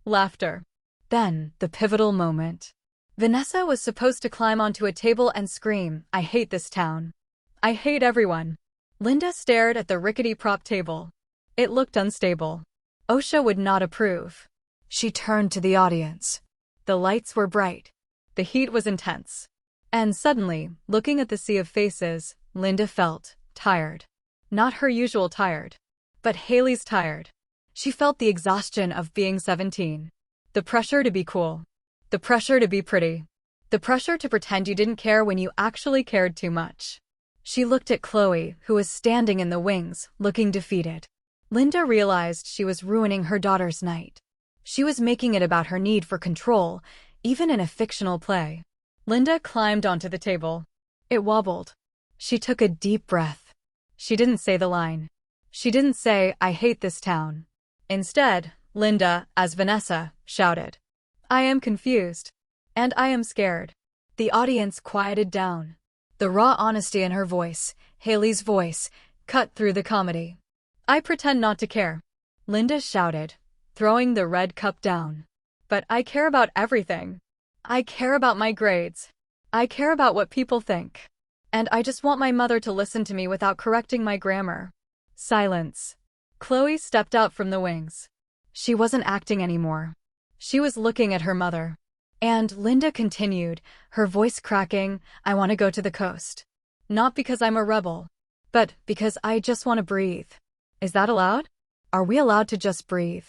Laughter. Then, the pivotal moment. Vanessa was supposed to climb onto a table and scream, I hate this town. I hate everyone. Linda stared at the rickety prop table. It looked unstable. OSHA would not approve. She turned to the audience. The lights were bright. The heat was intense. And suddenly, looking at the sea of faces, Linda felt tired. Not her usual tired. But Haley's tired. She felt the exhaustion of being 17. The pressure to be cool. The pressure to be pretty. The pressure to pretend you didn't care when you actually cared too much. She looked at Chloe, who was standing in the wings, looking defeated. Linda realized she was ruining her daughter's night. She was making it about her need for control, even in a fictional play. Linda climbed onto the table. It wobbled. She took a deep breath. She didn't say the line. She didn't say, I hate this town. Instead, Linda, as Vanessa, shouted, I am confused. And I am scared. The audience quieted down. The raw honesty in her voice, Haley's voice, cut through the comedy. I pretend not to care. Linda shouted, throwing the red cup down. But I care about everything. I care about my grades. I care about what people think. And I just want my mother to listen to me without correcting my grammar. Silence. Chloe stepped out from the wings. She wasn't acting anymore. She was looking at her mother. And Linda continued, her voice cracking, I want to go to the coast. Not because I'm a rebel, but because I just want to breathe. Is that allowed? Are we allowed to just breathe?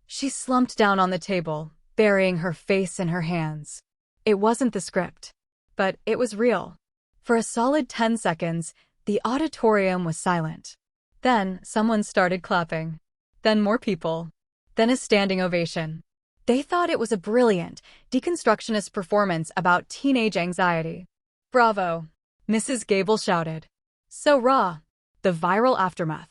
She slumped down on the table, burying her face in her hands. It wasn't the script, but it was real. For a solid 10 seconds, the auditorium was silent. Then someone started clapping. Then more people. Then a standing ovation. They thought it was a brilliant, deconstructionist performance about teenage anxiety. Bravo! Mrs. Gable shouted. So raw. The viral aftermath.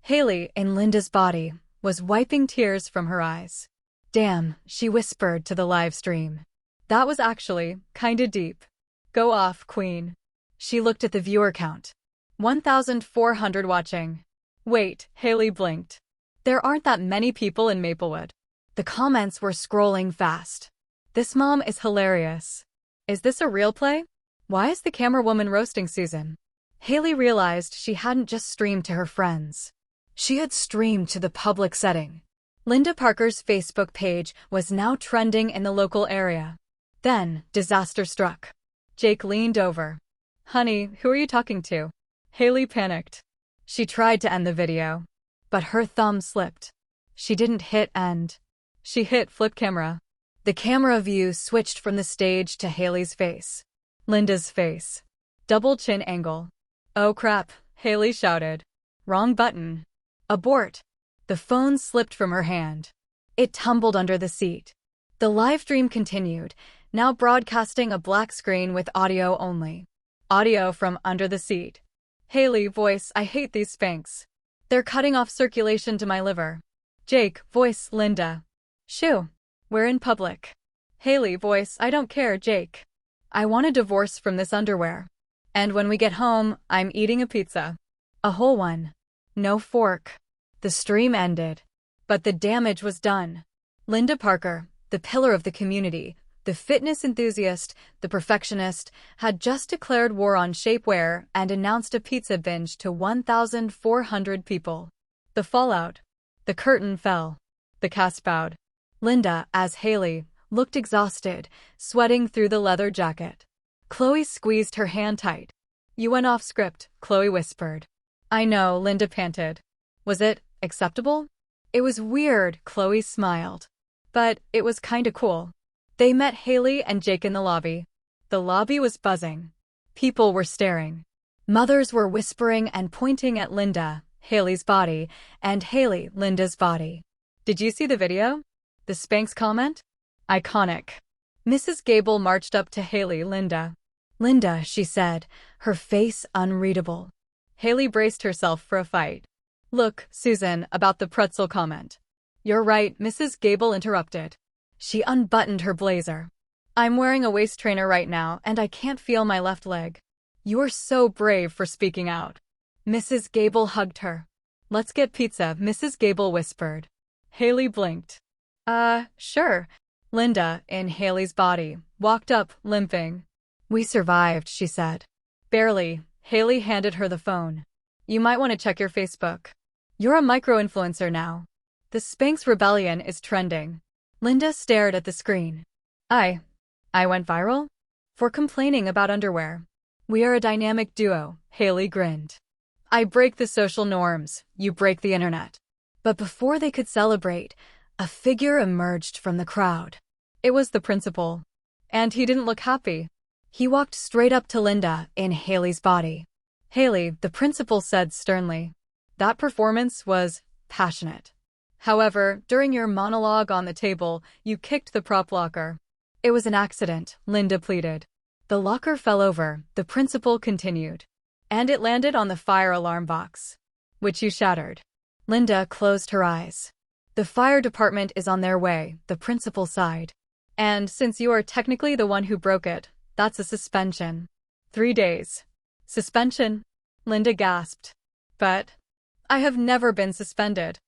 Haley, in Linda's body, was wiping tears from her eyes. Damn, she whispered to the live stream. That was actually kinda deep. Go off, queen. She looked at the viewer count. 1,400 watching. Wait, Haley blinked. There aren't that many people in Maplewood. The comments were scrolling fast. This mom is hilarious. Is this a real play? Why is the camera woman roasting Susan? Haley realized she hadn't just streamed to her friends. She had streamed to the public setting. Linda Parker's Facebook page was now trending in the local area. Then, disaster struck. Jake leaned over. "Honey, who are you talking to?" Haley panicked. She tried to end the video, but her thumb slipped. She didn't hit end. She hit flip camera. The camera view switched from the stage to Haley's face. Linda's face. Double chin angle. "Oh crap," Haley shouted. "Wrong button. Abort." The phone slipped from her hand. It tumbled under the seat. The live stream continued, now broadcasting a black screen with audio only. Audio from under the seat. Haley, voice, "I hate these Spanx. They're cutting off circulation to my liver." Jake, voice, "Linda. Shoo. We're in public." Haley, voice, "I don't care, Jake. I want a divorce from this underwear. And when we get home, I'm eating a pizza. A whole one. No fork." The stream ended. But the damage was done. Linda Parker, the pillar of the community, the fitness enthusiast, the perfectionist, had just declared war on shapewear and announced a pizza binge to 1,400 people. The fallout. The curtain fell. The cast bowed. Linda, as Haley, looked exhausted, sweating through the leather jacket. Chloe squeezed her hand tight. "You went off script," Chloe whispered. "I know," Linda panted. "Was it acceptable?" "It was weird," Chloe smiled. "But it was kinda cool." They met Haley and Jake in the lobby. The lobby was buzzing. People were staring. Mothers were whispering and pointing at Linda, Haley's body, and Haley, Linda's body. "Did you see the video? The Spanx comment? Iconic." Mrs. Gable marched up to Haley. "Linda. Linda," she said, her face unreadable. Haley braced herself for a fight. "Look, Susan, about the pretzel comment." "You're right," Mrs. Gable interrupted. She unbuttoned her blazer. "I'm wearing a waist trainer right now, and I can't feel my left leg." "You're so brave for speaking out." Mrs. Gable hugged her. "Let's get pizza," Mrs. Gable whispered. Haley blinked. Sure." Linda, in Haley's body, walked up, limping. "We survived," she said. "Barely." Haley handed her the phone. "You might want to check your Facebook. You're a micro-influencer now. The Spanx rebellion is trending." Linda stared at the screen. I went viral? For complaining about underwear. We are a dynamic duo," Haley grinned. "I break the social norms, you break the internet." But before they could celebrate, a figure emerged from the crowd. It was the principal. And he didn't look happy. He walked straight up to Linda, in Haley's body. "Haley," the principal said sternly. "That performance was passionate. However, during your monologue on the table, you kicked the prop locker." "It was an accident," Linda pleaded. "The locker fell over," the principal continued. "And it landed on the fire alarm box, which you shattered." Linda closed her eyes. "The fire department is on their way," the principal sighed. "And since you are technically the one who broke it, that's a suspension. 3 days. Suspension?" Linda gasped. "But I have never been suspended.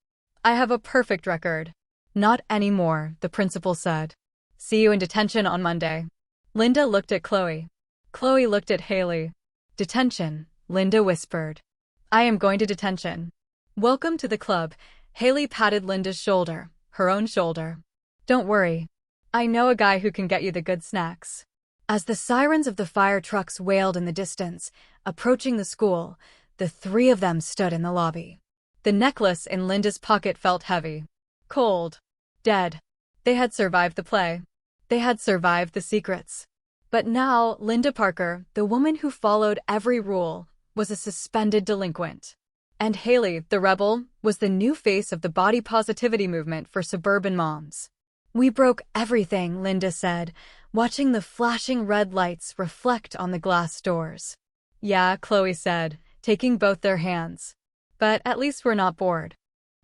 I have a perfect record." "Not anymore," the principal said. "See you in detention on Monday." Linda looked at Chloe. Chloe looked at Haley. "Detention," Linda whispered. "I am going to detention." "Welcome to the club." Haley patted Linda's shoulder, her own shoulder. "Don't worry. I know a guy who can get you the good snacks." As the sirens of the fire trucks wailed in the distance, approaching the school, the three of them stood in the lobby. The necklace in Linda's pocket felt heavy. Cold. Dead. They had survived the play. They had survived the secrets. But now, Linda Parker, the woman who followed every rule, was a suspended delinquent. And Haley, the rebel, was the new face of the body positivity movement for suburban moms. "We broke everything," Linda said, watching the flashing red lights reflect on the glass doors. "Yeah," Chloe said, taking both their hands. "But at least we're not bored."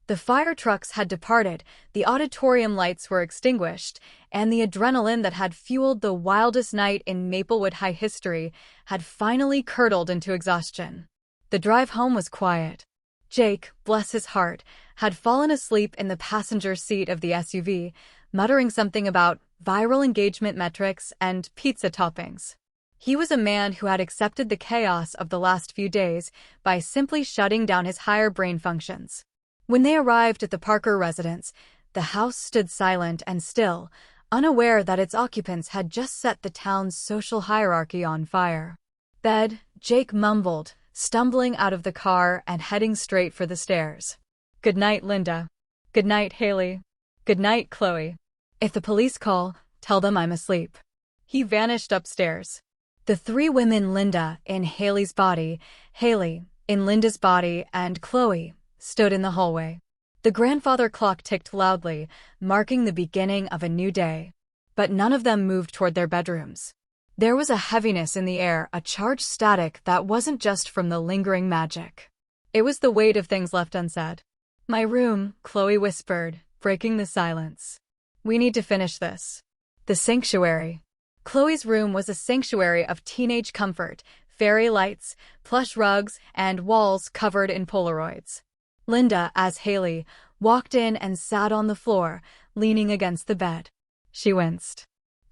The fire trucks had departed, the auditorium lights were extinguished, and the adrenaline that had fueled the wildest night in Maplewood High history had finally curdled into exhaustion. The drive home was quiet. Jake, bless his heart, had fallen asleep in the passenger seat of the SUV, muttering something about viral engagement metrics and pizza toppings. He was a man who had accepted the chaos of the last few days by simply shutting down his higher brain functions. When they arrived at the Parker residence, the house stood silent and still, unaware that its occupants had just set the town's social hierarchy on fire. "Bed," Jake mumbled, stumbling out of the car and heading straight for the stairs. "Good night, Linda. Good night, Haley. Good night, Chloe. If the police call, tell them I'm asleep." He vanished upstairs. The three women, Linda in Haley's body, Haley in Linda's body, and Chloe, stood in the hallway. The grandfather clock ticked loudly, marking the beginning of a new day. But none of them moved toward their bedrooms. There was a heaviness in the air, a charged static that wasn't just from the lingering magic. It was the weight of things left unsaid. "My room," Chloe whispered, breaking the silence. "We need to finish this." The sanctuary. Chloe's room was a sanctuary of teenage comfort, fairy lights, plush rugs, and walls covered in Polaroids. Linda, as Haley, walked in and sat on the floor, leaning against the bed. She winced.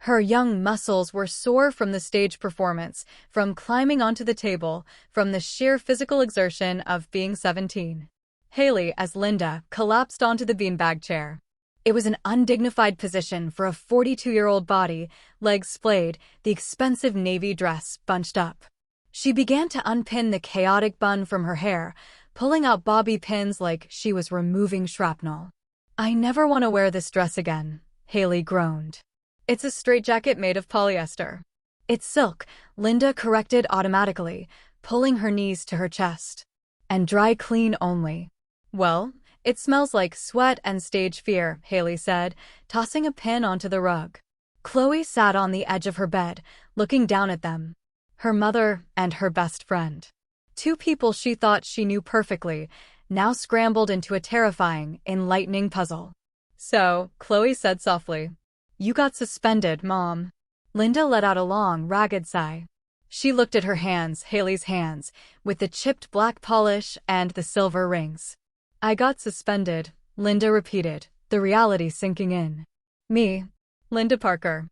Her young muscles were sore from the stage performance, from climbing onto the table, from the sheer physical exertion of being 17. Haley, as Linda, collapsed onto the beanbag chair. It was an undignified position for a 42-year-old body, legs splayed, the expensive navy dress bunched up. She began to unpin the chaotic bun from her hair, pulling out bobby pins like she was removing shrapnel. "I never want to wear this dress again," Haley groaned. "It's a straitjacket made of polyester." "It's silk," Linda corrected automatically, pulling her knees to her chest. "And dry clean only." "Well, it smells like sweat and stage fear," Haley said, tossing a pin onto the rug. Chloe sat on the edge of her bed, looking down at them. Her mother and her best friend. Two people she thought she knew perfectly, now scrambled into a terrifying, enlightening puzzle. "So," Chloe said softly, "you got suspended, Mom." Linda let out a long, ragged sigh. She looked at her hands, Haley's hands, with the chipped black polish and the silver rings. "I got suspended," Linda repeated, the reality sinking in. "Me, Linda Parker.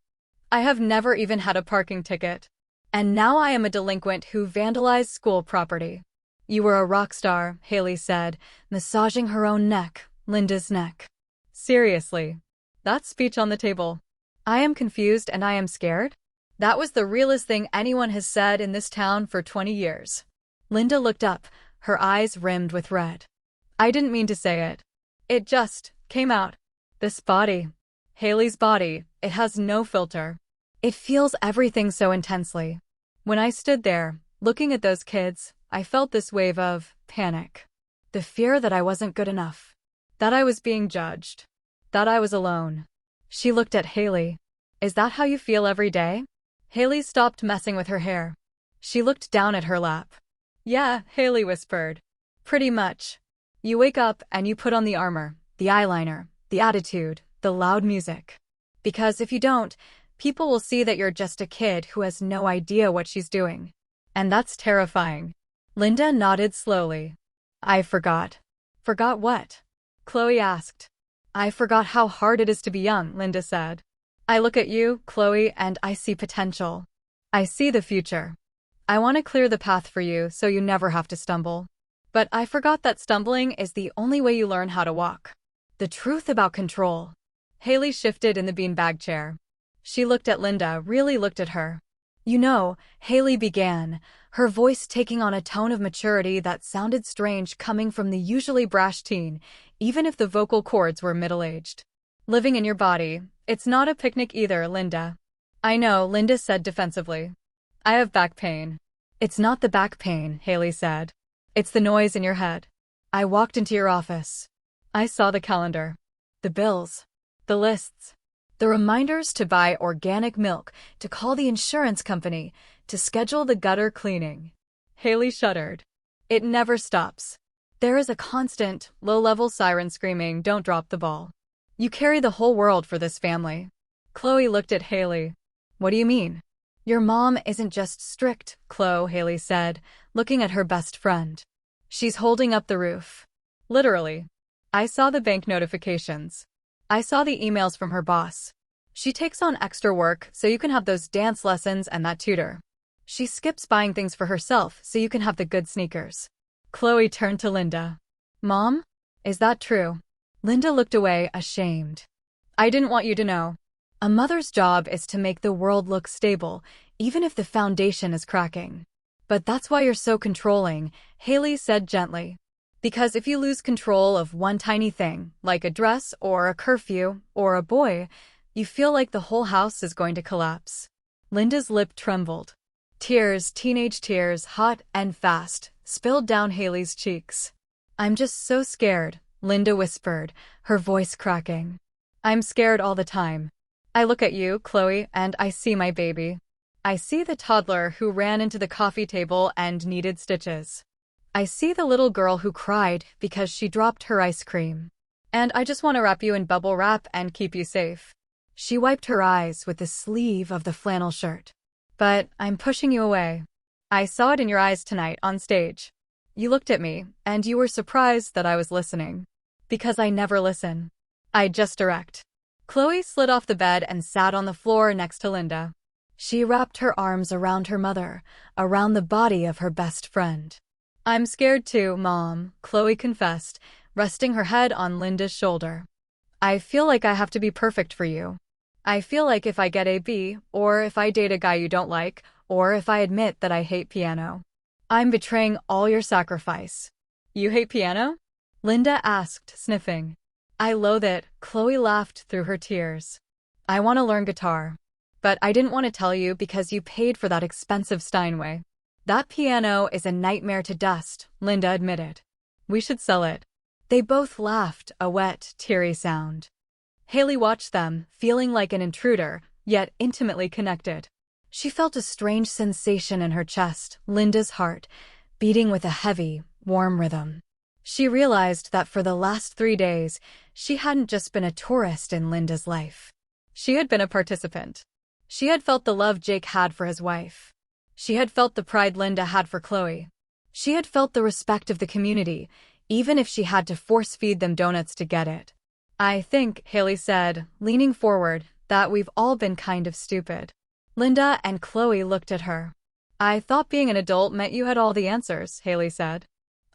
I have never even had a parking ticket. And now I am a delinquent who vandalized school property." "You were a rock star," Haley said, massaging her own neck, Linda's neck. "Seriously. That speech on the table. I am confused and I am scared? That was the realest thing anyone has said in this town for 20 years. Linda looked up, her eyes rimmed with red. "I didn't mean to say it. It just came out. This body. Haley's body, it has no filter. It feels everything so intensely. When I stood there, looking at those kids, I felt this wave of panic. The fear that I wasn't good enough. That I was being judged. That I was alone." She looked at Haley. "Is that how you feel every day?" Haley stopped messing with her hair. She looked down at her lap. "Yeah," Haley whispered. "Pretty much. You wake up and you put on the armor, the eyeliner, the attitude, the loud music. Because if you don't, people will see that you're just a kid who has no idea what she's doing. And that's terrifying." Linda nodded slowly. "I forgot." "Forgot what?" Chloe asked. "I forgot how hard it is to be young," Linda said. "I look at you, Chloe, and I see potential. I see the future. I want to clear the path for you so you never have to stumble. But I forgot that stumbling is the only way you learn how to walk. The truth about control." Haley shifted in the beanbag chair. She looked at Linda, really looked at her. "You know," Haley began, her voice taking on a tone of maturity that sounded strange coming from the usually brash teen, even if the vocal cords were middle-aged. "Living in your body, it's not a picnic either, Linda." "I know," Linda said defensively. "I have back pain." "It's not the back pain," Haley said. "It's the noise in your head. I walked into your office. I saw the calendar. The bills. The lists. The reminders to buy organic milk, to call the insurance company, to schedule the gutter cleaning." Haley shuddered. "It never stops. There is a constant, low-level siren screaming, 'Don't drop the ball.' You carry the whole world for this family." Chloe looked at Haley. "What do you mean?" "Your mom isn't just strict, Chloe," Haley said, looking at her best friend. "She's holding up the roof. Literally. I saw the bank notifications. I saw the emails from her boss. She takes on extra work so you can have those dance lessons and that tutor. She skips buying things for herself so you can have the good sneakers. Chloe turned to Linda. Mom? Is that true? Linda looked away, ashamed. I didn't want you to know. A mother's job is to make the world look stable, even if the foundation is cracking. But that's why you're so controlling, Haley said gently. Because if you lose control of one tiny thing, like a dress or a curfew or a boy, you feel like the whole house is going to collapse. Linda's lip trembled. Tears, teenage tears, hot and fast, spilled down Haley's cheeks. I'm just so scared, Linda whispered, her voice cracking. I'm scared all the time. I look at you, Chloe, and I see my baby. I see the toddler who ran into the coffee table and needed stitches. I see the little girl who cried because she dropped her ice cream. And I just want to wrap you in bubble wrap and keep you safe. She wiped her eyes with the sleeve of the flannel shirt. But I'm pushing you away. I saw it in your eyes tonight on stage. You looked at me, and you were surprised that I was listening. Because I never listen. I just direct. Chloe slid off the bed and sat on the floor next to Linda. She wrapped her arms around her mother, around the body of her best friend. I'm scared too, Mom, Chloe confessed, resting her head on Linda's shoulder. I feel like I have to be perfect for you. I feel like if I get a B, or if I date a guy you don't like, or if I admit that I hate piano, I'm betraying all your sacrifice. You hate piano? Linda asked, sniffing. I loathe it, Chloe laughed through her tears. I want to learn guitar. But I didn't want to tell you because you paid for that expensive Steinway. That piano is a nightmare to dust, Linda admitted. We should sell it. They both laughed, a wet, teary sound. Haley watched them, feeling like an intruder, yet intimately connected. She felt a strange sensation in her chest, Linda's heart, beating with a heavy, warm rhythm. She realized that for the last 3 days, she hadn't just been a tourist in Linda's life. She had been a participant. She had felt the love Jake had for his wife. She had felt the pride Linda had for Chloe. She had felt the respect of the community, even if she had to force-feed them donuts to get it. I think, Haley said, leaning forward, that we've all been kind of stupid. Linda and Chloe looked at her. I thought being an adult meant you had all the answers, Haley said.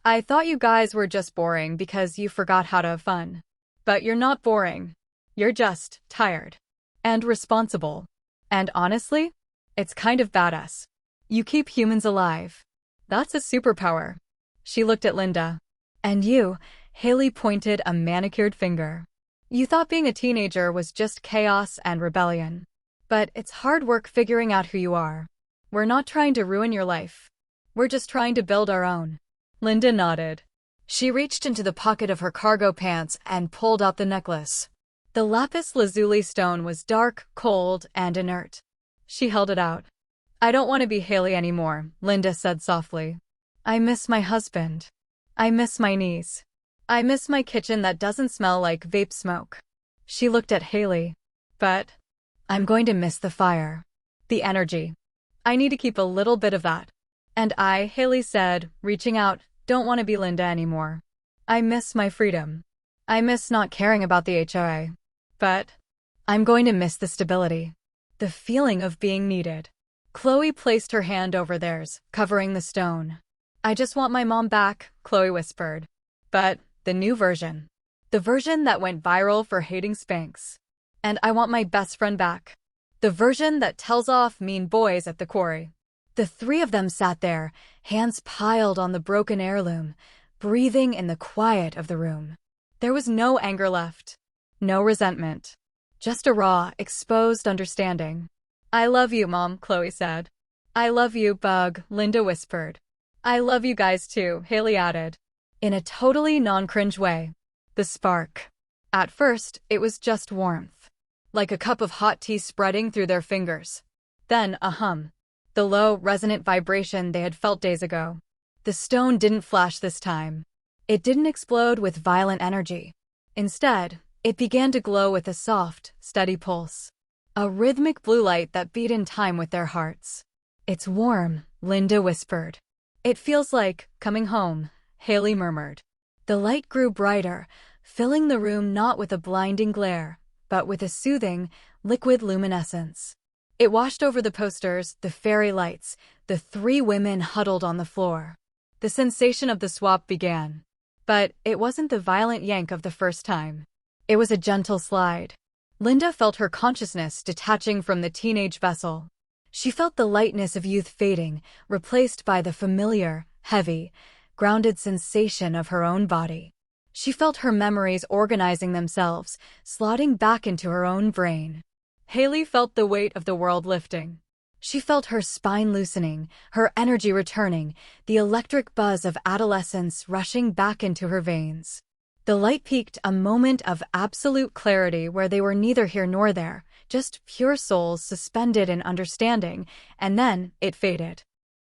I thought you guys were just boring because you forgot how to have fun. But you're not boring. You're just tired. And responsible. And honestly, it's kind of badass. You keep humans alive. That's a superpower. She looked at Linda. And you, Haley pointed a manicured finger. You thought being a teenager was just chaos and rebellion. But it's hard work figuring out who you are. We're not trying to ruin your life. We're just trying to build our own. Linda nodded. She reached into the pocket of her cargo pants and pulled out the necklace. The lapis lazuli stone was dark, cold, and inert. She held it out. I don't want to be Haley anymore, Linda said softly. I miss my husband. I miss my knees. I miss my kitchen that doesn't smell like vape smoke. She looked at Haley. But I'm going to miss the fire. The energy. I need to keep a little bit of that. And I, Haley said, reaching out, don't want to be Linda anymore. I miss my freedom. I miss not caring about the HOA. But I'm going to miss the stability. The feeling of being needed. Chloe placed her hand over theirs, covering the stone. I just want my mom back, Chloe whispered. But the new version. The version that went viral for hating Spanx. And I want my best friend back. The version that tells off mean boys at the quarry. The three of them sat there, hands piled on the broken heirloom, breathing in the quiet of the room. There was no anger left. No resentment. Just a raw, exposed understanding. I love you, Mom, Chloe said. I love you, Bug, Linda whispered. I love you guys too, Haley added. In a totally non-cringe way. The spark. At first, it was just warmth. Like a cup of hot tea spreading through their fingers. Then a hum. The low, resonant vibration they had felt days ago. The stone didn't flash this time. It didn't explode with violent energy. Instead, it began to glow with a soft, steady pulse. A rhythmic blue light that beat in time with their hearts. It's warm, Linda whispered. It feels like coming home, Haley murmured. The light grew brighter, filling the room not with a blinding glare, but with a soothing, liquid luminescence. It washed over the posters, the fairy lights, the three women huddled on the floor. The sensation of the swap began. But it wasn't the violent yank of the first time. It was a gentle slide. Linda felt her consciousness detaching from the teenage vessel. She felt the lightness of youth fading, replaced by the familiar, heavy, grounded sensation of her own body. She felt her memories organizing themselves, slotting back into her own brain. Haley felt the weight of the world lifting. She felt her spine loosening, her energy returning, the electric buzz of adolescence rushing back into her veins. The light peaked, a moment of absolute clarity where they were neither here nor there, just pure souls suspended in understanding, and then it faded.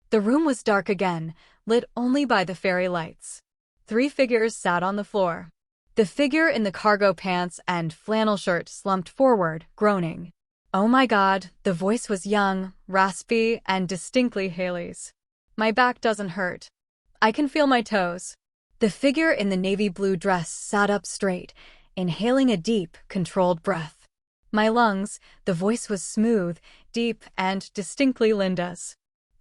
The room was dark again, lit only by the fairy lights. Three figures sat on the floor. The figure in the cargo pants and flannel shirt slumped forward, groaning. Oh my God, the voice was young, raspy, and distinctly Haley's. My back doesn't hurt. I can feel my toes. The figure in the navy blue dress sat up straight, inhaling a deep, controlled breath. My lungs, the voice was smooth, deep, and distinctly Linda's.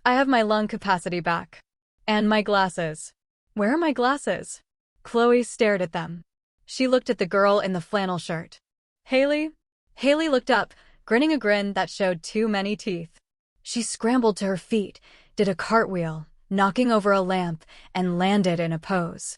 I have my lung capacity back. And my glasses. Where are my glasses? Chloe stared at them. She looked at the girl in the flannel shirt. Haley? Haley looked up, grinning a grin that showed too many teeth. She scrambled to her feet, did a cartwheel, knocking over a lamp, and landed in a pose.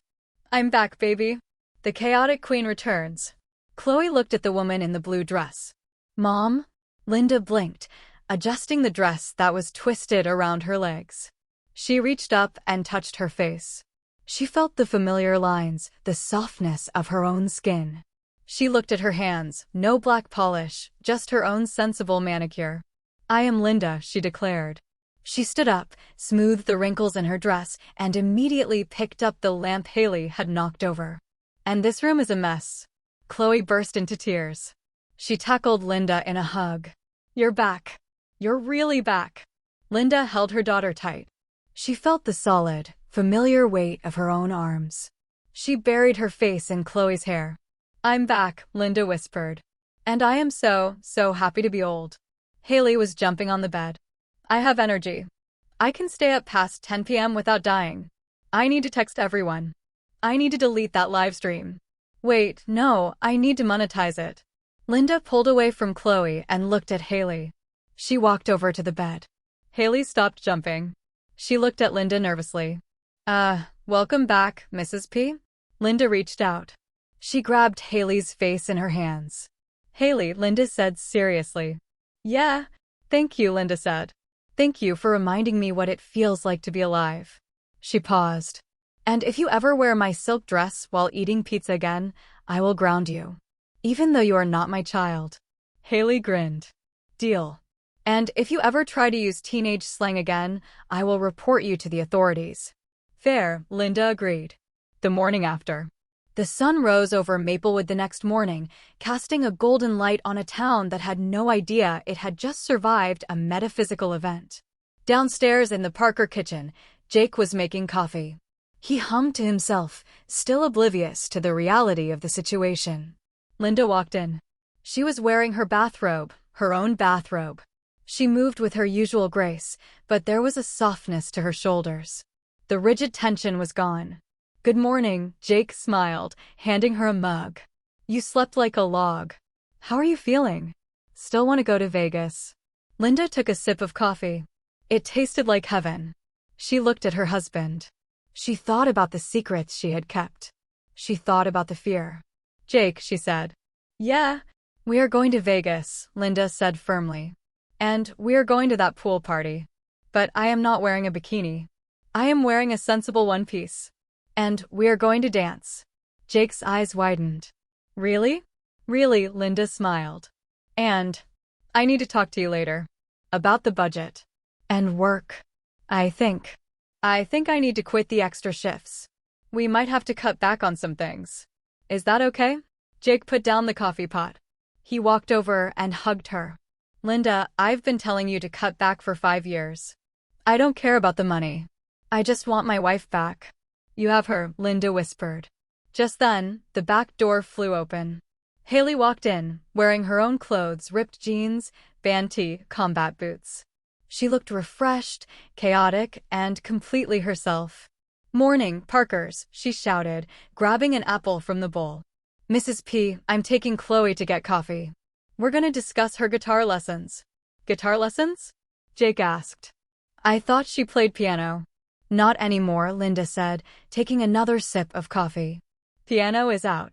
I'm back, baby. The chaotic queen returns. Chloe looked at the woman in the blue dress. Mom? Linda blinked, adjusting the dress that was twisted around her legs. She reached up and touched her face. She felt the familiar lines, the softness of her own skin. She looked at her hands, no black polish, just her own sensible manicure. I am Linda, she declared. She stood up, smoothed the wrinkles in her dress, and immediately picked up the lamp Haley had knocked over. And this room is a mess. Chloe burst into tears. She tackled Linda in a hug. You're back. You're really back. Linda held her daughter tight. She felt the solid, familiar weight of her own arms. She buried her face in Chloe's hair. I'm back, Linda whispered. And I am so happy to be old. Haley was jumping on the bed. I have energy. I can stay up past 10 p.m. without dying. I need to text everyone. I need to delete that live stream. Wait, no, I need to monetize it. Linda pulled away from Chloe and looked at Haley. She walked over to the bed. Haley stopped jumping. She looked at Linda nervously. Welcome back, Mrs. P. Linda reached out. She grabbed Haley's face in her hands. Haley, Linda said seriously. Yeah, thank you, Linda said. Thank you for reminding me what it feels like to be alive. She paused. And if you ever wear my silk dress while eating pizza again, I will ground you. Even though you are not my child. Haley grinned. Deal. And if you ever try to use teenage slang again, I will report you to the authorities. Fair, Linda agreed. The morning after. The sun rose over Maplewood the next morning, casting a golden light on a town that had no idea it had just survived a metaphysical event. Downstairs in the Parker kitchen, Jake was making coffee. He hummed to himself, still oblivious to the reality of the situation. Linda walked in. She was wearing her bathrobe, her own bathrobe. She moved with her usual grace, but there was a softness to her shoulders. The rigid tension was gone. Good morning, Jake smiled, handing her a mug. You slept like a log. How are you feeling? Still want to go to Vegas? Linda took a sip of coffee. It tasted like heaven. She looked at her husband. She thought about the secrets she had kept. She thought about the fear. Jake, she said. Yeah, we are going to Vegas, Linda said firmly. And we are going to that pool party. But I am not wearing a bikini. I am wearing a sensible one-piece. And we are going to dance. Jake's eyes widened. Really? Really, Linda smiled. And I need to talk to you later. About the budget. And work. I think I need to quit the extra shifts. We might have to cut back on some things. Is that okay? Jake put down the coffee pot. He walked over and hugged her. Linda, I've been telling you to cut back for 5 years. I don't care about the money. I just want my wife back. You have her, Linda whispered. Just then, the back door flew open. Haley walked in, wearing her own clothes, ripped jeans, band tee, combat boots. She looked refreshed, chaotic, and completely herself. "Morning, Parkers," she shouted, grabbing an apple from the bowl. "Mrs. P, I'm taking Chloe to get coffee. We're gonna discuss her guitar lessons." "Guitar lessons?" Jake asked. "I thought she played piano." "Not anymore," Linda said, taking another sip of coffee. "Piano is out.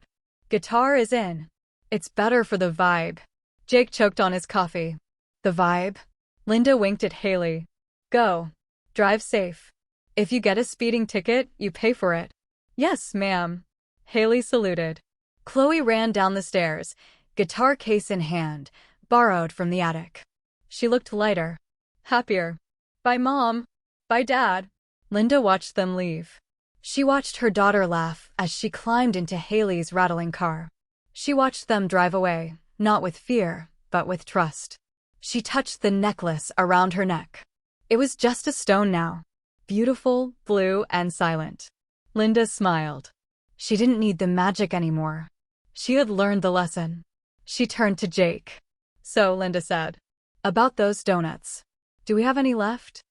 Guitar is in. It's better for the vibe." Jake choked on his coffee. "The vibe?" Linda winked at Haley. "Go. Drive safe. If you get a speeding ticket, you pay for it." "Yes, ma'am." Haley saluted. Chloe ran down the stairs, guitar case in hand, borrowed from the attic. She looked lighter, happier. "Bye, Mom. Bye, Dad." Linda watched them leave. She watched her daughter laugh as she climbed into Haley's rattling car. She watched them drive away, not with fear, but with trust. She touched the necklace around her neck. It was just a stone now. Beautiful, blue, and silent. Linda smiled. She didn't need the magic anymore. She had learned the lesson. She turned to Jake. "So," Linda said, "about those donuts. Do we have any left?"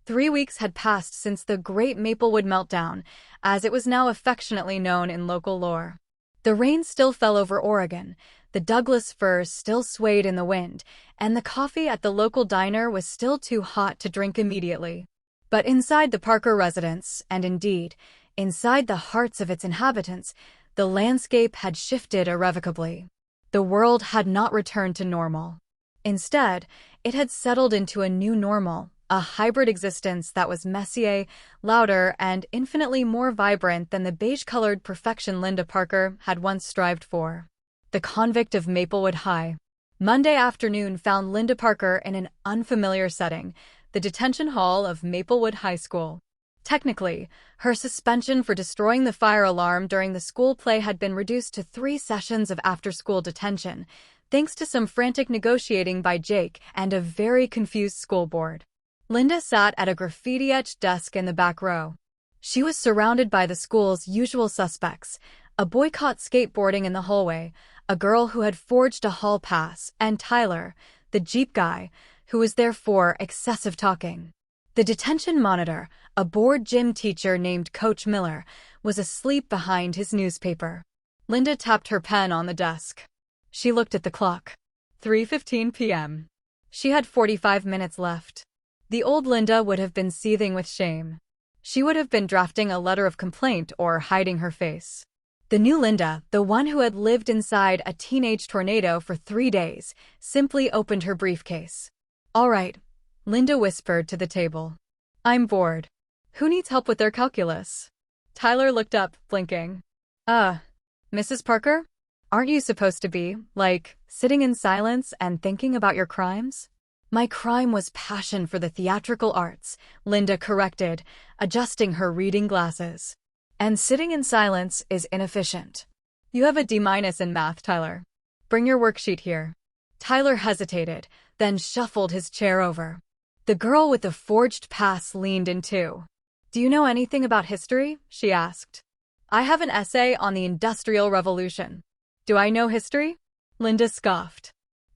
3 weeks had passed since the Great Maplewood Meltdown, as it was now affectionately known in local lore. The rain still fell over Oregon, the Douglas firs still swayed in the wind, and the coffee at the local diner was still too hot to drink immediately. But inside the Parker residence, and indeed, inside the hearts of its inhabitants, the landscape had shifted irrevocably. The world had not returned to normal. Instead, it had settled into a new normal, a hybrid existence that was messier, louder, and infinitely more vibrant than the beige-colored perfection Linda Parker had once strived for. The convict of Maplewood High. Monday afternoon found Linda Parker in an unfamiliar setting, the detention hall of Maplewood High School. Technically, her suspension for destroying the fire alarm during the school play had been reduced to 3 sessions of after-school detention, thanks to some frantic negotiating by Jake and a very confused school board. Linda sat at a graffiti-etched desk in the back row. She was surrounded by the school's usual suspects, a boy caught skateboarding in the hallway, a girl who had forged a hall pass, and Tyler, the Jeep guy, who was there for excessive talking. The detention monitor, a bored gym teacher named Coach Miller, was asleep behind his newspaper. Linda tapped her pen on the desk. She looked at the clock. 3:15 p.m. She had 45 minutes left. The old Linda would have been seething with shame. She would have been drafting a letter of complaint or hiding her face. The new Linda, the one who had lived inside a teenage tornado for 3 days, simply opened her briefcase. "All right," Linda whispered to the table. "I'm bored. Who needs help with their calculus?" Tyler looked up, blinking. Mrs. Parker? Aren't you supposed to be, like, sitting in silence and thinking about your crimes?" "My crime was passion for the theatrical arts," Linda corrected, adjusting her reading glasses. "And sitting in silence is inefficient." "You have a D- in math, Tyler. Bring your worksheet here." Tyler hesitated, then shuffled his chair over. The girl with the forged pass leaned in too. "Do you know anything about history?" she asked. "I have an essay on the Industrial Revolution." "Do I know history?" Linda scoffed.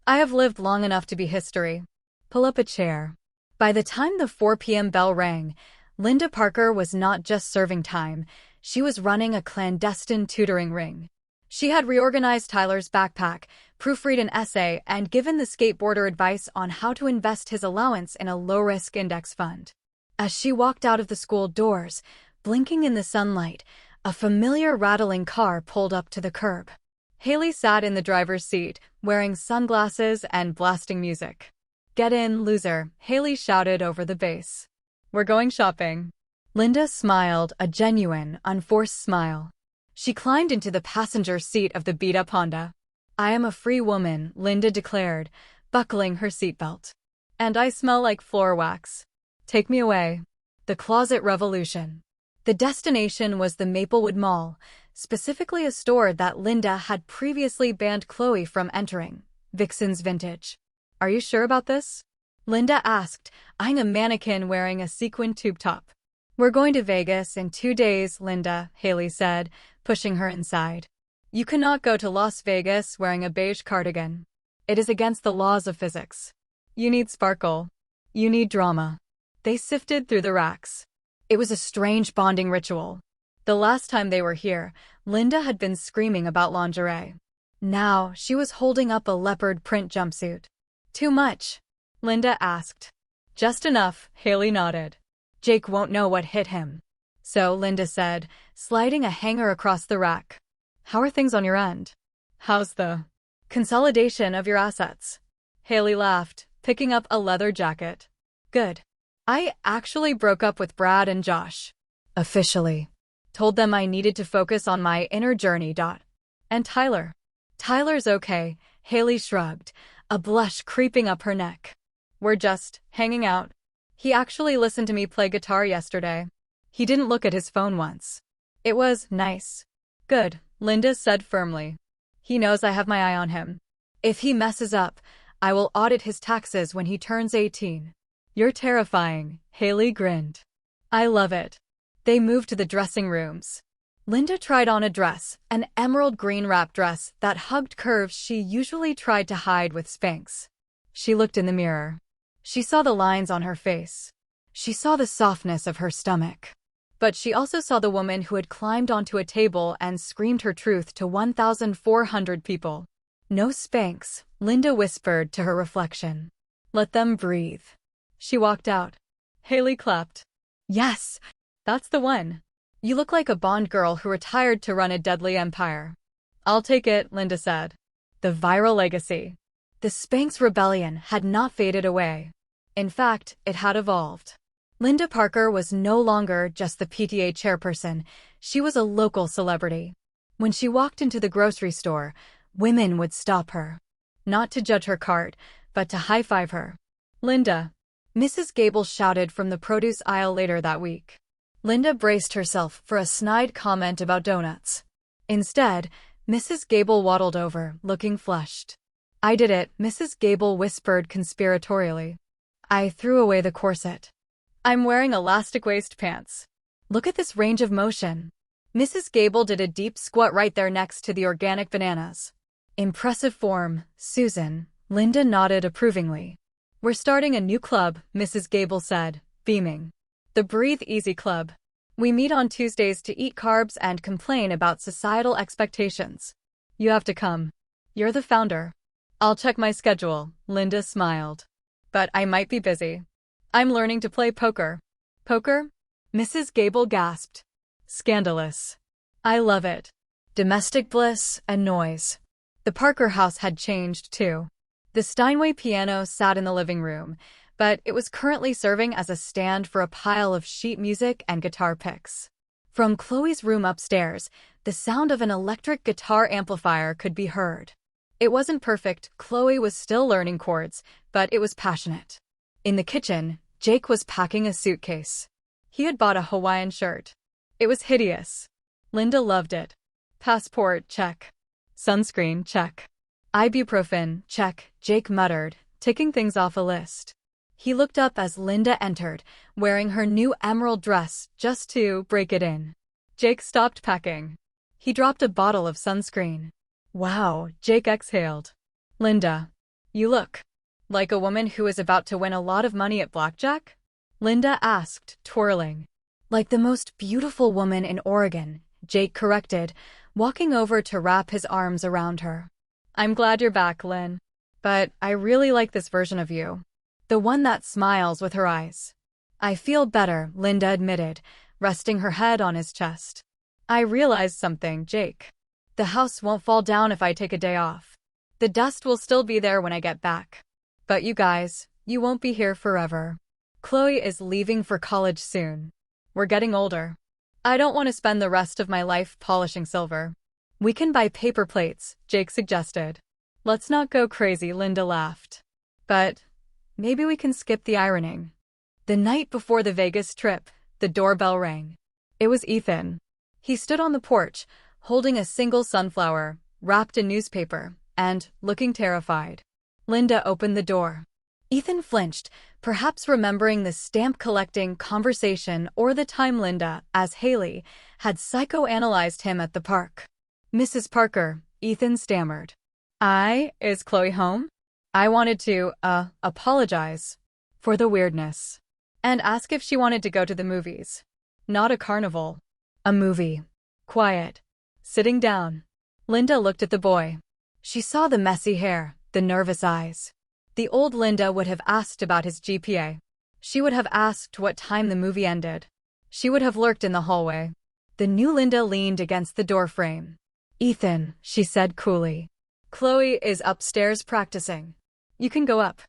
"I have lived long enough to be history. Pull up a chair." By the time the 4 p.m. bell rang, Linda Parker was not just serving time, she was running a clandestine tutoring ring. She had reorganized Tyler's backpack, proofread an essay, and given the skateboarder advice on how to invest his allowance in a low-risk index fund. As she walked out of the school doors, blinking in the sunlight, a familiar rattling car pulled up to the curb. Haley sat in the driver's seat, wearing sunglasses and blasting music. "Get in, loser," Haley shouted over the bass. "We're going shopping." Linda smiled, a genuine, unforced smile. She climbed into the passenger seat of the beat-up Honda. "I am a free woman," Linda declared, buckling her seatbelt. "And I smell like floor wax. Take me away." The Closet Revolution. The destination was the Maplewood Mall, specifically a store that Linda had previously banned Chloe from entering, Vixen's Vintage. "Are you sure about this?" Linda asked, eyeing a mannequin wearing a sequin tube top. We're going to Vegas in 2 days, Linda, Haley said, pushing her inside. You cannot go to Las Vegas wearing a beige cardigan. It is against the laws of physics. You need sparkle. You need drama. They sifted through the racks. It was a strange bonding ritual. The last time they were here, Linda had been screaming about lingerie. Now, she was holding up a leopard print jumpsuit. Too much? Linda asked. Just enough, Haley nodded. Jake won't know what hit him. So, Linda said, sliding a hanger across the rack. How are things on your end? How's the consolidation of your assets? Haley laughed, picking up a leather jacket. Good. I actually broke up with Brad and Josh. Officially. Told them I needed to focus on my inner journey. And Tyler. Tyler's okay, Haley shrugged, a blush creeping up her neck. We're just hanging out. He actually listened to me play guitar yesterday. He didn't look at his phone once. It was nice. Good, Linda said firmly. He knows I have my eye on him. If he messes up, I will audit his taxes when he turns 18. You're terrifying, Haley grinned. I love it. They moved to the dressing rooms. Linda tried on a dress, an emerald green wrap dress that hugged curves she usually tried to hide with Spanx. She looked in the mirror. She saw the lines on her face. She saw the softness of her stomach. But she also saw the woman who had climbed onto a table and screamed her truth to 1,400 people. No Spanx, Linda whispered to her reflection. Let them breathe. She walked out. Haley clapped. Yes, that's the one. You look like a Bond girl who retired to run a deadly empire. I'll take it, Linda said. The viral legacy. The Spanx rebellion had not faded away. In fact, it had evolved. Linda Parker was no longer just the PTA chairperson, she was a local celebrity. When she walked into the grocery store, women would stop her. Not to judge her cart, but to high-five her. Linda. Mrs. Gable shouted from the produce aisle later that week. Linda braced herself for a snide comment about donuts. Instead, Mrs. Gable waddled over, looking flushed. I did it, Mrs. Gable whispered conspiratorially. I threw away the corset. I'm wearing elastic waist pants. Look at this range of motion. Mrs. Gable did a deep squat right there next to the organic bananas. Impressive form, Susan, Linda nodded approvingly. We're starting a new club, Mrs. Gable said, beaming. The Breathe Easy Club. We meet on Tuesdays to eat carbs and complain about societal expectations. You have to come. You're the founder. I'll check my schedule, Linda smiled. But I might be busy. I'm learning to play poker. Poker? Mrs. Gable gasped. Scandalous. I love it. Domestic bliss and noise. The Parker house had changed too. The Steinway piano sat in the living room, but it was currently serving as a stand for a pile of sheet music and guitar picks. From Chloe's room upstairs, the sound of an electric guitar amplifier could be heard. It wasn't perfect, Chloe was still learning chords, but it was passionate. In the kitchen, Jake was packing a suitcase. He had bought a Hawaiian shirt. It was hideous. Linda loved it. Passport, check. Sunscreen, check. Ibuprofen, check, Jake muttered, ticking things off a list. He looked up as Linda entered, wearing her new emerald dress, just to break it in. Jake stopped packing. He dropped a bottle of sunscreen. Wow, Jake exhaled. Linda, you look like a woman who is about to win a lot of money at blackjack? Linda asked, twirling. Like the most beautiful woman in Oregon, Jake corrected, walking over to wrap his arms around her. I'm glad you're back, Lynn. But I really like this version of you. The one that smiles with her eyes. I feel better, Linda admitted, resting her head on his chest. I realized something, Jake. The house won't fall down if I take a day off. The dust will still be there when I get back. But you guys, you won't be here forever. Chloe is leaving for college soon. We're getting older. I don't want to spend the rest of my life polishing silver. We can buy paper plates, Jake suggested. Let's not go crazy, Linda laughed. But maybe we can skip the ironing. The night before the Vegas trip, the doorbell rang. It was Ethan. He stood on the porch, holding a single sunflower, wrapped in newspaper, and looking terrified. Linda opened the door. Ethan flinched, perhaps remembering the stamp-collecting conversation or the time Linda, as Haley, had psychoanalyzed him at the park. "Mrs. Parker," Ethan stammered. Is Chloe home?" I wanted to, apologize for the weirdness and ask if she wanted to go to the movies. Not a carnival. A movie. Quiet. Sitting down. Linda looked at the boy. She saw the messy hair, the nervous eyes. The old Linda would have asked about his GPA. She would have asked what time the movie ended. She would have lurked in the hallway. The new Linda leaned against the doorframe. "Ethan," she said coolly. "Chloe is upstairs practicing. You can go up.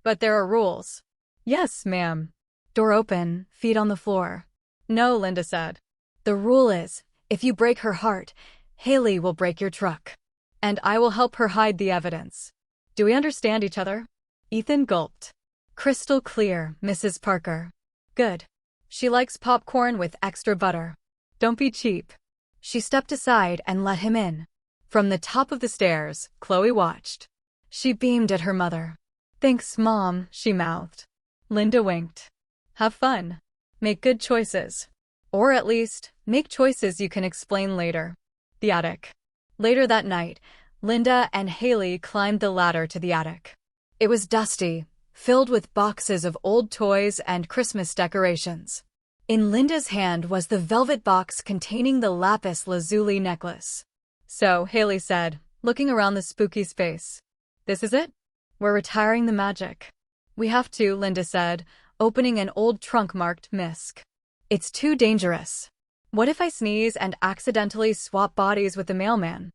But there are rules." "Yes, ma'am." Door open, feet on the floor. "No," Linda said. "The rule is, if you break her heart, Haley will break your truck. And I will help her hide the evidence. Do we understand each other?" Ethan gulped. "Crystal clear, Mrs. Parker." "Good. She likes popcorn with extra butter. Don't be cheap." She stepped aside and let him in. From the top of the stairs, Chloe watched. She beamed at her mother. "Thanks, Mom," she mouthed. Linda winked. "Have fun. Make good choices. Or at least, make choices you can explain later." The attic. Later that night, Linda and Haley climbed the ladder to the attic. It was dusty, filled with boxes of old toys and Christmas decorations. In Linda's hand was the velvet box containing the lapis lazuli necklace. "So," Haley said, looking around the spooky space. "This is it? We're retiring the magic." "We have to," Linda said, opening an old trunk marked Misk. "It's too dangerous. What if I sneeze and accidentally swap bodies with the mailman?"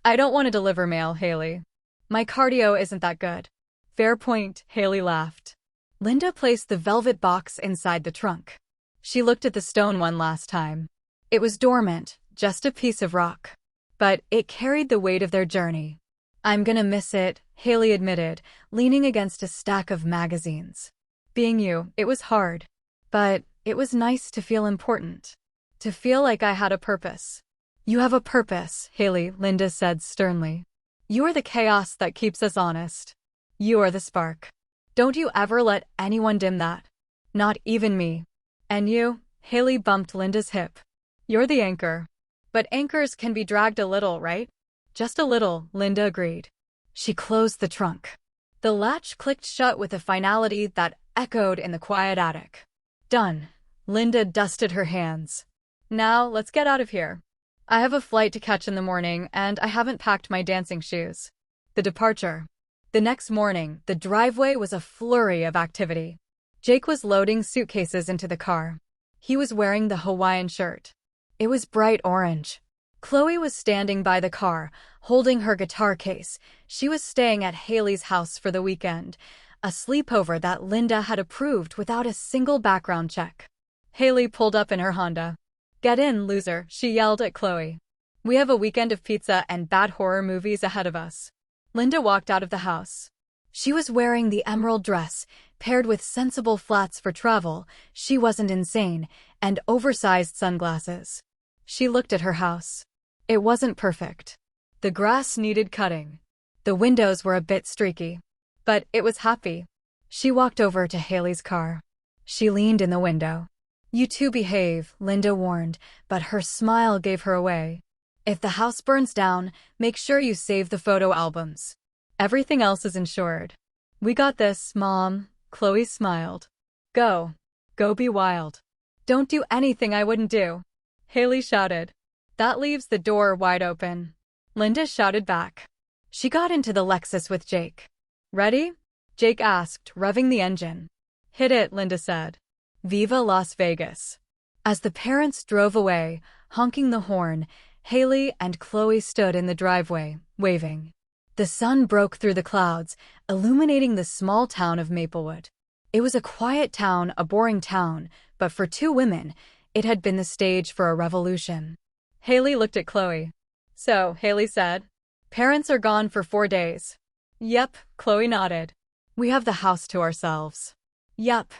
"I don't want to deliver mail, Haley. My cardio isn't that good." "Fair point," Haley laughed. Linda placed the velvet box inside the trunk. She looked at the stone one last time. It was dormant, just a piece of rock. But it carried the weight of their journey. "I'm gonna miss it," Haley admitted, leaning against a stack of magazines. "Being you, it was hard. But it was nice to feel important. To feel like I had a purpose." "You have a purpose, Haley," Linda said sternly. "You are the chaos that keeps us honest. You are the spark. Don't you ever let anyone dim that. Not even me." "And you," Haley bumped Linda's hip. "You're the anchor." "But anchors can be dragged a little, right?" "Just a little," Linda agreed. She closed the trunk. The latch clicked shut with a finality that echoed in the quiet attic. "Done." Linda dusted her hands. "Now, let's get out of here. I have a flight to catch in the morning, and I haven't packed my dancing shoes." The departure. The next morning, the driveway was a flurry of activity. Jake was loading suitcases into the car. He was wearing the Hawaiian shirt. It was bright orange. Chloe was standing by the car, holding her guitar case. She was staying at Haley's house for the weekend, a sleepover that Linda had approved without a single background check. Haley pulled up in her Honda. "Get in, loser," she yelled at Chloe. "We have a weekend of pizza and bad horror movies ahead of us." Linda walked out of the house. She was wearing the emerald dress, paired with sensible flats for travel, she wasn't insane, and oversized sunglasses. She looked at her house. It wasn't perfect. The grass needed cutting. The windows were a bit streaky. But it was happy. She walked over to Haley's car. She leaned in the window. "You two behave," Linda warned, but her smile gave her away. "If the house burns down, make sure you save the photo albums. Everything else is insured." "We got this, Mom," Chloe smiled. Go. Go be wild. Don't do anything I wouldn't do," Haley shouted. "That leaves the door wide open," Linda shouted back. She got into the Lexus with Jake. "Ready?" Jake asked, revving the engine. "Hit it," Linda said. Viva Las Vegas. As the parents drove away, honking the horn, Haley and Chloe stood in the driveway, waving. The sun broke through the clouds, illuminating the small town of Maplewood. It was a quiet town, a boring town, but for two women, it had been the stage for a revolution. Haley looked at Chloe. "So," Haley said, "parents are gone for 4 days." "Yep," Chloe nodded. "We have the house to ourselves." "Yep.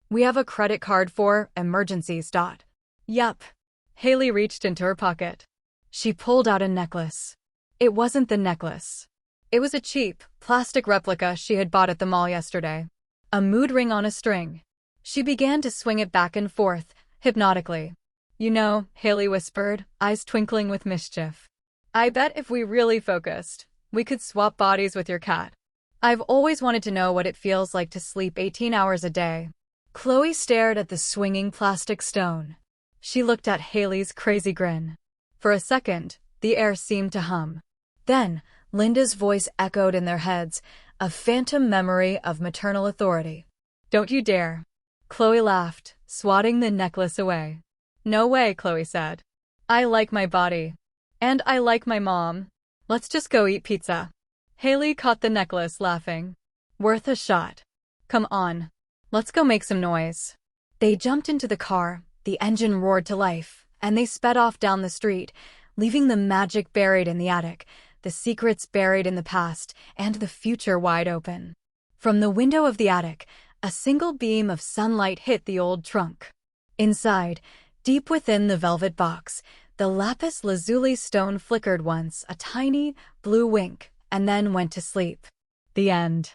We have a credit card for emergencies. Yep." Haley reached into her pocket. She pulled out a necklace. It wasn't the necklace. It was a cheap, plastic replica she had bought at the mall yesterday. A mood ring on a string. She began to swing it back and forth, hypnotically. You know, Haley whispered, eyes twinkling with mischief. I bet if we really focused, we could swap bodies with your cat. I've always wanted to know what it feels like to sleep 18 hours a day. Chloe stared at the swinging plastic stone. She looked at Haley's crazy grin. For a second, the air seemed to hum. Then, Linda's voice echoed in their heads, a phantom memory of maternal authority. Don't you dare. Chloe laughed, swatting the necklace away. No way, Chloe said. I like my body. And I like my mom. Let's just go eat pizza. Haley caught the necklace, laughing. Worth a shot. Come on. Let's go make some noise. They jumped into the car, the engine roared to life, and they sped off down the street, leaving the magic buried in the attic, the secrets buried in the past, and the future wide open. From the window of the attic, a single beam of sunlight hit the old trunk. Inside, deep within the velvet box, the lapis lazuli stone flickered once, a tiny, blue wink, and then went to sleep. The end.